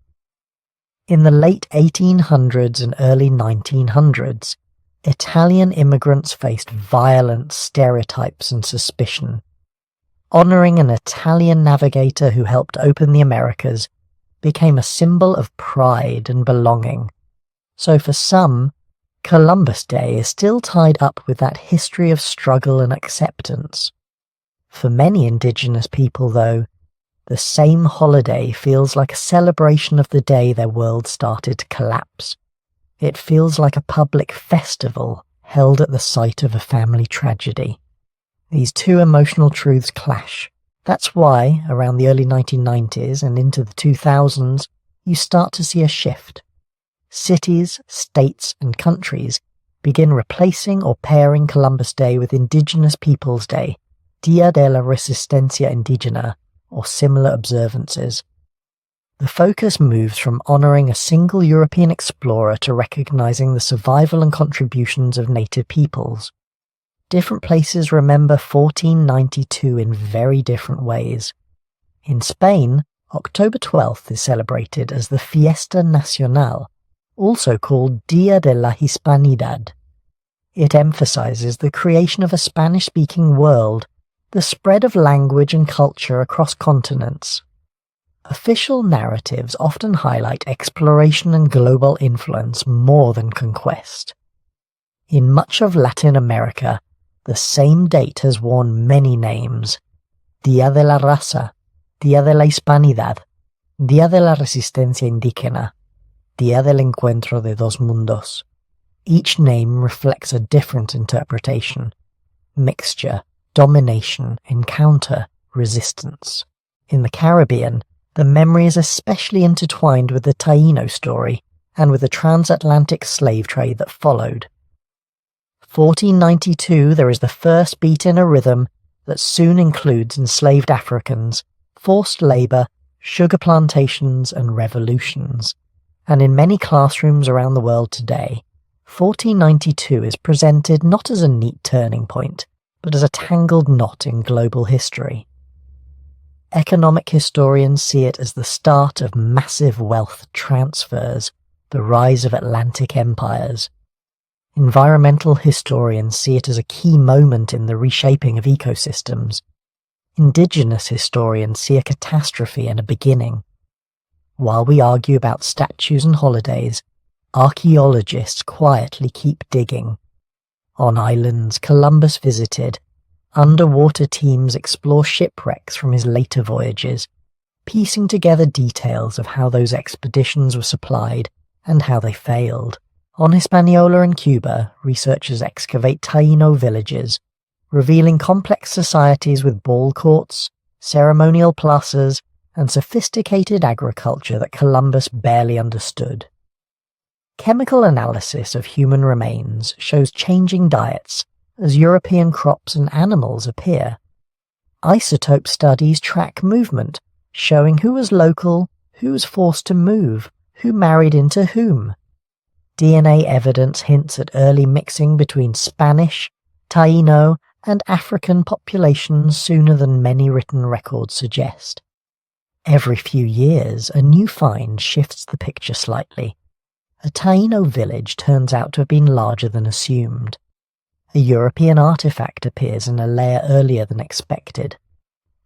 A: In the late 1800s and early 1900s, Italian immigrants faced violent stereotypes and suspicion. Honoring an Italian navigator who helped open the Americas became a symbol of pride and belonging. So for some, Columbus Day is still tied up with that history of struggle and acceptance. For many indigenous people, though, the same holiday feels like a celebration of the day their world started to collapse. It feels like a public festival held at the site of a family tragedy. These two emotional truths clash, That's why, around the early 1990s and into the 2000s, you start to see a shift. Cities, states, and countries begin replacing or pairing Columbus Day with Indigenous Peoples Day, Dia de la Resistencia Indígena, or similar observances. The focus moves from honouring a single European explorer to recognising the survival and contributions of native peoples. Different places remember 1492 in very different ways. In Spain, October 12th is celebrated as the Fiesta Nacional, also called Dia de la Hispanidad. It emphasises the creation of a Spanish-speaking world, the spread of language and culture across continents. Official narratives often highlight exploration and global influence more than conquest. In much of Latin America, the same date has worn many names: Dia de la Raza, Dia de la Hispanidad, Dia de la Resistencia Indígena, Dia del Encuentro de dos Mundos. Each name reflects a different interpretation: mixture, domination, encounter, resistance. In the Caribbean, the memory is especially intertwined with the Taíno story and with the transatlantic slave trade that followed. 1492, there is the first beat in a rhythm that soon includes enslaved Africans, forced labour, sugar plantations and revolutions. And in many classrooms around the world today, 1492 is presented not as a neat turning point, but as a tangled knot in global history. Economic historians see it as the start of massive wealth transfers, the rise of Atlantic empires. Environmental historians see it as a key moment in the reshaping of ecosystems. Indigenous historians see a catastrophe and a beginning. While we argue about statues and holidays, archaeologists quietly keep digging. On islands Columbus visited, underwater teams explore shipwrecks from his later voyages, piecing together details of how those expeditions were supplied and how they failed. On Hispaniola and Cuba, researchers excavate Taíno villages, revealing complex societies with ball courts, ceremonial plazas, and sophisticated agriculture that Columbus barely understood. Chemical analysis of human remains shows changing diets as European crops and animals appear. Isotope studies track movement, showing who was local, who was forced to move, who married into whom. DNA evidence hints at early mixing between Spanish, Taíno, and African populations sooner than many written records suggest. Every few years, a new find shifts the picture slightly. A Taíno village turns out to have been larger than assumed. A European artifact appears in a layer earlier than expected.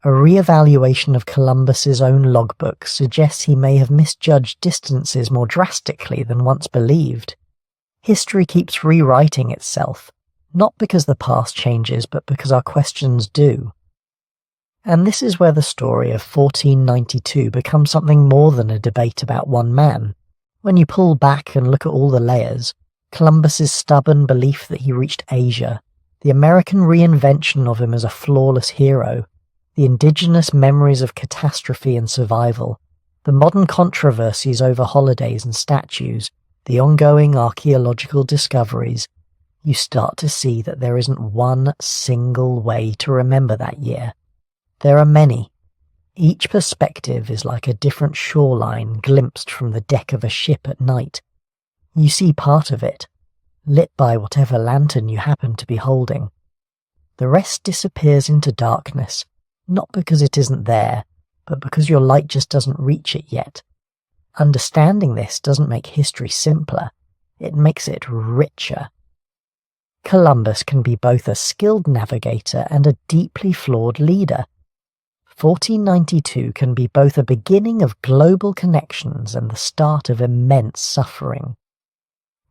A: A re-evaluation of Columbus's own logbook suggests he may have misjudged distances more drastically than once believed. History keeps rewriting itself, not because the past changes, but because our questions do. And this is where the story of 1492 becomes something more than a debate about one man. When you pull back and look at all the layers, Columbus's stubborn belief that he reached Asia, the American reinvention of him as a flawless hero, the indigenous memories of catastrophe and survival, the modern controversies over holidays and statues, the ongoing archaeological discoveries, you start to see that there isn't one single way to remember that year. There are many. Each perspective is like a different shoreline glimpsed from the deck of a ship at night. You see part of it, lit by whatever lantern you happen to be holding. The rest disappears into darkness, not because it isn't there, but because your light just doesn't reach it yet. Understanding this doesn't make history simpler, it makes it richer. Columbus can be both a skilled navigator and a deeply flawed leader. 1492 can be both a beginning of global connections and the start of immense suffering.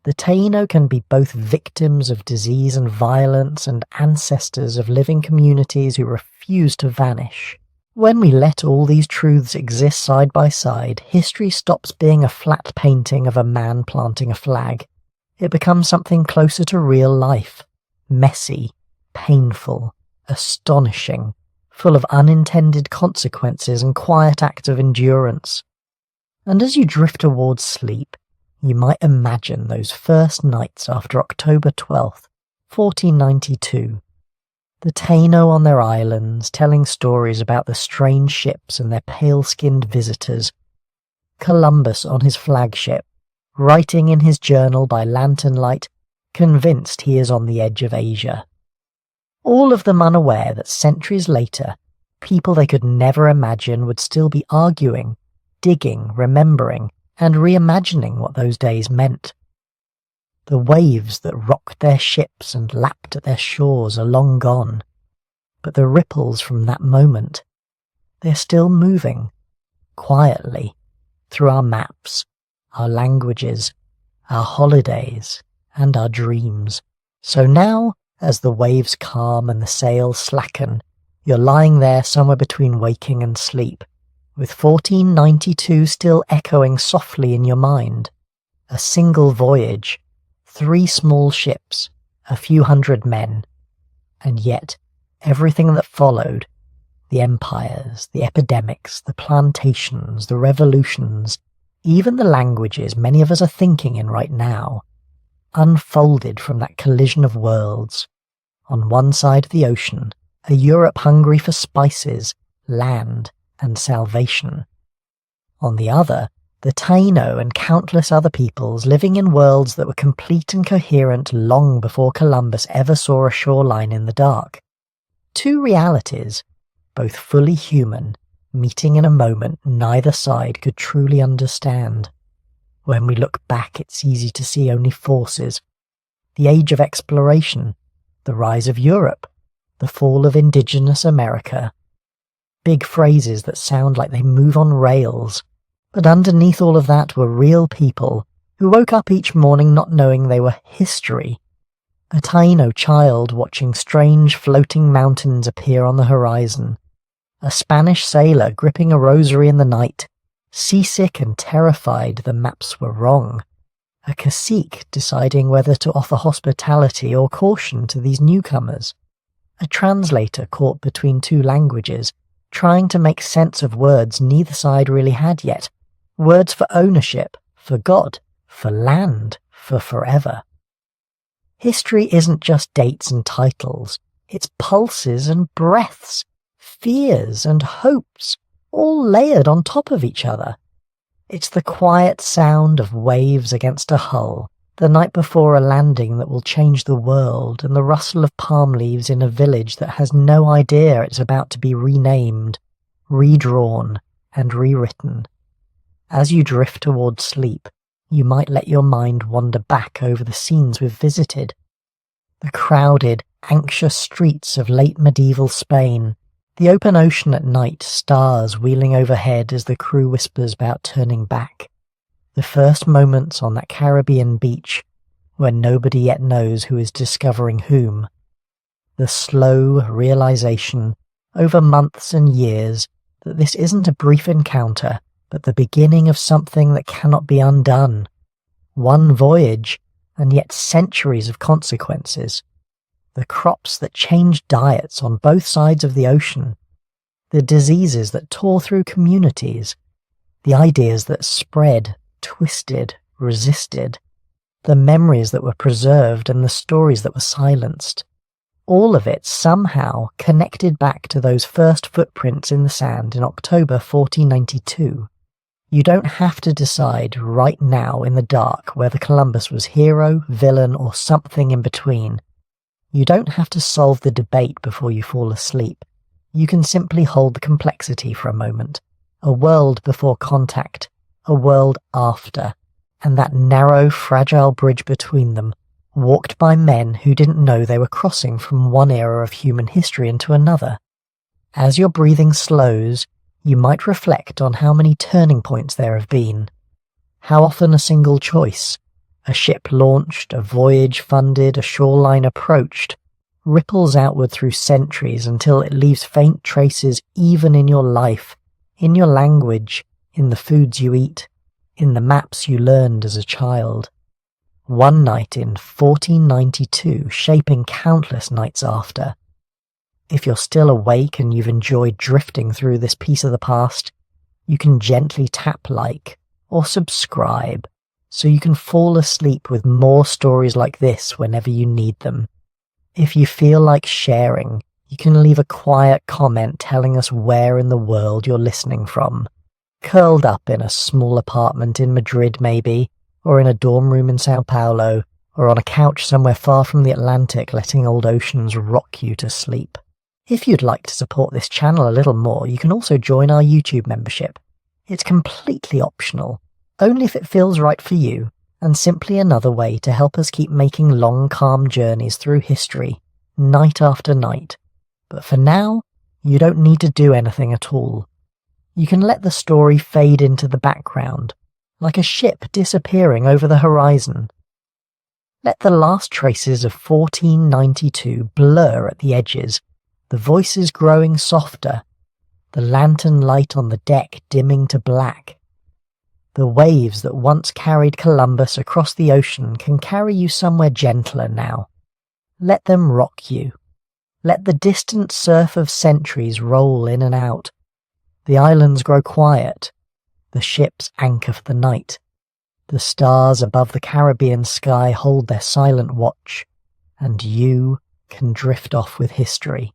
A: The Taíno can be both victims of disease and violence and ancestors of living communities who refuse to vanish. When we let all these truths exist side by side, history stops being a flat painting of a man planting a flag. It becomes something closer to real life, messy, painful, astonishing, full of unintended consequences and quiet acts of endurance. And as you drift towards sleep, you might imagine those first nights after October 12th, 1492. The Taíno on their islands telling stories about the strange ships and their pale-skinned visitors. Columbus on his flagship, writing in his journal by lantern light, convinced he is on the edge of Asia. All of them unaware that centuries later, people they could never imagine would still be arguing, digging, remembering, and reimagining what those days meant. The waves that rocked their ships and lapped at their shores are long gone, but the ripples from that moment, they're still moving, quietly, through our maps, our languages, our holidays, and our dreams. So now, as the waves calm and the sails slacken, you're lying there somewhere between waking and sleep, with 1492 still echoing softly in your mind. A single voyage, 3 small ships, a few hundred men, and yet everything that followed, the empires, the epidemics, the plantations, the revolutions, even the languages many of us are thinking in right now, unfolded from that collision of worlds. On one side of the ocean, a Europe hungry for spices, land, and salvation. On the other, the Taíno and countless other peoples living in worlds that were complete and coherent long before Columbus ever saw a shoreline in the dark. 2 realities, both fully human, meeting in a moment neither side could truly understand. When we look back, it's easy to see only forces. The age of exploration, the rise of Europe, the fall of indigenous America. Big phrases that sound like they move on rails, but underneath all of that were real people who woke up each morning not knowing they were history. A Taíno child watching strange floating mountains appear on the horizon. A Spanish sailor gripping a rosary in the night, seasick and terrified the maps were wrong. A cacique deciding whether to offer hospitality or caution to these newcomers. A translator caught between 2 languages, trying to make sense of words neither side really had yet. Words for ownership, for God, for land, for forever. History isn't just dates and titles, it's pulses and breaths, fears and hopes, all layered on top of each other. It's the quiet sound of waves against a hull, the night before a landing that will change the world, and the rustle of palm leaves in a village that has no idea it's about to be renamed, redrawn, and rewritten. As you drift towards sleep, you might let your mind wander back over the scenes we've visited. The crowded, anxious streets of late medieval Spain, the open ocean at night, stars wheeling overhead as the crew whispers about turning back. The first moments on that Caribbean beach, where nobody yet knows who is discovering whom. The slow realization, over months and years, that this isn't a brief encounter, but the beginning of something that cannot be undone. One voyage, and yet centuries of consequences. The crops that changed diets on both sides of the ocean. The diseases that tore through communities. The ideas that spread, twisted, resisted. The memories that were preserved and the stories that were silenced. All of it somehow connected back to those first footprints in the sand in October 1492. You don't have to decide right now in the dark whether Columbus was hero, villain, or something in between. You don't have to solve the debate before you fall asleep. You can simply hold the complexity for a moment. A world before contact, a world after, and that narrow, fragile bridge between them, walked by men who didn't know they were crossing from one era of human history into another. As your breathing slows, you might reflect on how many turning points there have been. How often a single choice, a ship launched, a voyage funded, a shoreline approached, ripples outward through centuries until it leaves faint traces even in your life, in your language, in the foods you eat, in the maps you learned as a child. One night in 1492 shaping countless nights after. If you're still awake and you've enjoyed drifting through this piece of the past, you can gently tap like or subscribe so you can fall asleep with more stories like this whenever you need them. If you feel like sharing, you can leave a quiet comment telling us where in the world you're listening from. Curled up in a small apartment in Madrid maybe, or in a dorm room in Sao Paulo, or on a couch somewhere far from the Atlantic letting old oceans rock you to sleep. If you'd like to support this channel a little more, you can also join our YouTube membership. It's completely optional, only if it feels right for you, and simply another way to help us keep making long, calm journeys through history, night after night. But for now, you don't need to do anything at all. You can let the story fade into the background, like a ship disappearing over the horizon. Let the last traces of 1492 blur at the edges, the voices growing softer, the lantern light on the deck dimming to black. The waves that once carried Columbus across the ocean can carry you somewhere gentler now. Let them rock you. Let the distant surf of centuries roll in and out. The islands grow quiet. The ships anchor for the night. The stars above the Caribbean sky hold their silent watch, and you can drift off with history.